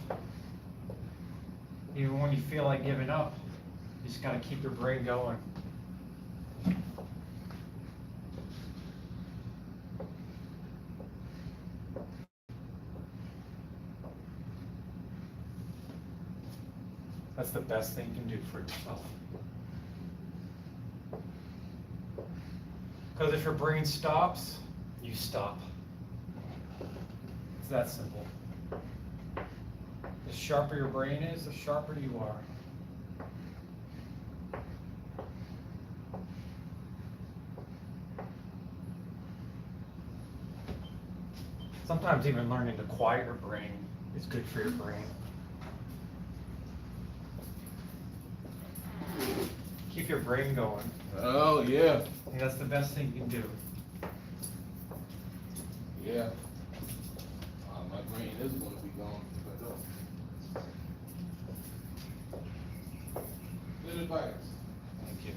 even when you feel like giving up, you just gotta keep your brain going. That's the best thing you can do for yourself. Because if your brain stops, you stop. It's that simple. The sharper your brain is, the sharper you are. Sometimes even learning to quiet your brain is good for your brain. Keep your brain going. Oh, yeah. I think that's the best thing you can do. Yeah. My brain is going to be gone if I don't. Good advice. Thank you.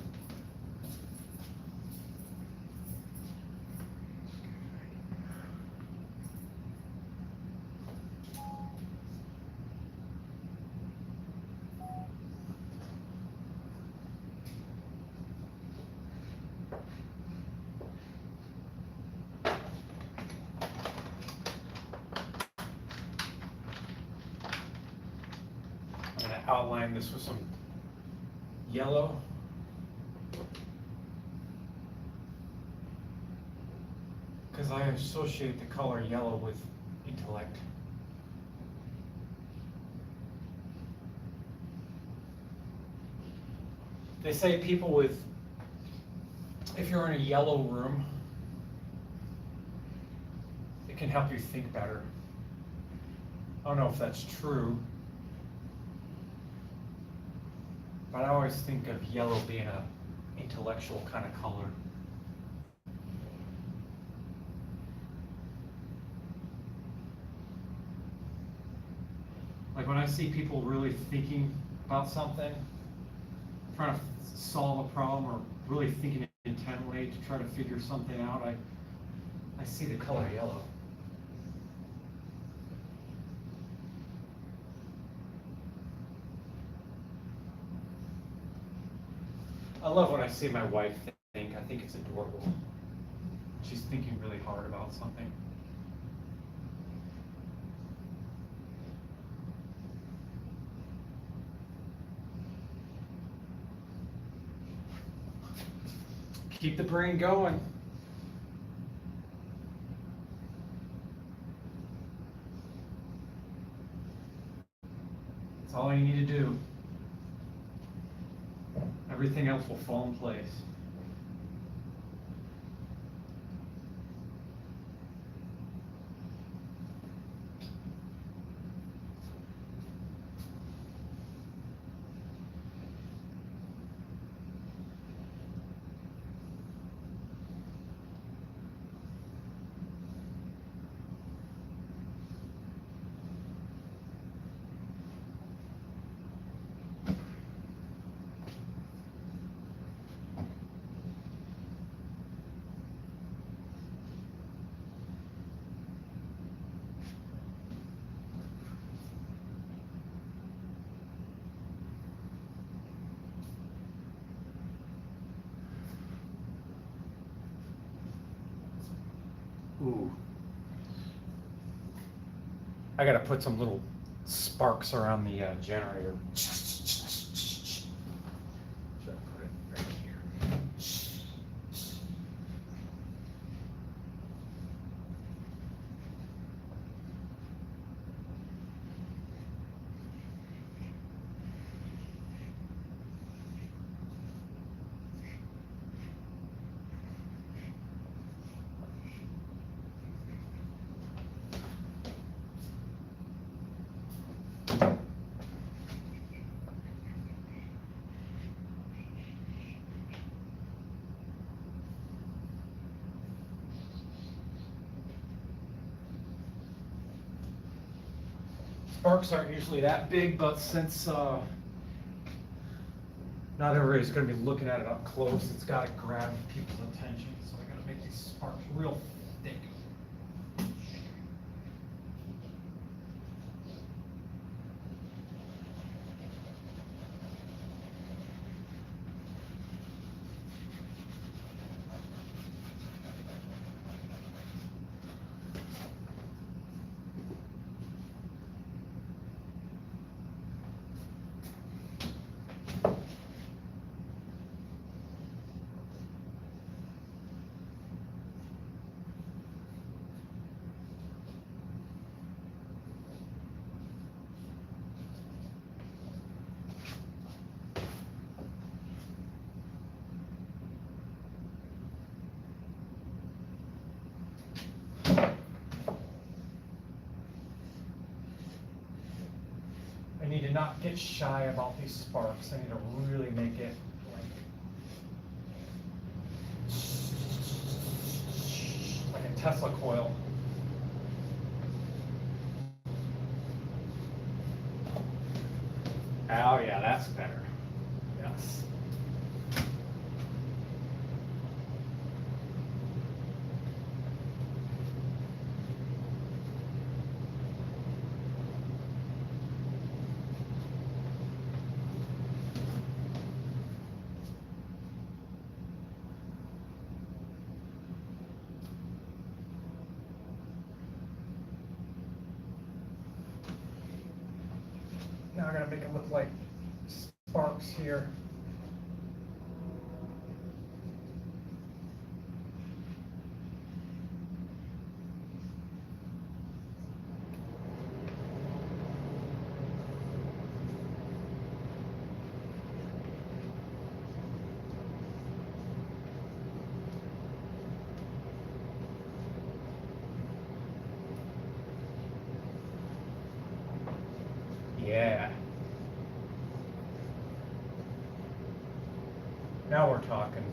I'm going to outline this with some yellow. Because I associate the color yellow with intellect. They say people with, if you're in a yellow room, it can help you think better. I don't know if that's true, but I always think of yellow being an intellectual kind of color. Like when I see people really thinking about something, trying to solve a problem, or really thinking intently to try to figure something out, I see the color yellow. I love when I see my wife think. I think it's adorable. She's thinking really hard about something. Keep the brain going. That's all you need to do. Everything else will fall in place. I gotta put some little sparks around the generator. Should I put it right here? Sparks aren't usually that big, but since not everybody's gonna be looking at it up close, it's gotta grab people's attention, so I gotta make these sparks real thick. I need to not get shy about these sparks. I need to really make it like a Tesla coil. Oh yeah, that's better. Yes. Now I gotta make it look like sparks here. Yeah. Now we're talking.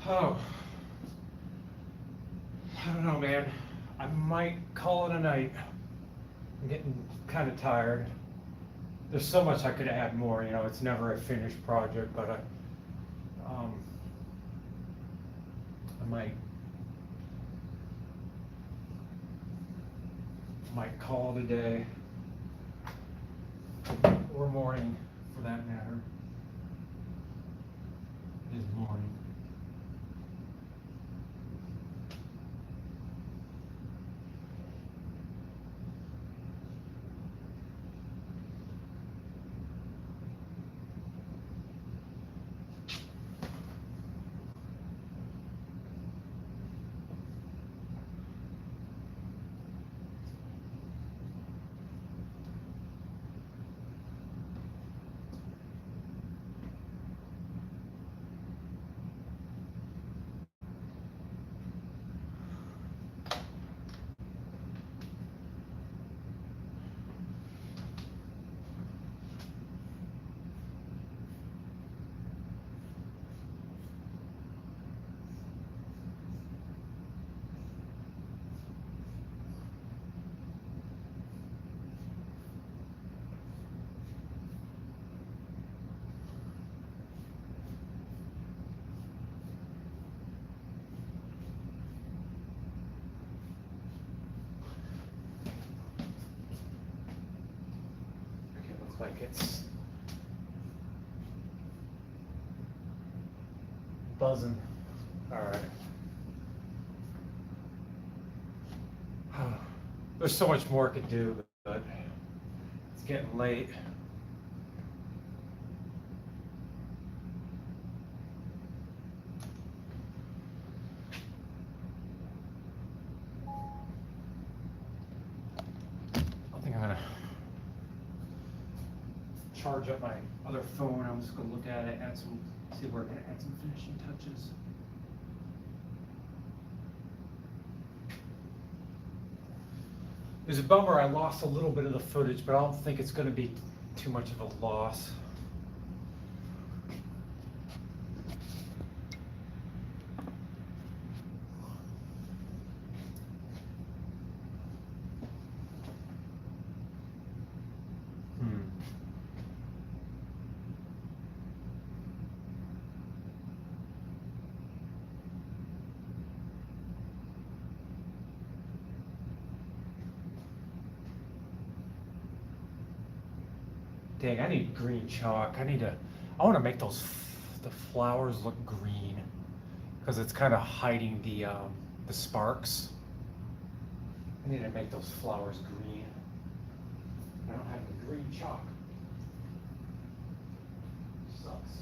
Oh, I don't know, man. I might call it a night. I'm getting kind of tired. There's so much I could add more, you know, it's never a finished project, but I might call it a day, or morning, for that matter. It is morning. Okay, looks like it's buzzing. All right. There's so much more I could do, but it's getting late. I think I'm gonna charge up my other phone. I'm just gonna look at it, see if we're gonna add some finishing touches. It was a bummer, I lost a little bit of the footage, but I don't think it's gonna be too much of a loss. dang, I need green chalk. I want to make the flowers look green because it's kind of hiding the sparks. I need to make those flowers green. I don't have any green chalk. Sucks.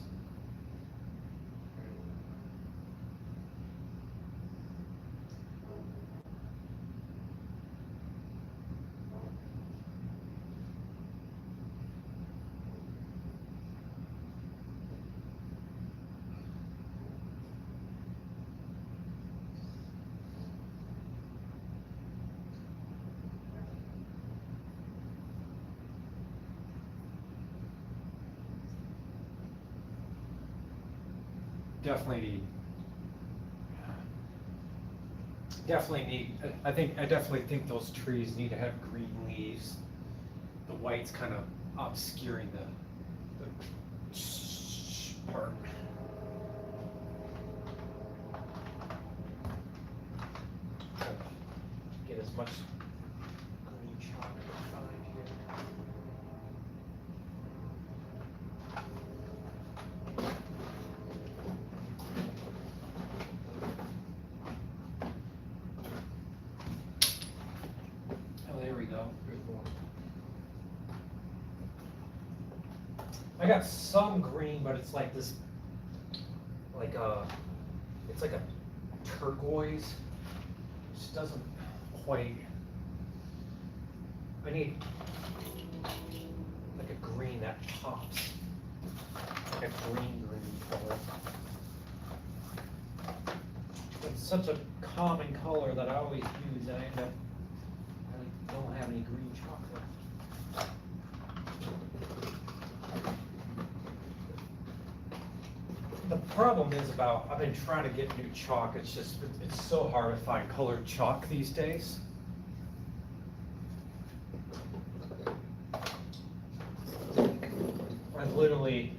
I definitely think those trees need to have green leaves. The white's kind of obscuring the part. Try to get as much green chalk as I find here. Oh, there we go. I got some green, but it's like this, it's like a turquoise. Just doesn't quite. I need like a green that pops, like a green color. It's such a common color that I always use, and I don't have any green chocolate. The problem is I've been trying to get new chalk, it's so hard to find colored chalk these days. I literally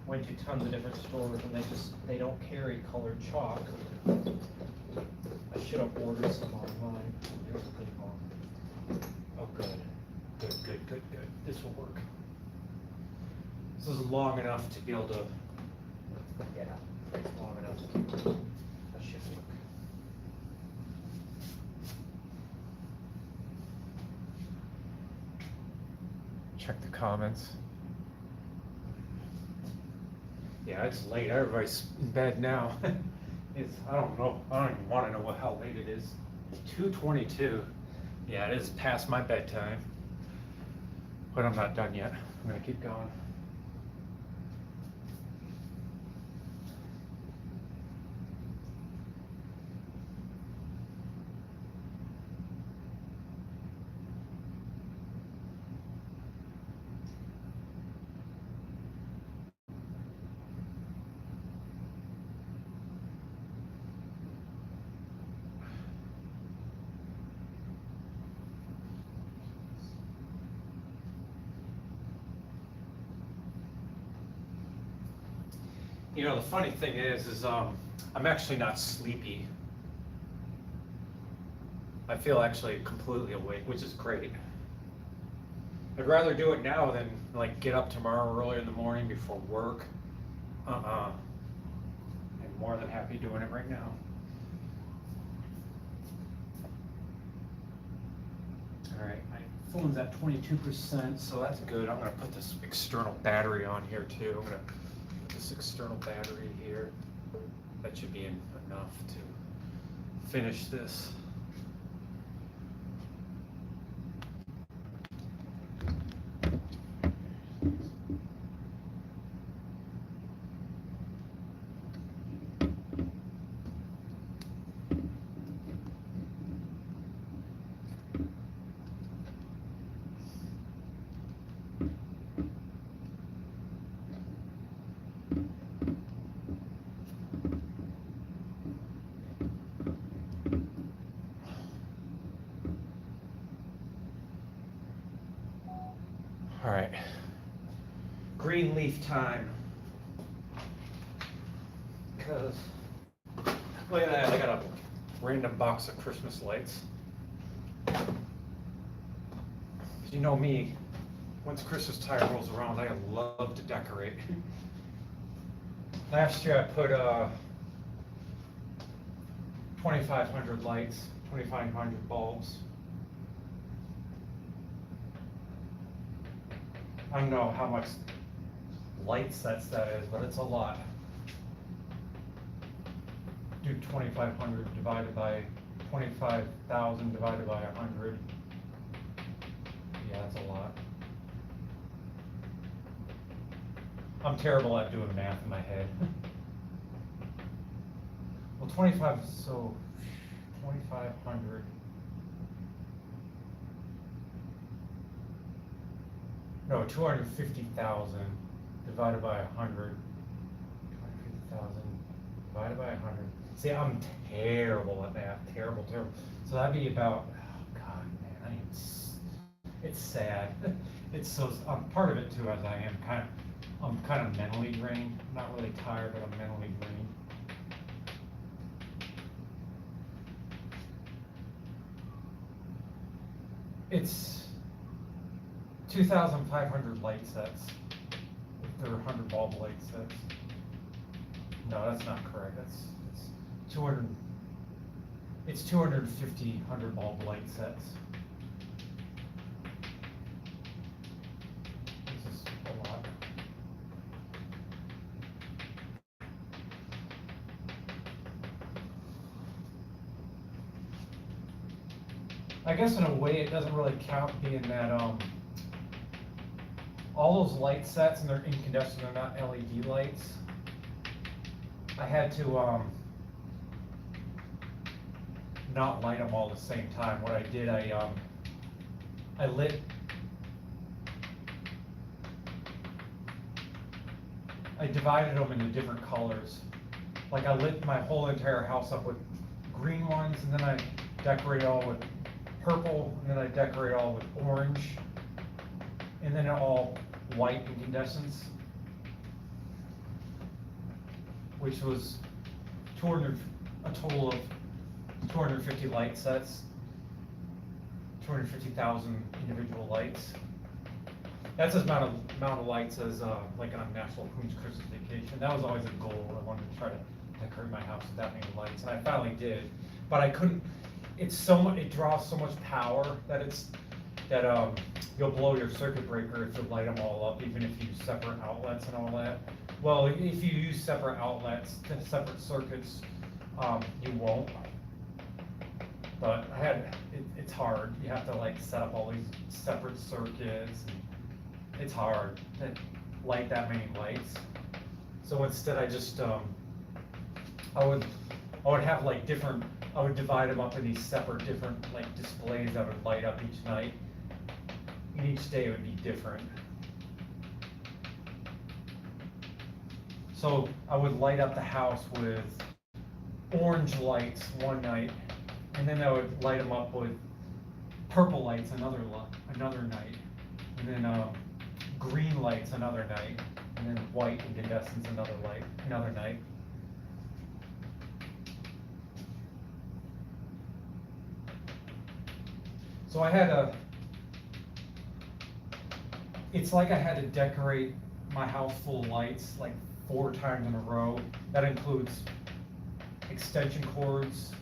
went to tons of different stores and they don't carry colored chalk. I should have ordered some online. There's a good one. Oh, good. Good. This will work. This is long enough to be able to, yeah, it's long enough. That should work. Check the comments. Yeah, it's late. Everybody's in bed now. I don't know. I don't even want to know how late it is. 2:22. Yeah, it is past my bedtime. But I'm not done yet. I'm gonna keep going. You know, the funny thing is I'm actually not sleepy. I feel actually completely awake, which is great. I'd rather do it now than like get up tomorrow early in the morning before work. I'm more than happy doing it right now. All right, my phone's at 22%, so that's good. I'm gonna put this external battery on here too. I'm gonna put this external battery here. That should be enough to finish this. All right, green leaf time. Because, look at that, I got a random box of Christmas lights. You know me, once Christmas time rolls around, I love to decorate. Last year I put 2,500 lights, 2,500 bulbs. I don't know how much light sets that is, but it's a lot. Do 2,500 divided by 25,000 divided by 100. Yeah, that's a lot. I'm terrible at doing math in my head. Well, 25, so 2,500. No, 250,000 divided by 100. 250,000 divided by 100. See, I'm terrible at math, terrible. So that'd be about, oh God, man, it's sad. It's so, part of it too, as I'm kind of mentally drained. I'm not really tired, but I'm mentally drained. It's 2,500 light sets. If there are 100 bulb light sets. No, that's not correct. It's 200. It's 250 100 bulb light sets. This is a lot. I guess in a way it doesn't really count, being that all those light sets, and they're incandescent, they're not LED lights. I had to not light them all at the same time. What I did, I divided them into different colors. Like I lit my whole entire house up with green ones, and then I decorated all with purple, and then I decorate all with orange, and then all white incandescents, which was a total of 250 light sets, 250,000 individual lights. That's as amount of lights as like on National Lampoon's Christmas Vacation. That was always a goal. I wanted to try to decorate my house with that many lights, and I finally did, but I couldn't. It's so much. It draws so much power that you'll blow your circuit breaker if you light them all up, even if you use separate outlets and all that. Well, if you use separate outlets, separate circuits, you won't. But it's hard. You have to like set up all these separate circuits. And it's hard to light that many lights. So instead, I just I would have like different. I would divide them up in these separate different like displays that would light up each night. And each day would be different. So I would light up the house with orange lights one night, and then I would light them up with purple lights another night, and then green lights another night, and then white incandescents another night. So it's like I had to decorate my house full of lights like 4 times in a row. That includes extension cords,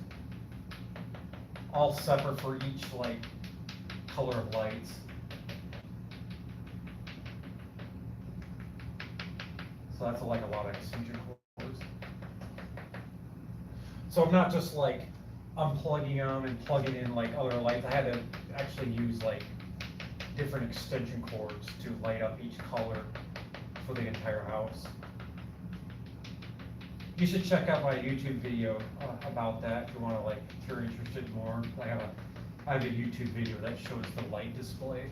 all separate for each like color of lights. So that's like a lot of extension cords. So I'm not just like unplugging them and plugging in like other lights. I had to actually use like different extension cords to light up each color for the entire house. You should check out my YouTube video about that if you want to, like, if you're interested more. I have a YouTube video that shows the light display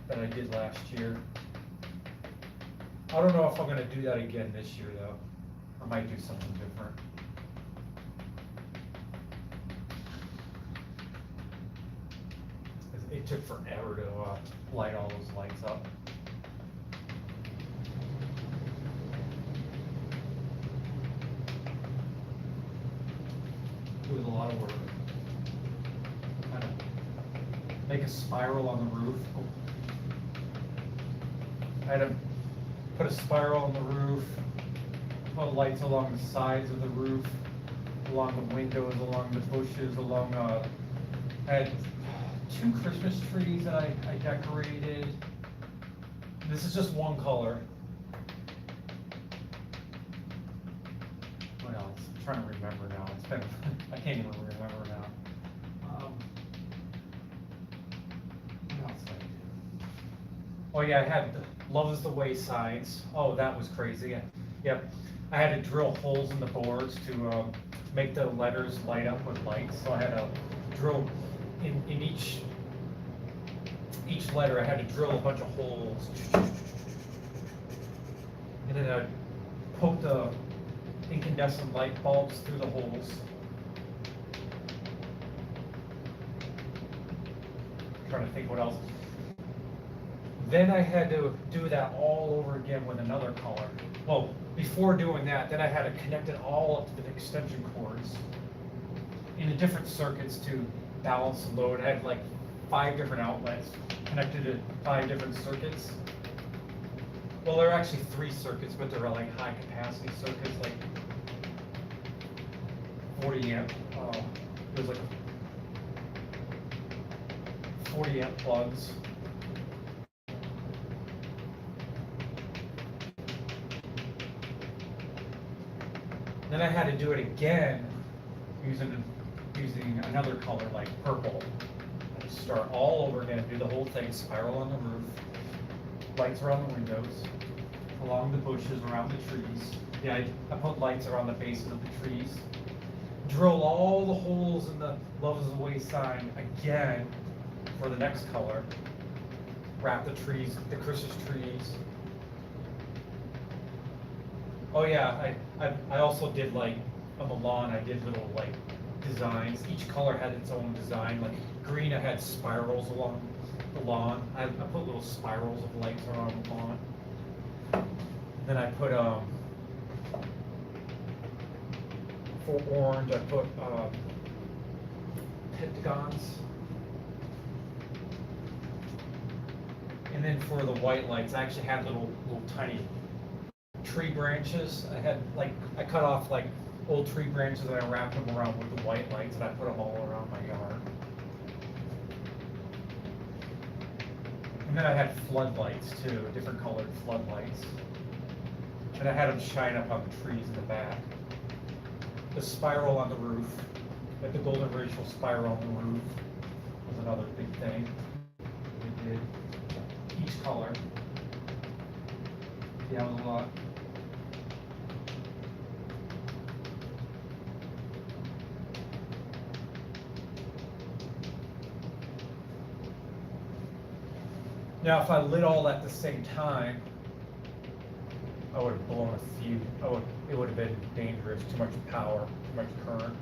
that I did last year. I don't know if I'm going to do that again this year though. I might do something different. It took forever to light all those lights up. It was a lot of work. Kind of make a spiral on the roof. I had to put a spiral on the roof, put lights along the sides of the roof, along the windows, along the bushes, along, I had 2 Christmas trees that I decorated. This is just one color. What else? I'm trying to remember now. It's been, I can't even remember now. What else did I do? Oh yeah, I had Love is the Way signs. Oh, that was crazy. Yep. I had to drill holes in the boards to make the letters light up with lights. So I had to drill in each letter. I had to drill a bunch of holes. And then I poked the incandescent light bulbs through the holes. Trying to think what else. Then I had to do that all over again with another color. Well, before doing that, then I had to connect it all up to the extension cords in the different circuits to balance the load. I had like 5 different outlets connected to 5 different circuits. Well, there are actually 3 circuits, but they're like high capacity circuits, like 40 amp. There's like 40 amp plugs. Then I had to do it again using another color like purple. I had to start all over again, do the whole thing, spiral on the roof, lights around the windows, along the bushes, around the trees. Yeah, I put lights around the bases of the trees. Drill all the holes in the Love is the Way sign again for the next color. Wrap the trees, the Christmas trees. Oh yeah, I also did like on the lawn, I did little like designs. Each color had its own design. Like green, I had spirals along the lawn. I put little spirals of lights around the lawn. Then I put for orange, I put pentagons. And then for the white lights, I actually had little tiny tree branches. I cut off like old tree branches and I wrapped them around with the white lights and I put them all around my yard. And then I had floodlights too, different colored floodlights. And I had them shine up on the trees in the back. The spiral on the roof, like the golden racial spiral on the roof was another big thing we did. Each color. Yeah, it was a lot. Now, if I lit all at the same time, I would have blown a few. It would have been dangerous. Too much power, too much current.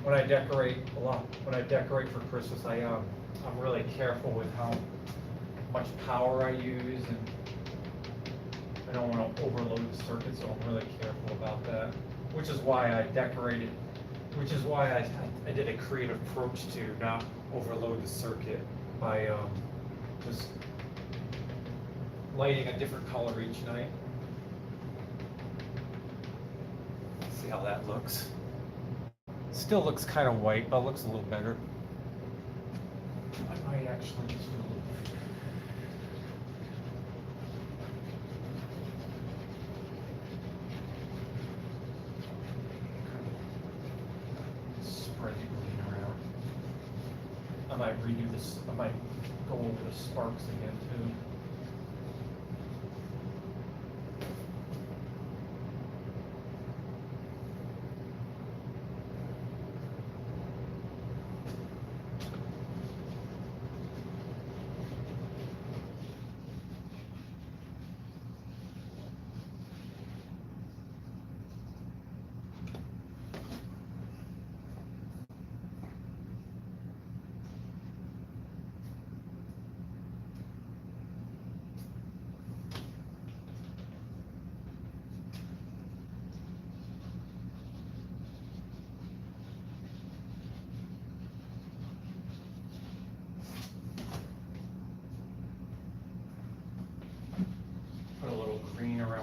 When I decorate for Christmas, I'm really careful with how much power I use, and I don't want to overload the circuit, so I'm really careful about that. Which is why I decorated. Which is why I did a creative approach to not overload the circuit by just lighting a different color each night. See how that looks. Still looks kind of white, but looks a little better. I might actually just do a little. Spread the green around. I might redo this. I might go over the sparks again too.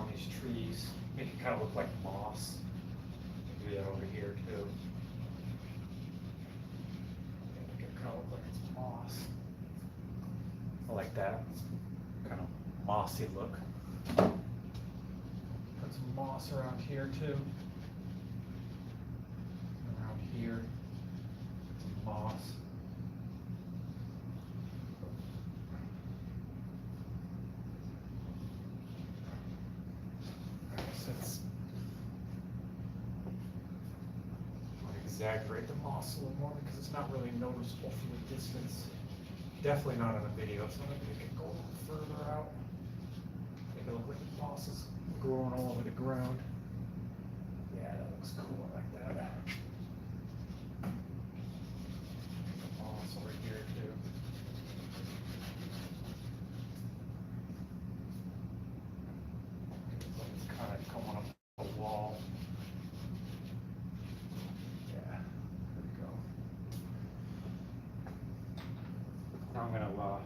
around these trees, make it kind of look like moss. Do that over here too. Make it kind of look like it's moss. I like that. Kind of mossy look. Put some moss around here too. Around here, some moss. Let's exaggerate the moss a little more because it's not really noticeable from a distance. Definitely not on a video, so I'm going to make it go a little further out. Make it look like the moss is growing all over the ground. Yeah, that looks cool. I like that. Moss over here too. It's kind of coming up the wall. Yeah, there we go. Now I'm gonna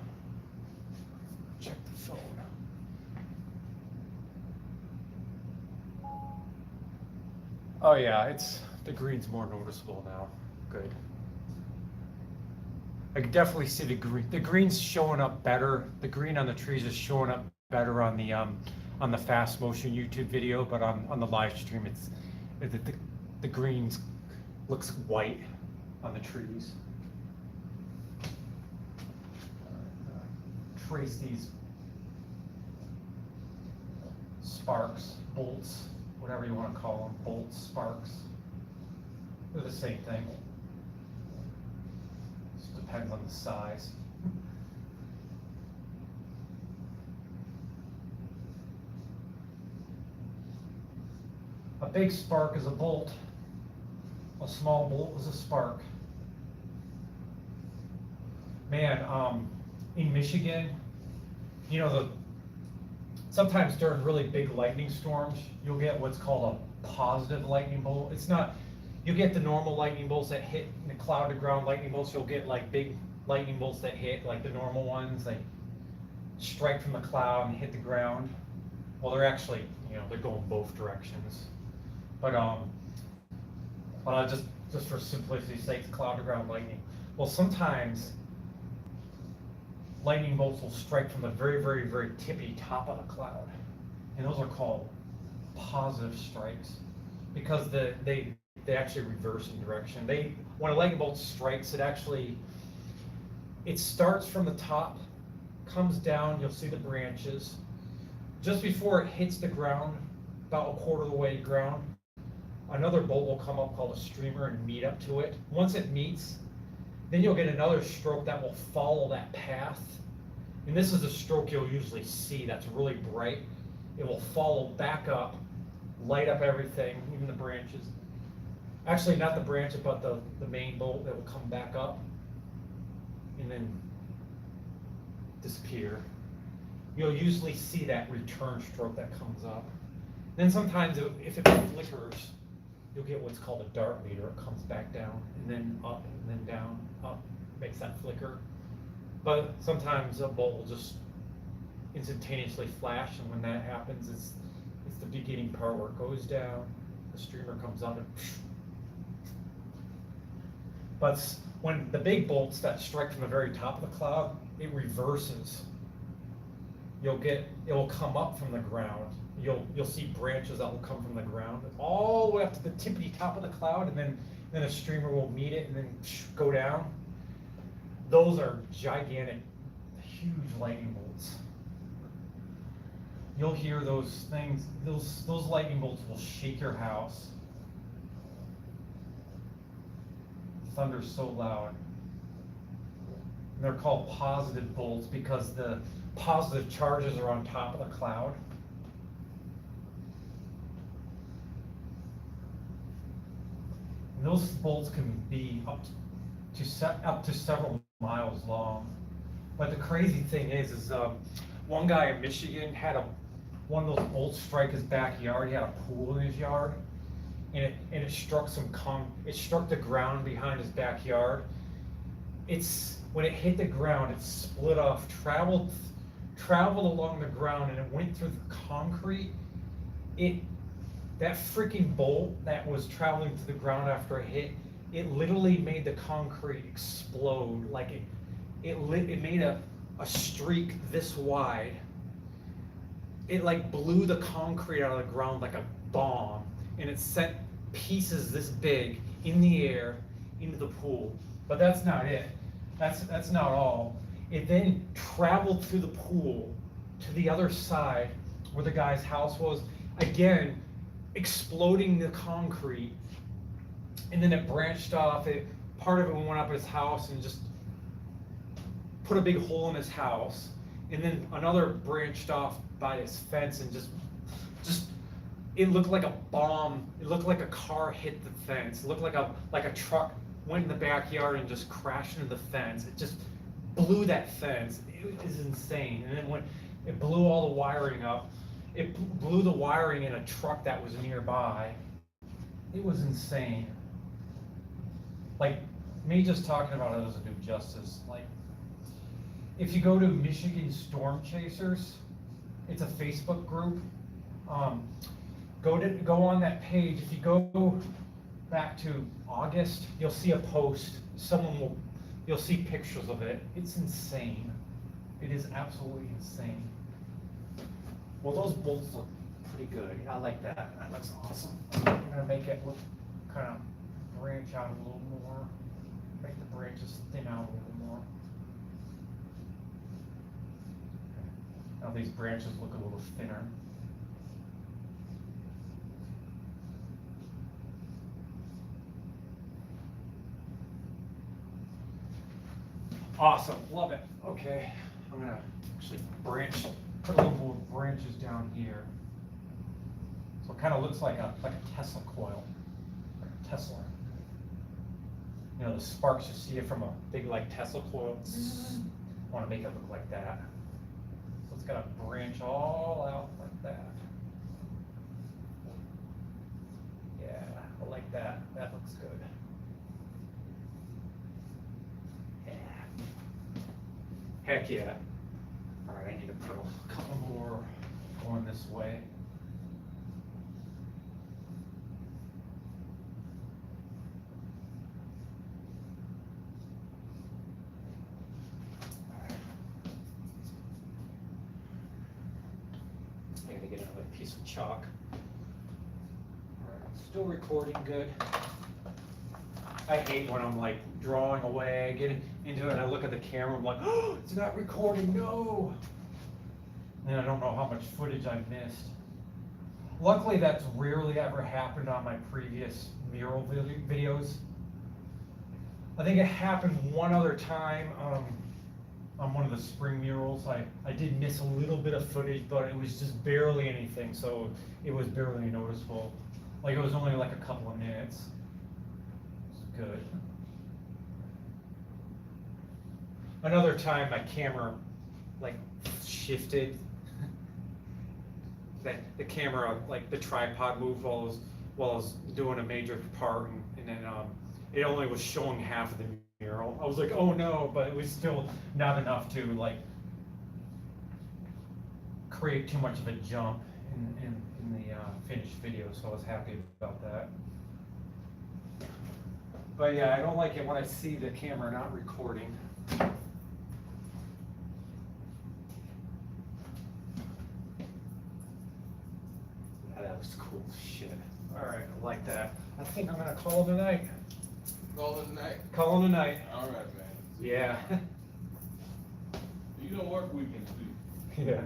check the phone. Oh yeah, the green's more noticeable now. Good. I can definitely see the green. The green's showing up better. The green on the trees is showing up better on the fast motion YouTube video, but on the live stream, the greens looks white on the trees. Trace these sparks, bolts, whatever you want to call them, bolts, sparks. They're the same thing. Just depends on the size. A big spark is a bolt. A small bolt is a spark. Man, in Michigan, you know, sometimes during really big lightning storms, you'll get what's called a positive lightning bolt. It's not, you get the normal lightning bolts that hit in the cloud to ground lightning bolts. You'll get like big lightning bolts that hit, like the normal ones, they strike from the cloud and hit the ground. Well, they're actually, they're going both directions. But just for simplicity's sake, cloud to ground lightning. Well, sometimes lightning bolts will strike from the very, very, very tippy top of the cloud. And those are called positive strikes because they actually reverse in direction. When a lightning bolt strikes, it starts from the top, comes down, you'll see the branches. Just before it hits the ground, about a quarter of the way to ground, another bolt will come up called a streamer and meet up to it. Once it meets, then you'll get another stroke that will follow that path. And this is a stroke you'll usually see that's really bright. It will follow back up, light up everything, even the branches. Actually, not the branches, but the main bolt that will come back up and then disappear. You'll usually see that return stroke that comes up. Then sometimes if it flickers, you'll get what's called a dart meter. It comes back down and then up and then down, up, makes that flicker. But sometimes a bolt will just instantaneously flash, and when that happens, it's the beginning part where it goes down, the streamer comes up, and but when the big bolts that strike from the very top of the cloud, it reverses. It will come up from the ground. You'll see branches that will come from the ground all the way up to the tippity top of the cloud, and then a streamer will meet it and then go down. Those are gigantic, huge lightning bolts. You'll hear those things, those lightning bolts will shake your house. Thunder's so loud. And they're called positive bolts because the positive charges are on top of the cloud. And those bolts can be up to several miles long. But the crazy thing is one guy in Michigan had one of those bolts strike his backyard. He had a pool in his yard, and it struck it struck the ground behind his backyard. When it hit the ground, it split off, traveled along the ground, and it went through the concrete that freaking bolt that was traveling to the ground after it hit, it literally made the concrete explode. Like it made a streak this wide. It like blew the concrete out of the ground like a bomb, and it sent pieces this big in the air into the pool. But that's not it. That's not all. It then traveled through the pool to the other side where the guy's house was, again exploding the concrete, and then it branched off. Part of it went up his house and just put a big hole in his house, and then another branched off by his fence and just it looked like a bomb. It looked like a car hit the fence. It looked like a truck went in the backyard and just crashed into the fence. It just blew that fence. It was insane. And then when it blew all the wiring up, it blew the wiring in a truck that was nearby. It was insane. Like, me just talking about it doesn't do justice. Like, if you go to Michigan Storm Chasers, it's a Facebook group. Go on that page. If you go back to August, you'll see a post. You'll see pictures of it. It's insane. It is absolutely insane. Well, those bolts look pretty good. I like that. That looks awesome. I'm gonna make it look kind of branch out a little more. Make the branches thin out a little more. Now these branches look a little thinner. Awesome, love it. Okay, I'm gonna actually put a little more branches down here. So it kind of looks like a Tesla coil, like a Tesla. You know, the sparks, you see it from a big like Tesla coil. I want to make it look like that. So it's got to branch all out like that. Yeah, I like that. That looks good. Yeah. Heck yeah. All right, I need to put a couple more going this way. I gotta get another piece of chalk. All right, still recording good. I hate when I'm like drawing away, I get into it, and I look at the camera, I'm like, oh, it's not recording, no! And I don't know how much footage I missed. Luckily, that's rarely ever happened on my previous mural videos. I think it happened one other time on one of the spring murals. I did miss a little bit of footage, but it was just barely anything, so it was barely noticeable. Like, it was only like a couple of minutes. Good. Another time my camera like shifted. The camera, like the tripod moved while I was doing a major part, and then it only was showing half of the mural. I was like, oh no, but it was still not enough to like create too much of a jump in the finished video, so I was happy about that. But yeah, I don't like it when I see the camera not recording. Yeah, that was cool shit. All right, I like that. I think I'm gonna call it a night. Call it a night. Call it a night. All right, man. Yeah. You don't work weekends, do you? Yeah.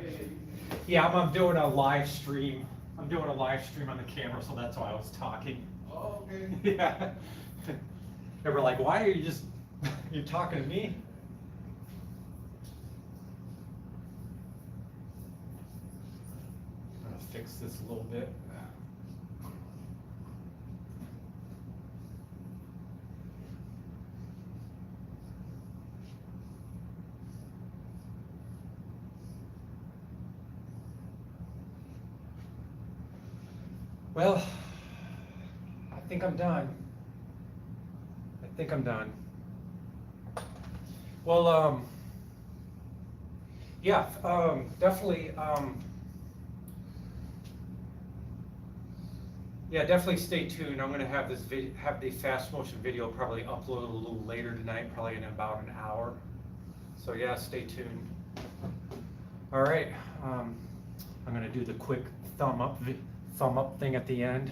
Yeah, I'm doing a live stream. I'm doing a live stream on the camera, so that's why I was talking. Oh, okay. Yeah. They were like, why are you just, you're talking to me? I'm gonna fix this a little bit. Well, I think I'm done. I think I'm done. Well, yeah, definitely, Yeah, definitely stay tuned. I'm gonna have this have the fast motion video probably uploaded a little later tonight, probably in about an hour. So yeah, stay tuned. All right, I'm gonna do the quick thumb up thing at the end.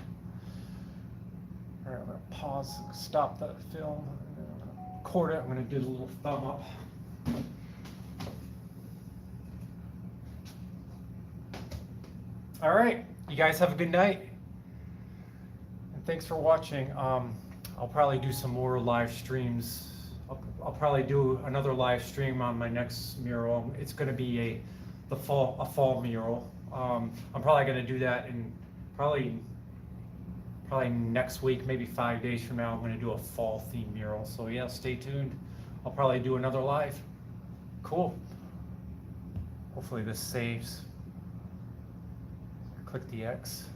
All right, I'm gonna pause, stop the film, and then I'm gonna record it. I'm gonna do the little thumb up. All right, you guys have a good night. And thanks for watching. I'll probably do some more live streams. I'll probably do another live stream on my next mural. It's gonna be a fall mural. I'm probably gonna do that in probably next week, maybe 5 days from now. I'm gonna do a fall theme mural. So yeah, stay tuned. I'll probably do another live. Cool. Hopefully this saves. Click the X.